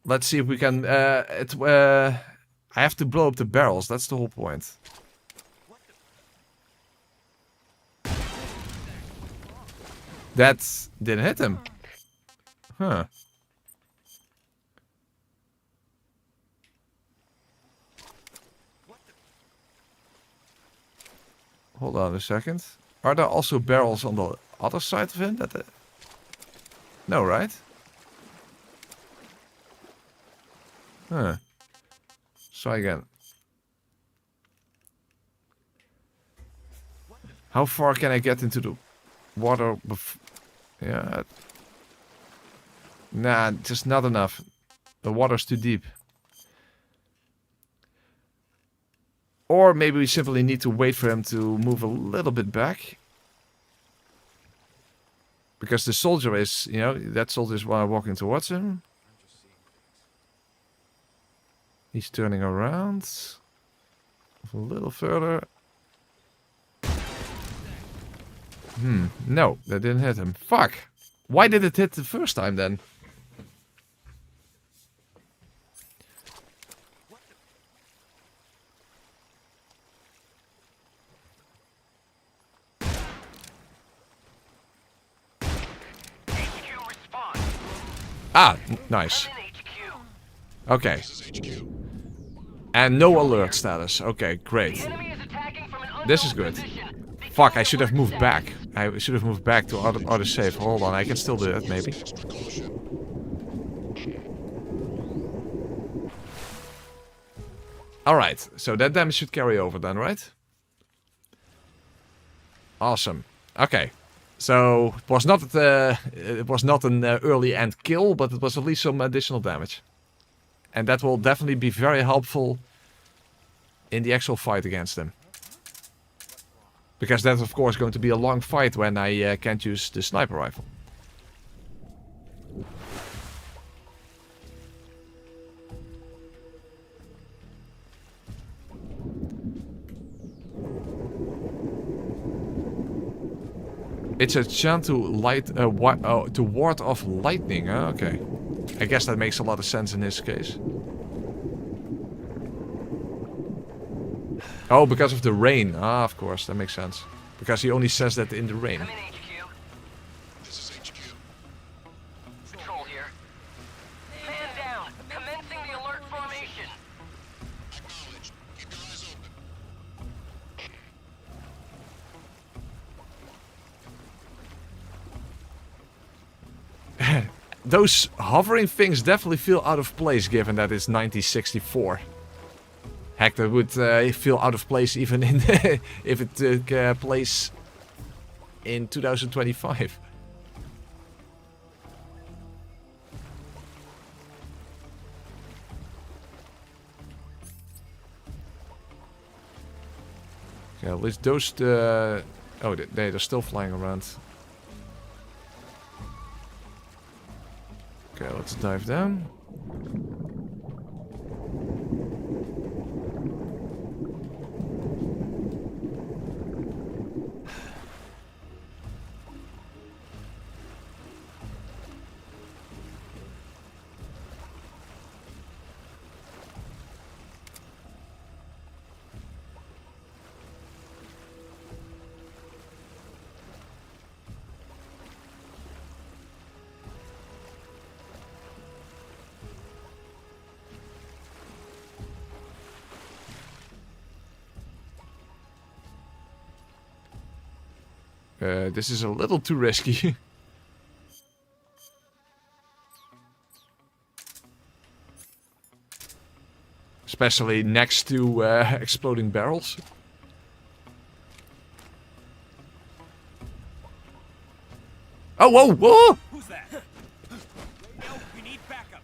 Let's see if we can... I have to blow up the barrels. That's the whole point. That didn't hit him. Huh. Hold on a second. Are there also barrels on the other side of him? No, right? Huh. Try again. How far can I get into the water before? Yeah. Nah, just not enough. The water's too deep. Or maybe we simply need to wait for him to move a little bit back. Because the soldier is, you know, that soldier is walking towards him. He's turning around. A little further. No, that didn't hit him. Fuck! Why did it hit the first time then? Ah, nice. Okay. And no alert status. Okay, great. This is good. Fuck, I should have moved back. I should have moved back to auto save. Hold on, I can still do that, maybe. Alright, so that damage should carry over then, right? Awesome. Okay. So, it was not an early end kill, but it was at least some additional damage. And that will definitely be very helpful in the actual fight against him. Because that's of course going to be a long fight when I can't use the sniper rifle. It's a chant to to ward off lightning. Okay, I guess that makes a lot of sense in this case. Oh, because of the rain. Ah, of course, that makes sense. Because he only says that in the rain. Come in, HQ. This is HQ. Patrol here. Man down. Commencing the alert formation. Acknowledged. Keep your eyes open. Those hovering things definitely feel out of place given that it's 1964. Heck, that would feel out of place even in if it took place in 2025. Okay, at least those... oh, they're still flying around. Okay, let's dive down. This is a little too risky. Especially next to exploding barrels. Oh, whoa, whoa! Who's that? We need backup.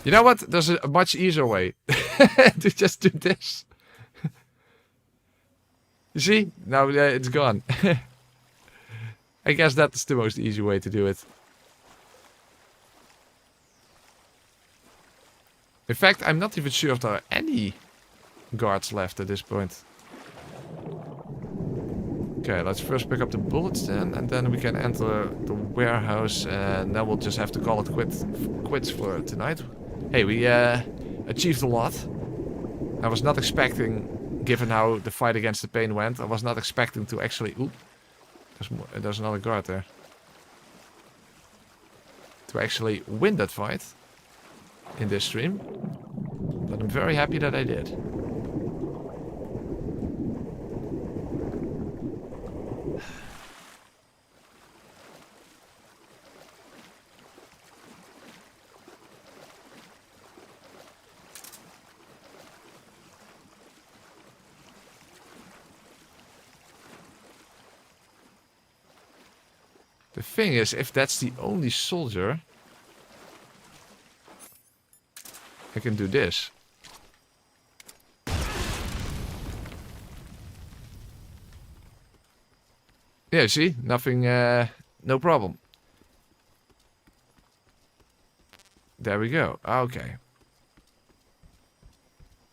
You know what? There's a much easier way to just do this. You see? Now it's gone. I guess that's the most easy way to do it. In fact, I'm not even sure if there are any guards left at this point. Okay, let's first pick up the bullets then, and then we can enter the warehouse, and then we'll just have to call it quits for tonight. Hey, we achieved a lot. I was not expecting, given how the fight against the pain went, I was not expecting to actually... Oop. There's another guard there. To actually win that fight in this stream. But I'm very happy that I did. The thing is, if that's the only soldier, I can do this. Yeah, see? Nothing, no problem. There we go. Okay.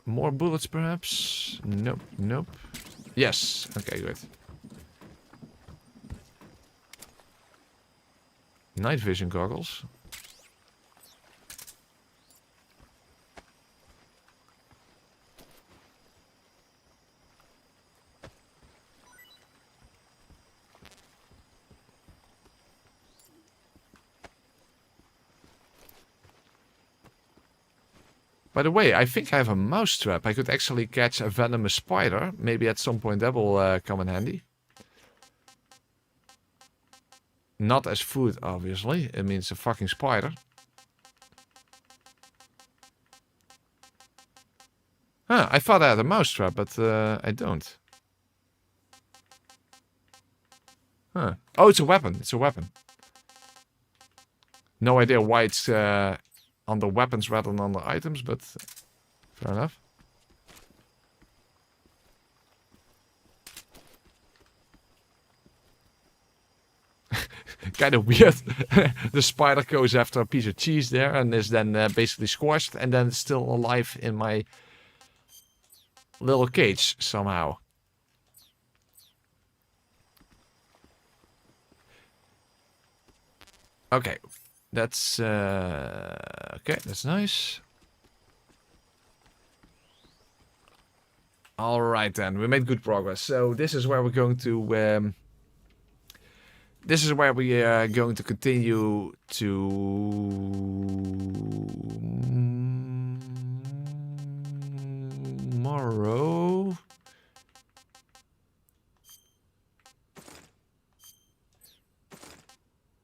More bullets, perhaps? Nope, nope. Yes. Okay, good. Night vision goggles. By the way, I think I have a mouse trap. I could actually catch a venomous spider. Maybe at some point that will come in handy. Not as food, obviously. It means a fucking spider. Huh, I thought I had a mouse trap, but I don't. Huh. Oh, it's a weapon. It's a weapon. No idea why it's on the weapons rather than on the items, but fair enough. Kind of weird. The spider goes after a piece of cheese there and is then basically squashed and then it's still alive in my little cage somehow. Okay, that's okay. That's nice. Alright then, we made good progress. So this is where we're going to... this is where we are going to continue tomorrow.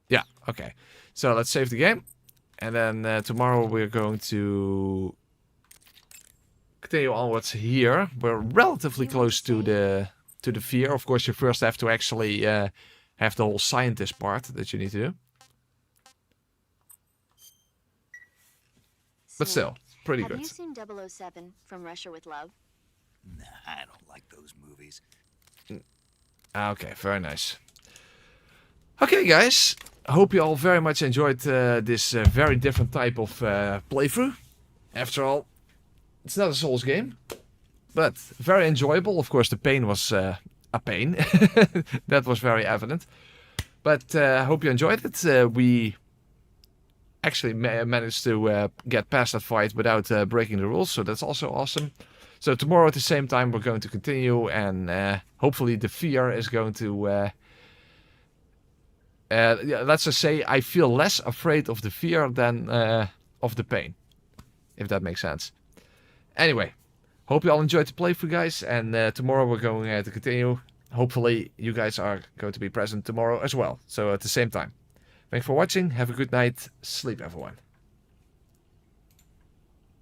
Yeah, okay. So let's save the game. And then tomorrow we're going to continue onwards here. We're relatively close to the fear. Of course, you first have to actually have the whole scientist part that you need to do. But still, pretty good. Have you seen 007 From Russia with Love? Nah, I don't like those movies. Okay, very nice. Okay, guys. I hope you all very much enjoyed this very different type of playthrough. After all, it's not a Souls game, but very enjoyable. Of course, the pain was a pain. That was very evident. But I hope you enjoyed it. We actually managed to get past that fight without breaking the rules, so that's also awesome. So tomorrow at the same time we're going to continue, and hopefully the fear is going to... let's just say I feel less afraid of the fear than of the pain, if that makes sense. Anyway, hope you all enjoyed the playthrough, guys, and tomorrow we're going to continue. Hopefully you guys are going to be present tomorrow as well, so at the same time. Thanks for watching, have a good night, sleep everyone.